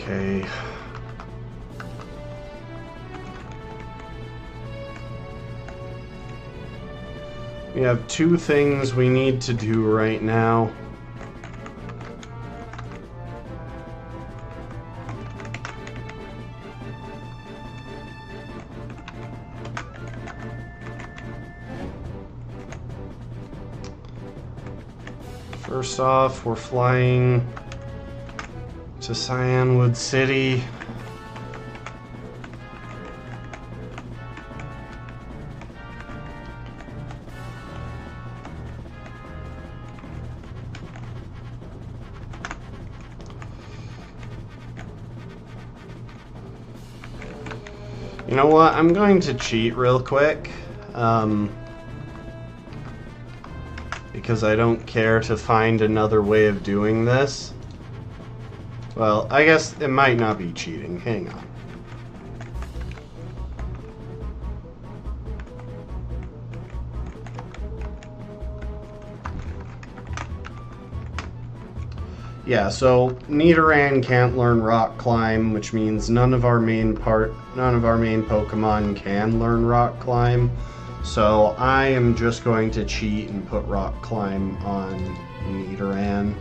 Okay. We have 2 things we need to do right now. First off, we're flying to Cyanwood City. You know what? I'm going to cheat real quick. Because I don't care to find another way of doing this. Well, I guess it might not be cheating. Hang on. Yeah, so Nidoran can't learn Rock Climb, which means none of our main Pokemon can learn Rock Climb. So I am just going to cheat and put Rock Climb on Nidoran.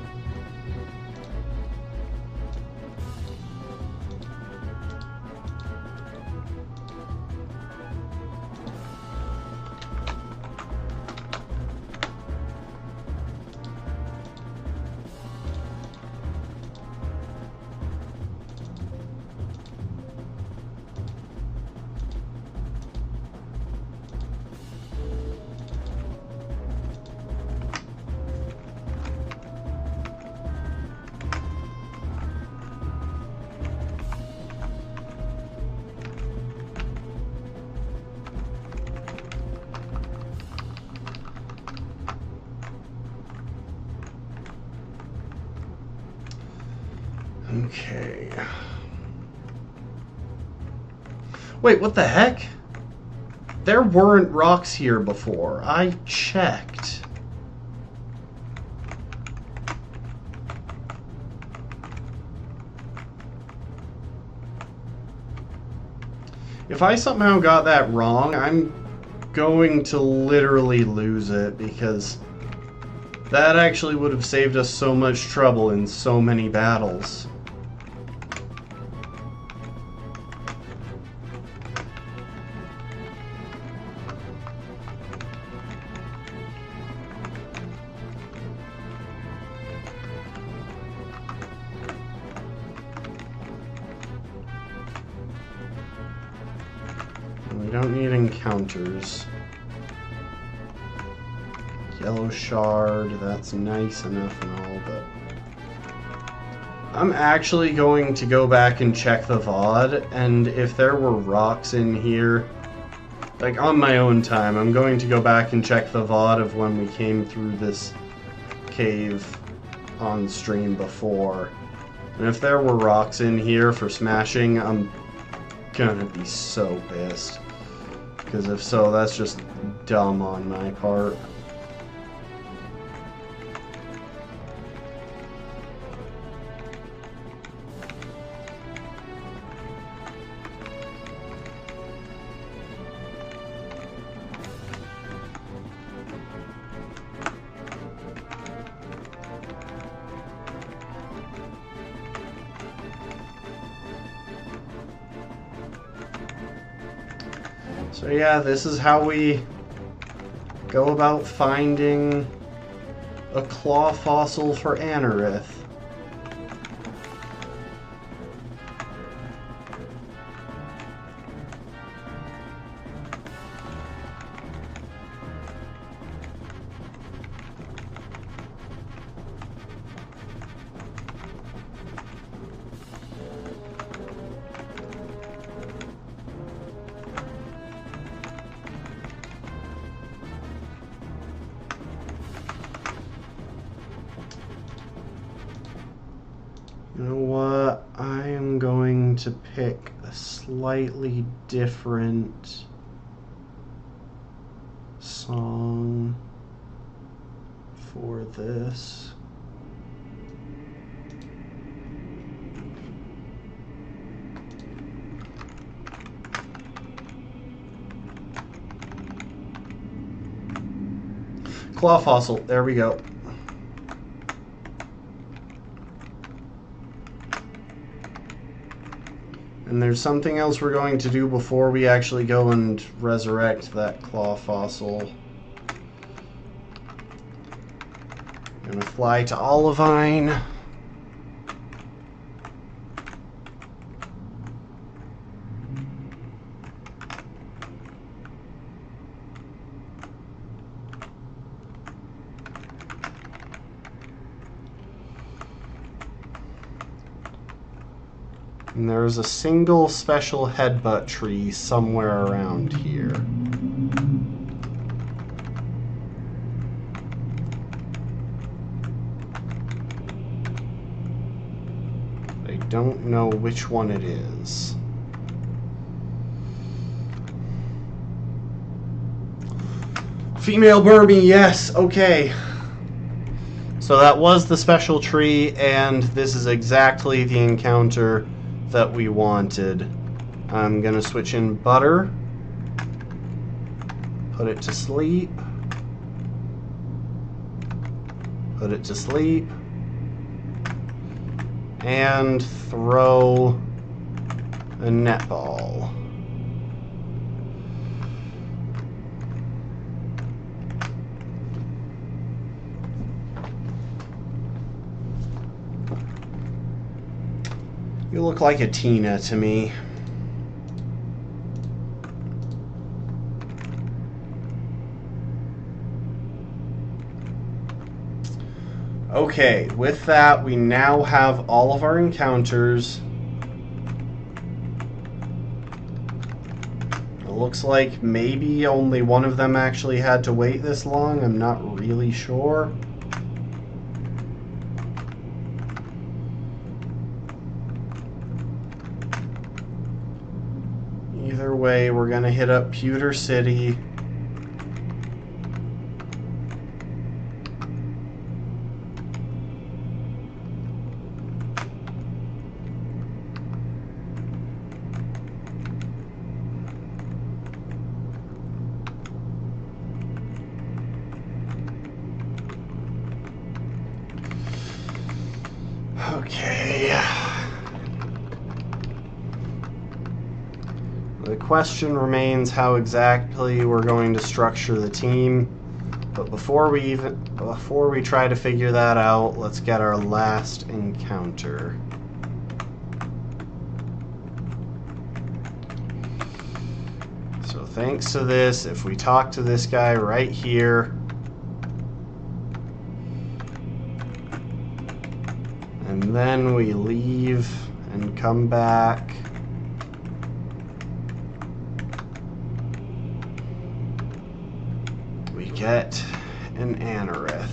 Okay. Wait, what the heck? There weren't rocks here before. I checked. If I somehow got that wrong, I'm going to literally lose it, because that actually would have saved us so much trouble in so many battles. We don't need encounters. Yellow shard, that's nice enough and all, but I'm actually going to go back and check the VOD, and if there were rocks in here, like on my own time, I'm going to go back and check the VOD of when we came through this cave on stream before. And if there were rocks in here for smashing, I'm gonna be so pissed. Because if so, that's just dumb on my part. So yeah, this is how we go about finding a claw fossil for Anorith. You know what? I am going to pick a slightly different song for this. Claw fossil, there we go. And there's something else we're going to do before we actually go and resurrect that claw fossil. I'm gonna fly to Olivine. And there's a single special headbutt tree somewhere around here. I don't know which one it is. Female Burmy, yes, okay. So that was the special tree, and this is exactly the encounter that we wanted. I'm gonna switch in Butter. Put it to sleep. Put it to sleep. And throw a netball. You look like a Tina to me. Okay, with that, we now have all of our encounters. It looks like maybe only one of them actually had to wait this long. I'm not really sure. Either way, we're gonna hit up Pewter City. Okay. The question remains how exactly we're going to structure the team. But before we try to figure that out, let's get our last encounter. So thanks to this, if we talk to this guy right here, and then we leave and come back, we get an Anorith.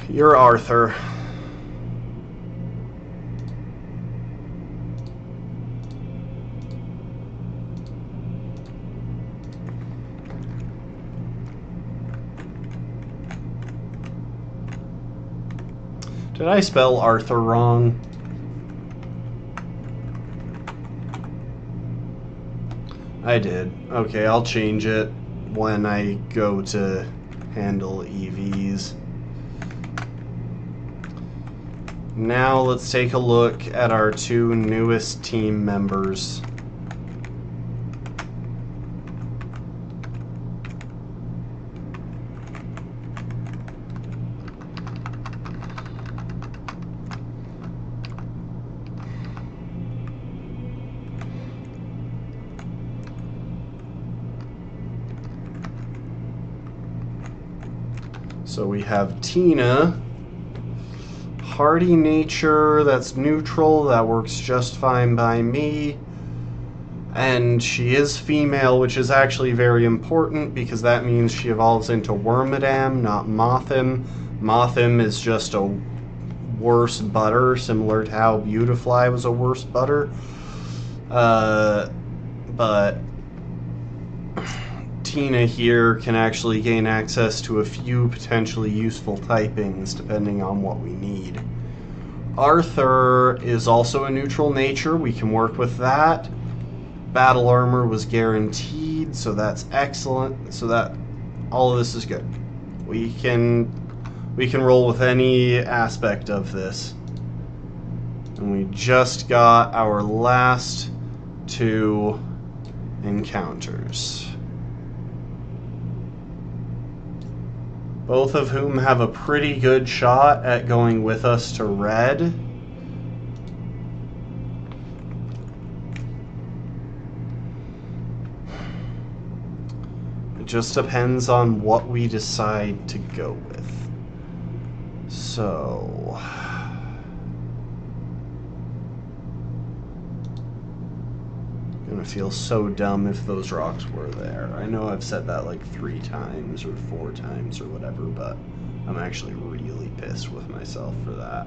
You're Arthur. Did I spell Arthur wrong? I did. Okay, I'll change it when I go to handle EVs. Now let's take a look at our two newest team members. So we have Tina, hardy nature, that's neutral, that works just fine by me. And she is female, which is actually very important because that means she evolves into Wormadam, not Mothim. Mothim is just a worse butter, similar to how Beautifly was a worse butter. But Tina here can actually gain access to a few potentially useful typings depending on what we need. Arthur is also a neutral nature. We can work with that. Battle armor was guaranteed, so that's excellent. So that all of this is good. We can roll with any aspect of this. And we just got our last two encounters, both of whom have a pretty good shot at going with us to red. It just depends on what we decide to go with. So... gonna feel so dumb if those rocks were there. I know I've said that like 3 times or 4 times or whatever, but I'm actually really pissed with myself for that.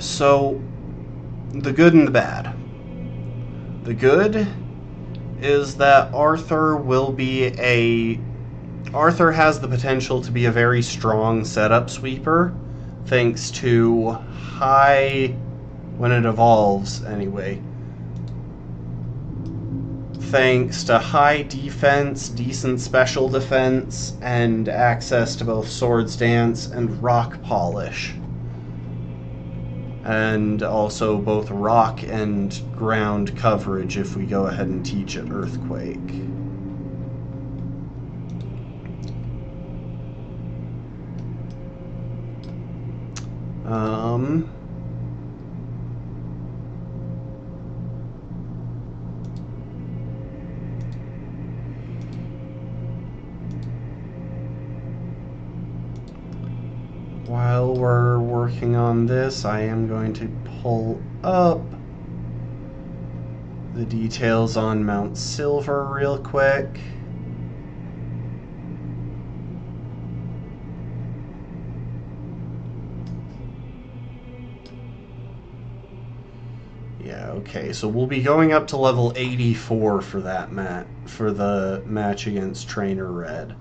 So, the good and the bad. The good is that Arthur has the potential to be a very strong setup sweeper, thanks to when it evolves anyway. Thanks to high defense, decent special defense, and access to both Swords Dance and Rock Polish. And also both rock and ground coverage if we go ahead and teach it Earthquake. While we're working on this, I am going to pull up the details on Mount Silver real quick. Yeah, okay, so we'll be going up to level 84 for that for the match against Trainer Red.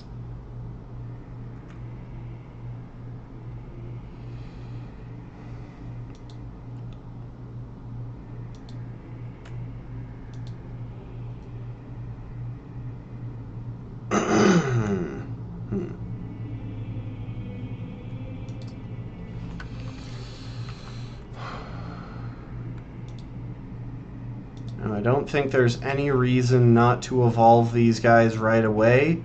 I don't think there's any reason not to evolve these guys right away,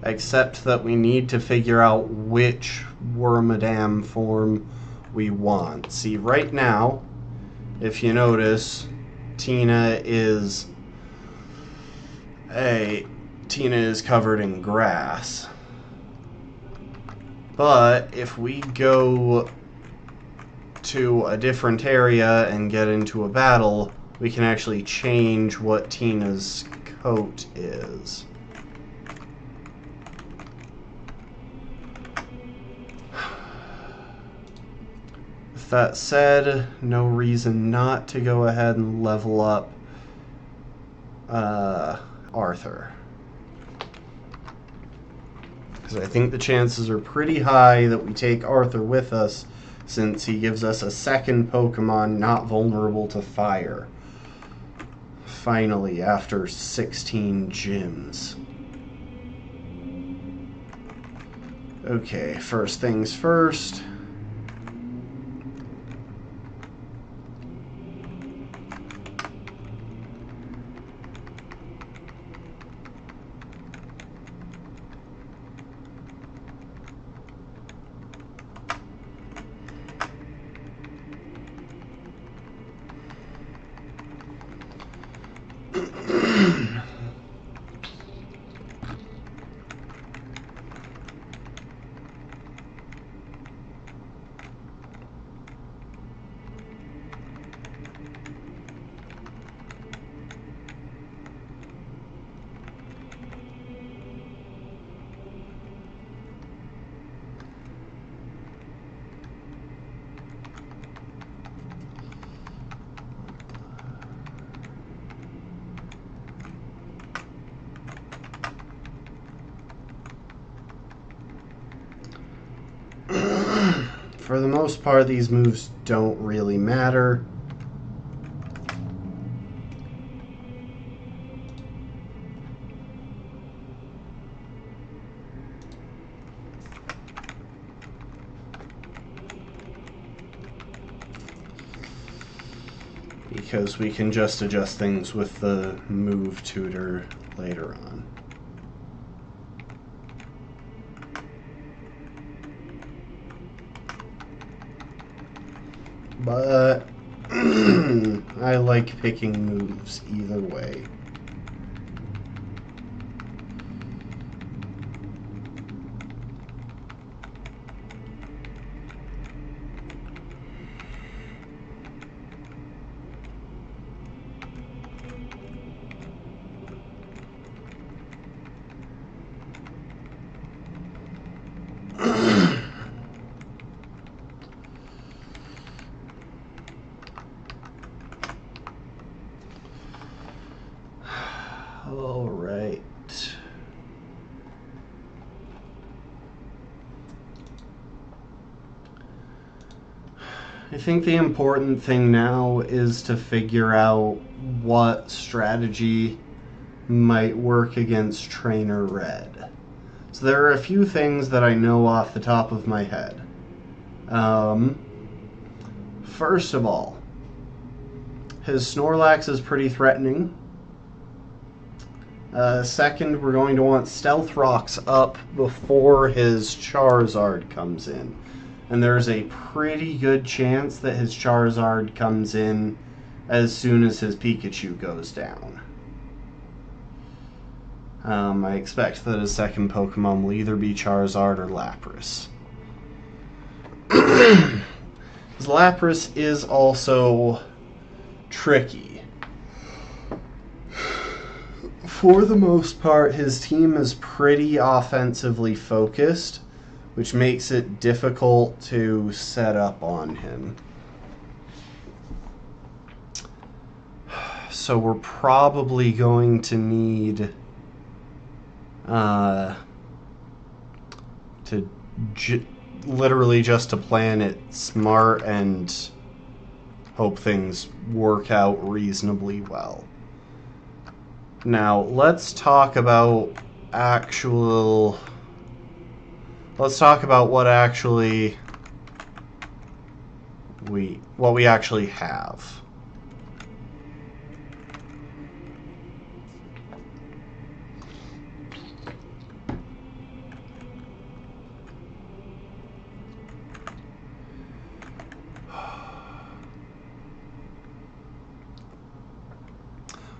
except that we need to figure out which Wormadam form we want. See, right now, if you notice, Tina is covered in grass. But if we go to a different area and get into a battle, we can actually change what Tina's coat is. With that said, no reason not to go ahead and level up Arthur. Because I think the chances are pretty high that we take Arthur with us, since he gives us a second Pokemon not vulnerable to fire. Finally, after 16 gyms. Okay, first things first. For the most part, these moves don't really matter. Because we can just adjust things with the move tutor later on. But I like picking moves either way. All right. I think the important thing now is to figure out what strategy might work against Trainer Red. So there are a few things that I know off the top of my head. First of all, his Snorlax is pretty threatening. Second, we're going to want Stealth Rocks up before his Charizard comes in. And there's a pretty good chance that his Charizard comes in as soon as his Pikachu goes down. I expect that his second Pokemon will either be Charizard or Lapras. Lapras is also tricky. For the most part, his team is pretty offensively focused, which makes it difficult to set up on him. So we're probably going to need literally just to plan it smart and hope things work out reasonably well. Now, let's talk about what we actually have.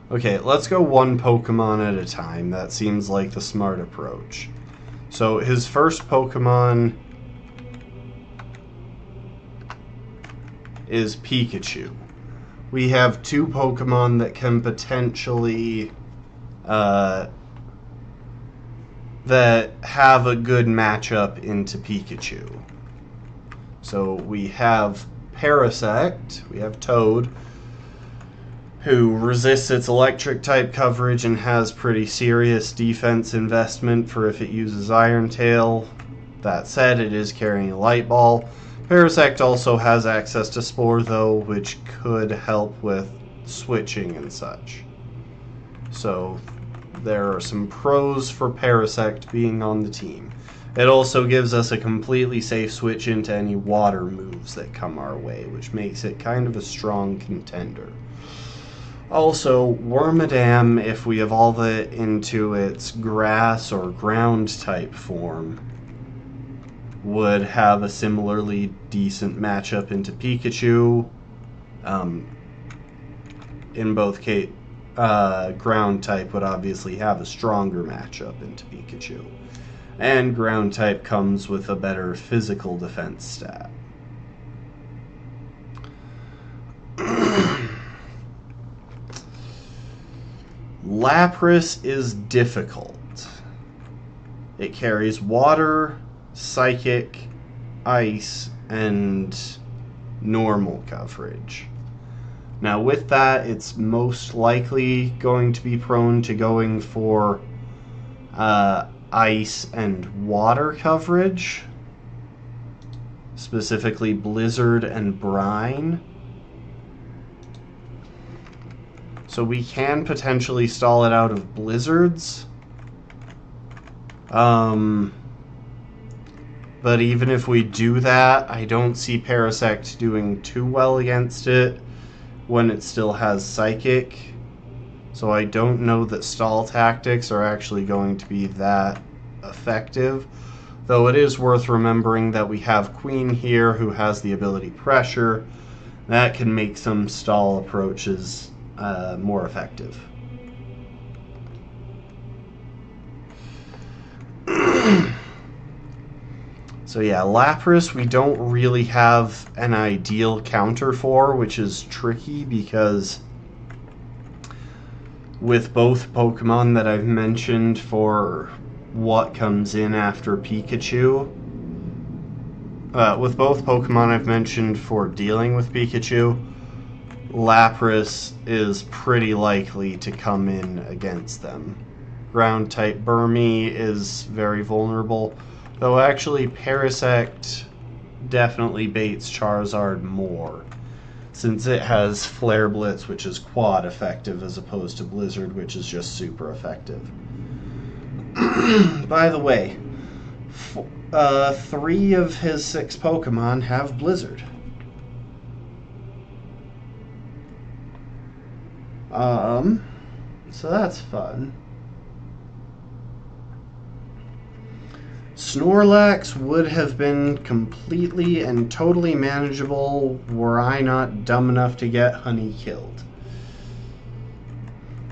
Okay, let's go one Pokemon at a time. That seems like the smart approach. So his first Pokemon is Pikachu. We have two Pokemon that can potentially that have a good matchup into Pikachu. So we have Parasect, we have Toad, who resists its electric type coverage and has pretty serious defense investment for if it uses Iron Tail. That said, it is carrying a Light Ball. Parasect also has access to Spore though, which could help with switching and such. So there are some pros for Parasect being on the team. It also gives us a completely safe switch into any water moves that come our way, which makes it kind of a strong contender. Also, Wormadam, if we evolve it into its grass or ground type form, would have a similarly decent matchup into Pikachu. In both cases, ground type would obviously have a stronger matchup into Pikachu. And ground type comes with a better physical defense stat. Lapras is difficult. It carries water, psychic, ice, and normal coverage. Now with that, it's most likely going to be prone to going for ice and water coverage, specifically Blizzard and Brine. So we can potentially stall it out of Blizzards. But even if we do that, I don't see Parasect doing too well against it when it still has Psychic. So I don't know that stall tactics are actually going to be that effective. Though it is worth remembering that we have Queen here who has the ability Pressure, That can make some stall approaches more effective. So yeah, Lapras we don't really have an ideal counter for, which is tricky because with both Pokemon that I've mentioned for what comes in after Pikachu, with both Pokemon I've mentioned for dealing with Pikachu, Lapras is pretty likely to come in against them. Ground-type Burmy is very vulnerable, though actually Parasect definitely baits Charizard more, since it has Flare Blitz, which is quad effective, as opposed to Blizzard, which is just super effective. By the way, 3 of his 6 Pokemon have Blizzard. So that's fun. Snorlax would have been completely and totally manageable were I not dumb enough to get Honey killed.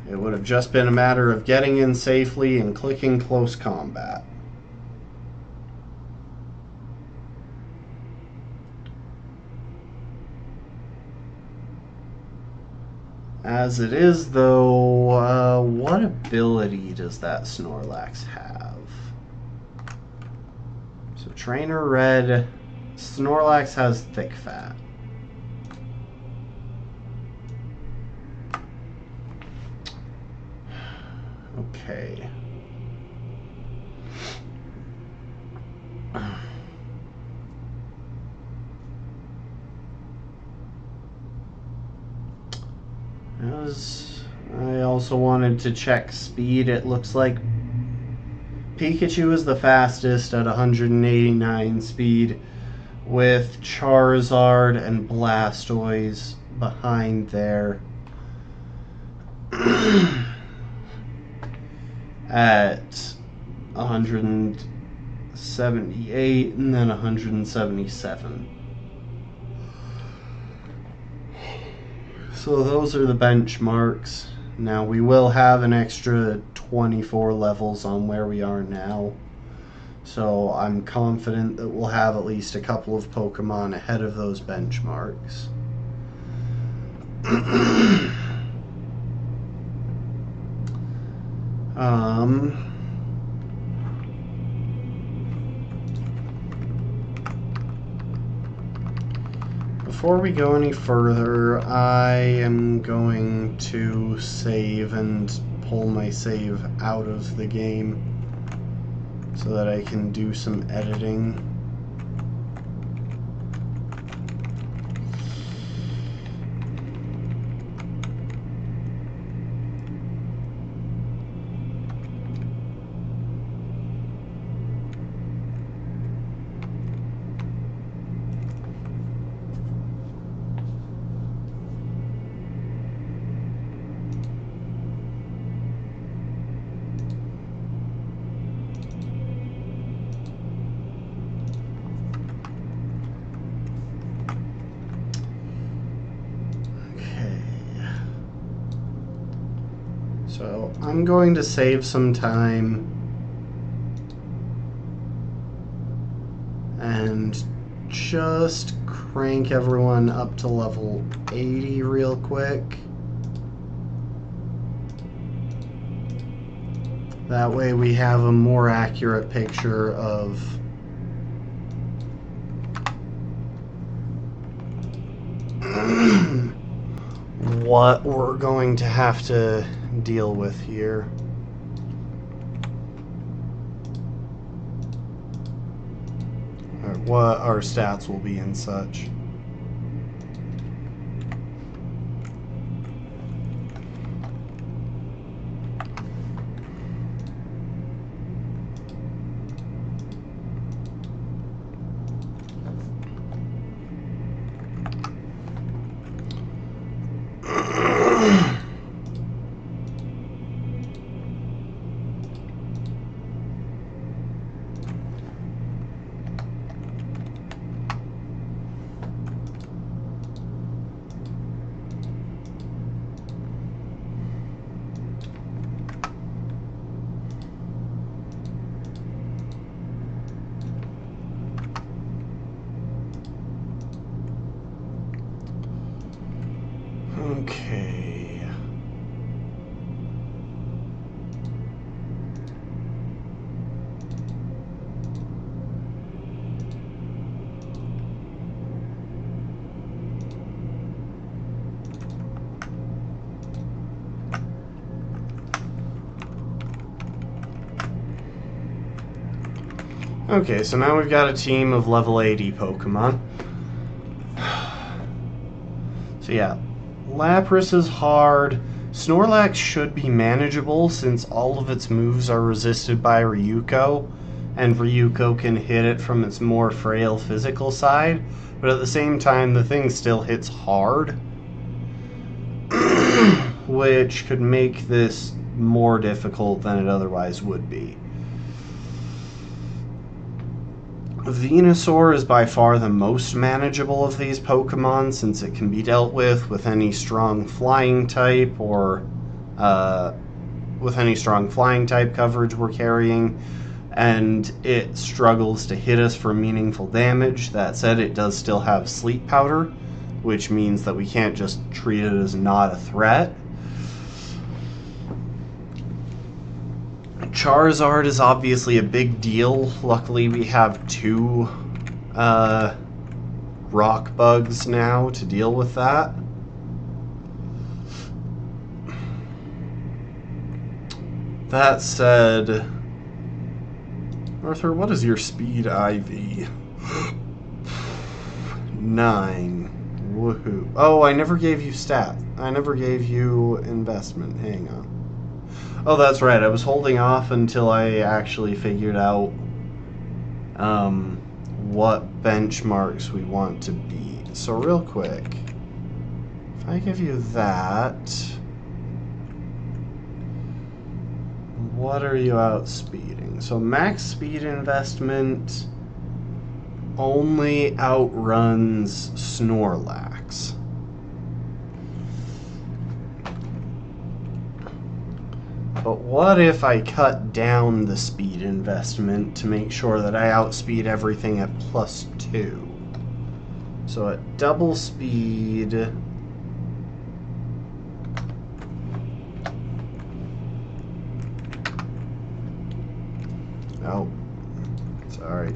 It would have just been a matter of getting in safely and clicking close combat. As it is, though, what ability does that Snorlax have? So Trainer Red, Snorlax has Thick Fat. Okay. I also wanted to check speed. It looks like Pikachu is the fastest at 189 speed, with Charizard and Blastoise behind there at 178 and then 177. So those are the benchmarks. Now we will have an extra 24 levels on where we are now. So I'm confident that we'll have at least a couple of Pokemon ahead of those benchmarks. Before we go any further, I am going to save and pull my save out of the game so that I can do some editing. So I'm going to save some time and just crank everyone up to level 80 real quick. That way we have a more accurate picture of what we're going to have to deal with here. Or what our stats will be and such. Okay. Okay, so now we've got a team of level 80 Pokemon. So yeah, Lapras is hard. Snorlax should be manageable since all of its moves are resisted by Ryuko, and Ryuko can hit it from its more frail physical side, but at the same time the thing still hits hard, which could make this more difficult than it otherwise would be. Venusaur is by far the most manageable of these Pokemon since it can be dealt with any strong flying type or with any strong flying type coverage we're carrying, and it struggles to hit us for meaningful damage. That said, it does still have Sleep Powder, which means that we can't just treat it as not a threat. Charizard is obviously a big deal. Luckily, we have 2 rock bugs now to deal with that. That said, Arthur, what is your speed IV? 9. Woohoo. Oh, I never gave you stat. I never gave you investment. Hang on. Oh, that's right. I was holding off until I actually figured out what benchmarks we want to beat. So real quick, if I give you that, what are you outspeeding? So max speed investment only outruns Snorlax. But what if I cut down the speed investment to make sure that I outspeed everything at +2? So at double speed, oh, sorry.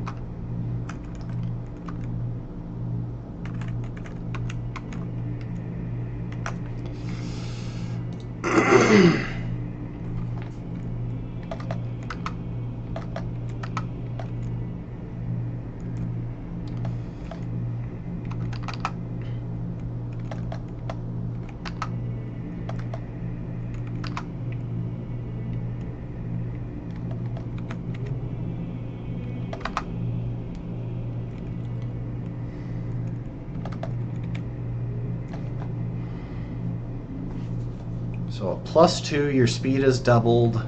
So at +2, your speed is doubled,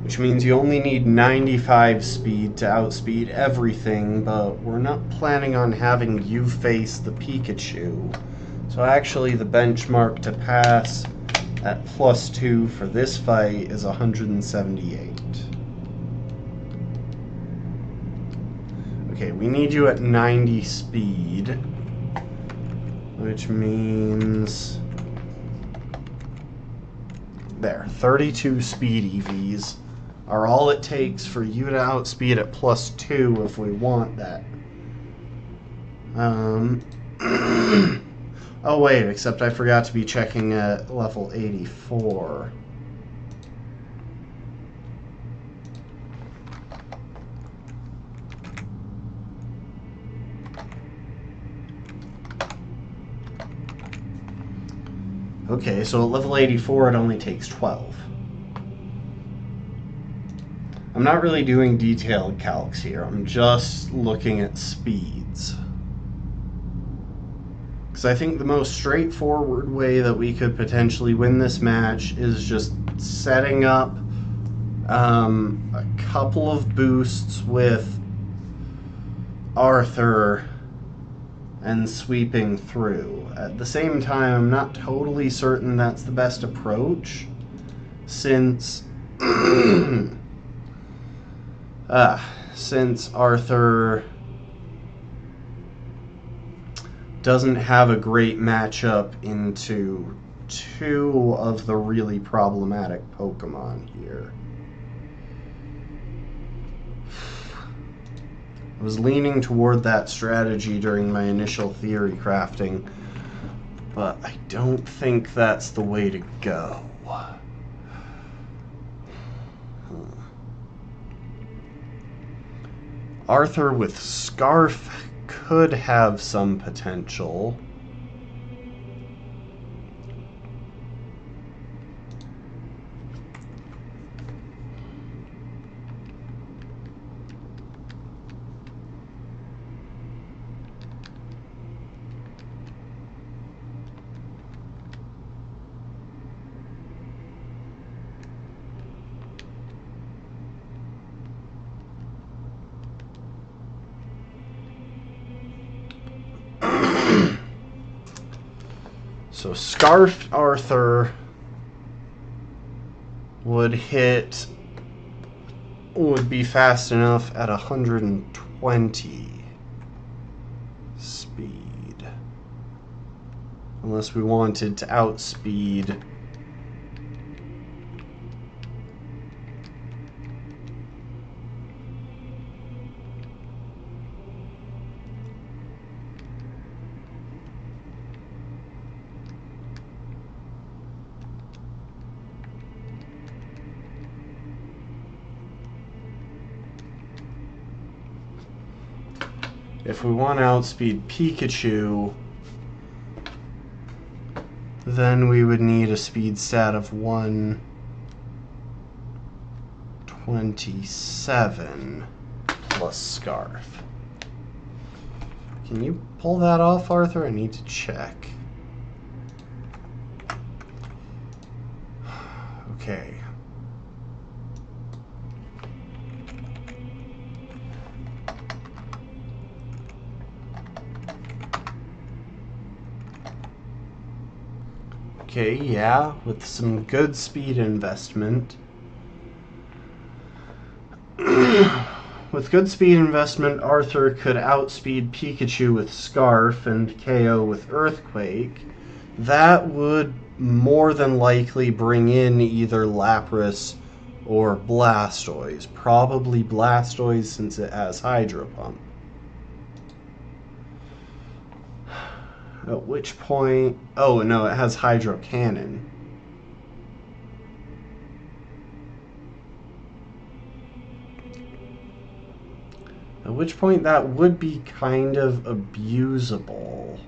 which means you only need 95 speed to outspeed everything, but we're not planning on having you face the Pikachu. So actually the benchmark to pass at +2 for this fight is 178. Okay, we need you at 90 speed, which means there, 32 speed EVs are all it takes for you to outspeed at +2 if we want that. Oh wait, except I forgot to be checking at level 84. Okay, so at level 84 it only takes 12. I'm not really doing detailed calcs here, I'm just looking at speeds. Because I think the most straightforward way that we could potentially win this match is just setting up a couple of boosts with Arthur and sweeping through. At the same time, I'm not totally certain that's the best approach, since since Arthur doesn't have a great matchup into two of the really problematic Pokemon here. I was leaning toward that strategy during my initial theory crafting, but I don't think that's the way to go. Arthur with Scarf could have some potential. So Scarfed Arthur would be fast enough at 120 speed. Unless we wanted to outspeed if we want to outspeed Pikachu, then we would need a speed stat of 127 plus Scarf. Can you pull that off, Arthur? I need to check. Okay. Okay, yeah, with some good speed investment. With good speed investment, Arthur could outspeed Pikachu with Scarf and KO with Earthquake. That would more than likely bring in either Lapras or Blastoise. Probably Blastoise since it has Hydro Pump. At which point... Oh, no, it has Hydro Cannon. At which point that would be kind of abusable.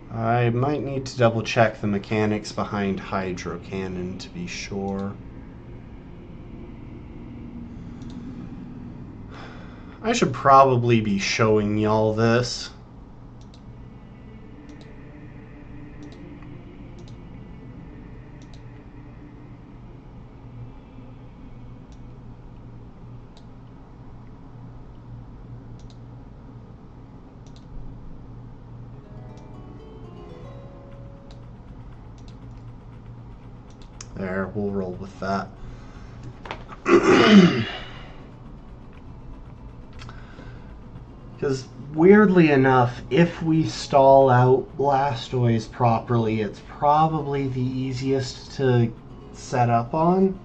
I might need to double check the mechanics behind Hydro Cannon to be sure. I should probably be showing y'all this. There, we'll roll with that. Because, weirdly enough, if we stall out Blastoise properly, it's probably the easiest to set up on.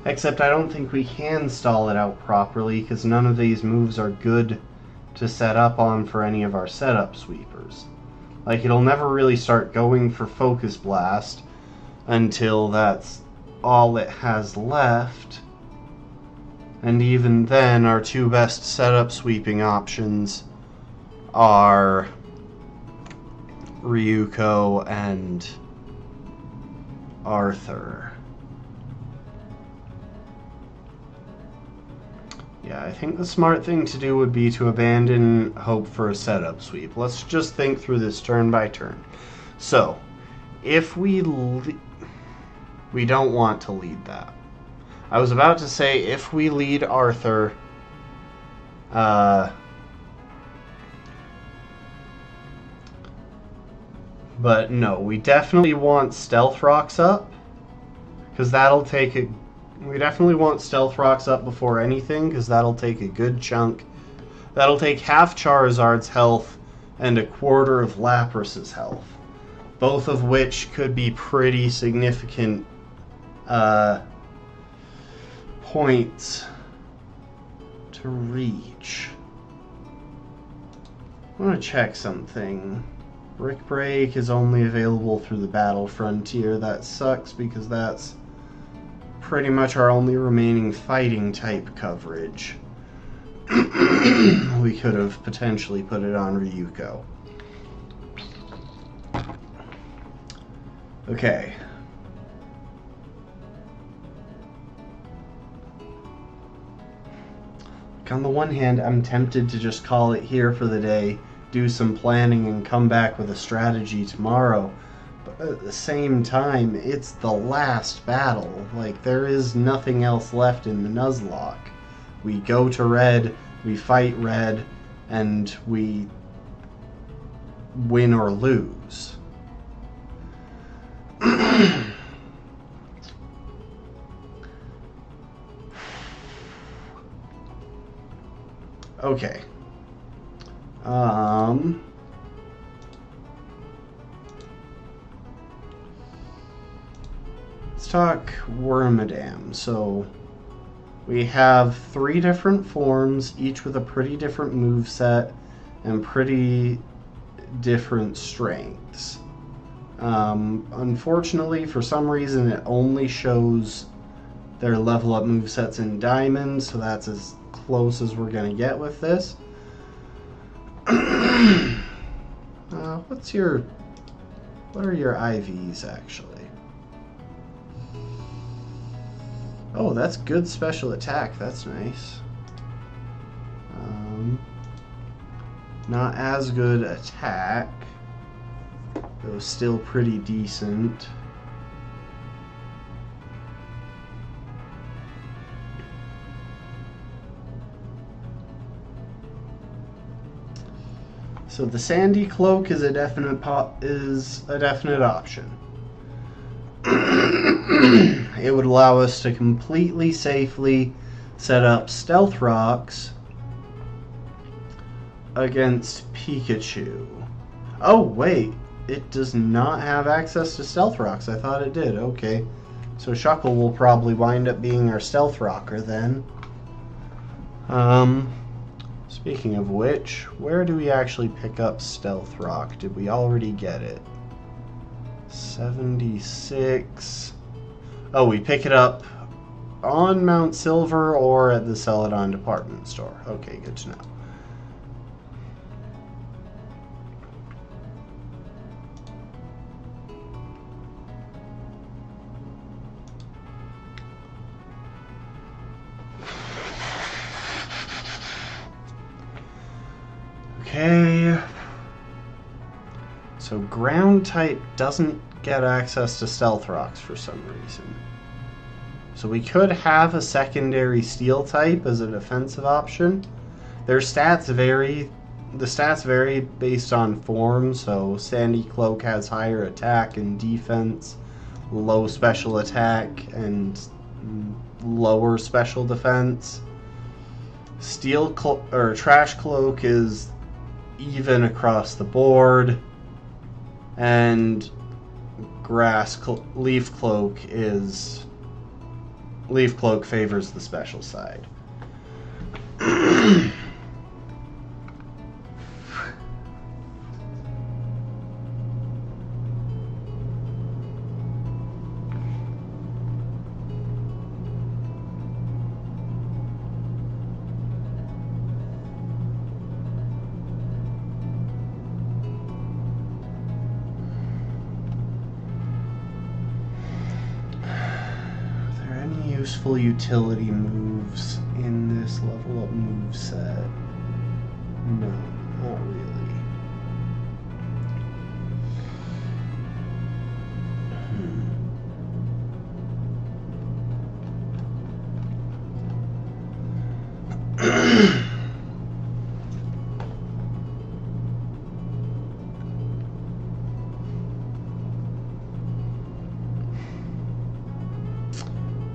Except I don't think we can stall it out properly, because none of these moves are good to set up on for any of our setup sweepers. Like, it'll never really start going for Focus Blast until that's all it has left. And even then, our two best setup sweeping options are Ryuko and Arthur. Yeah, I think the smart thing to do would be to abandon hope for a setup sweep. Let's just think through this turn by turn. So, if we don't want to lead that. I was about to say if we lead Arthur, but no, we definitely want Stealth Rocks up, because that'll take a... We definitely want Stealth Rocks up before anything, because that'll take a good chunk. That'll take half Charizard's health and a quarter of Lapras's health, both of which could be pretty significant points to reach. I want to check something. Brick Break is only available through the Battle Frontier. That sucks because that's pretty much our only remaining fighting type coverage. We could have potentially put it on Ryuko. Okay. On the one hand, I'm tempted to just call it here for the day, do some planning, and come back with a strategy tomorrow. But at the same time, it's the last battle. Like, there is nothing else left in the Nuzlocke. We go to Red, we fight Red, and we win or lose. Okay. Let's talk Wormadam. So we have 3 different forms, each with a pretty different moveset and pretty different strengths. Unfortunately, for some reason, it only shows their level up movesets in Diamond, so that's as close as we're going to get with this. What are your IVs, actually? Oh, that's good special attack. That's nice. Not as good attack, though still pretty decent. So the Sandy Cloak is a definite option. It would allow us to completely safely set up Stealth Rocks against Pikachu. Oh wait, it does not have access to Stealth Rocks. I thought it did. Okay, so Shuckle will probably wind up being our Stealth Rocker then. Speaking of which, where do we actually pick up Stealth Rock? Did we already get it? 76. Oh, we pick it up on Mount Silver or at the Celadon department store. Okay, good to know. Okay, so ground type doesn't get access to Stealth Rocks for some reason. So we could have a secondary Steel type as a defensive option. Their stats vary. The stats vary based on form, so Sandy Cloak has higher attack and defense, low special attack, and lower special defense. Trash Cloak is even across the board, and Leaf Cloak favors the special side. useful utility moves in this level up move set? No, not really.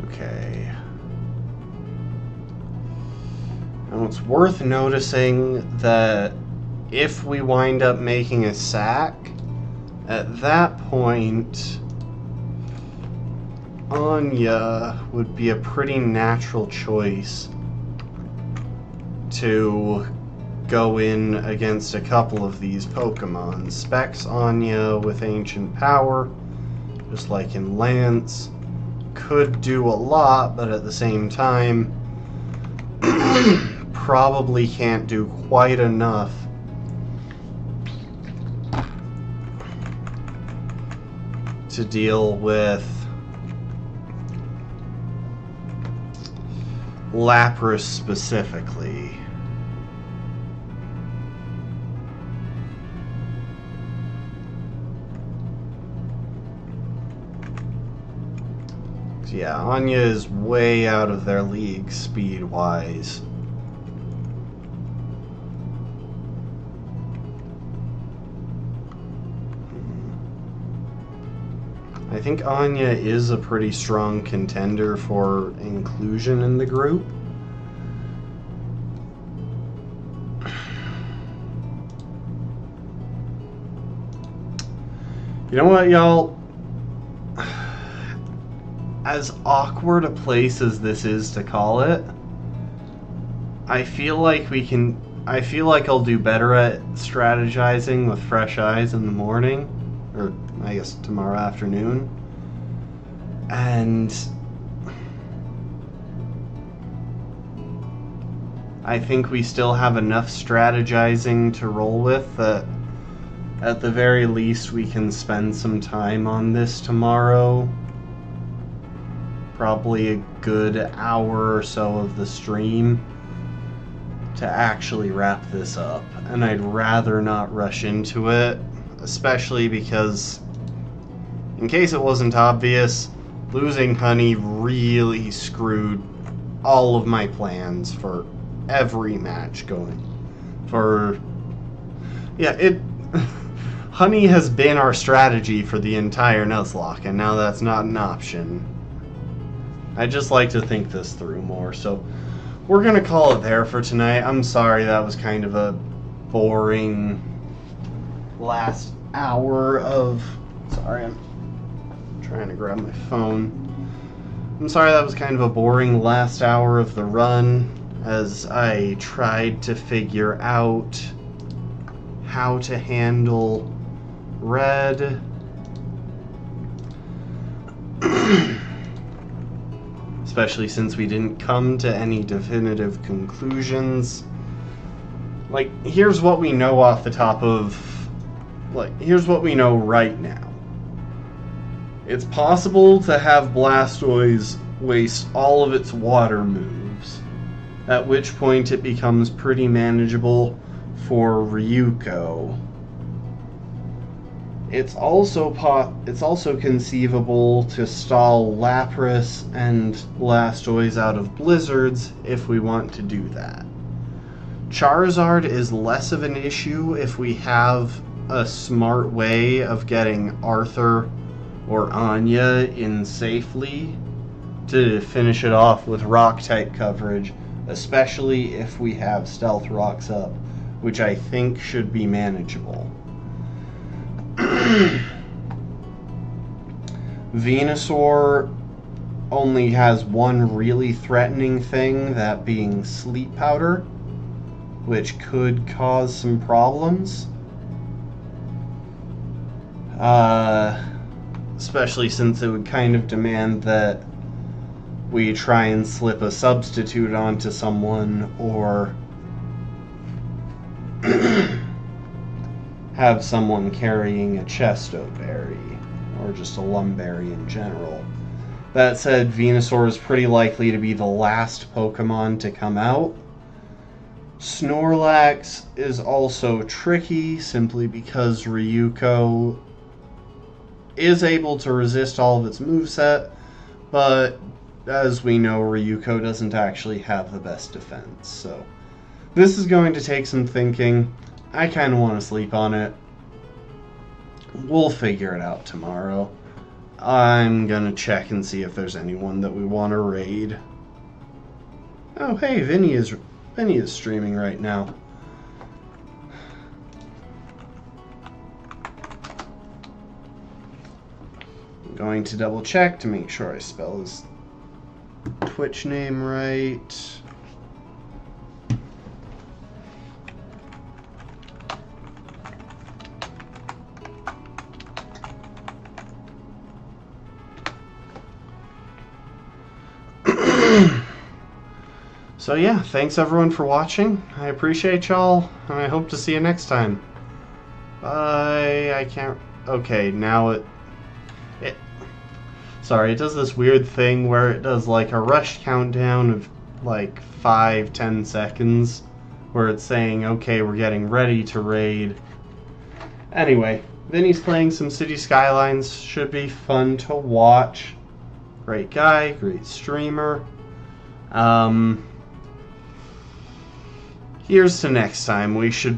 Okay. Now it's worth noticing that if we wind up making a sack, at that point, Anya would be a pretty natural choice to go in against a couple of these Pokemon. Specs Anya with Ancient Power, just like in Lance, could do a lot, but at the same time, probably can't do quite enough to deal with Lapras specifically. So yeah, Anya is way out of their league speed-wise. I think Anya is a pretty strong contender for inclusion in the group. You know what, y'all? As awkward a place as this is to call it, I feel like I'll do better at strategizing with fresh eyes in the morning, or I guess tomorrow afternoon. And I think we still have enough strategizing to roll with that at the very least we can spend some time on this tomorrow. Probably a good hour or so of the stream to actually wrap this up. And I'd rather not rush into it, especially because, in case it wasn't obvious, losing Honey really screwed all of my plans for every match going. Honey has been our strategy for the entire Nuzlocke, and now that's not an option. I just like to think this through more, so we're gonna call it there for tonight. I'm sorry that was kind of a boring last hour of... Sorry, I'm trying to grab my phone. I'm sorry that was kind of a boring last hour of the run as I tried to figure out how to handle Red. Especially since we didn't come to any definitive conclusions. Like, here's what we know off the top of... here's what we know right now. It's possible to have Blastoise waste all of its water moves, at which point it becomes pretty manageable for Ryuko. It's also conceivable to stall Lapras and Blastoise out of blizzards if we want to do that. Charizard is less of an issue if we have a smart way of getting Arthur or Anya in safely to finish it off with Rock-type coverage, especially if we have Stealth Rocks up, which I think should be manageable. Venusaur only has one really threatening thing, that being Sleep Powder, which could cause some problems. Especially since it would kind of demand that we try and slip a substitute onto someone, or have someone carrying a Chesto Berry, or just a Lumberry in general. That said, Venusaur is pretty likely to be the last Pokemon to come out. Snorlax is also tricky simply because Ryuko is able to resist all of its moveset, but as we know, Ryuko doesn't actually have the best defense. So this is going to take some thinking. I kind of want to sleep on it. We'll figure it out tomorrow. I'm gonna check and see if there's anyone that we want to raid. Oh, hey, Vinny is streaming right now. I'm going to double check to make sure I spell his Twitch name right. So yeah, thanks everyone for watching. I appreciate y'all, and I hope to see you next time. Bye. I can't... Okay, now it... Sorry, it does this weird thing where it does like a rush countdown of like 5-10 seconds, where it's saying, okay, we're getting ready to raid. Anyway, Vinny's playing some City Skylines. Should be fun to watch. Great guy, great streamer. Here's to next time. We're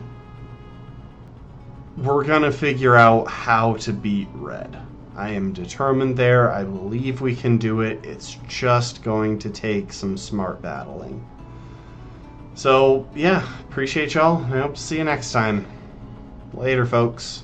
gonna figure out how to beat Red. I am determined there. I believe we can do it. It's just going to take some smart battling. So, yeah, appreciate y'all. I hope to see you next time. Later, folks.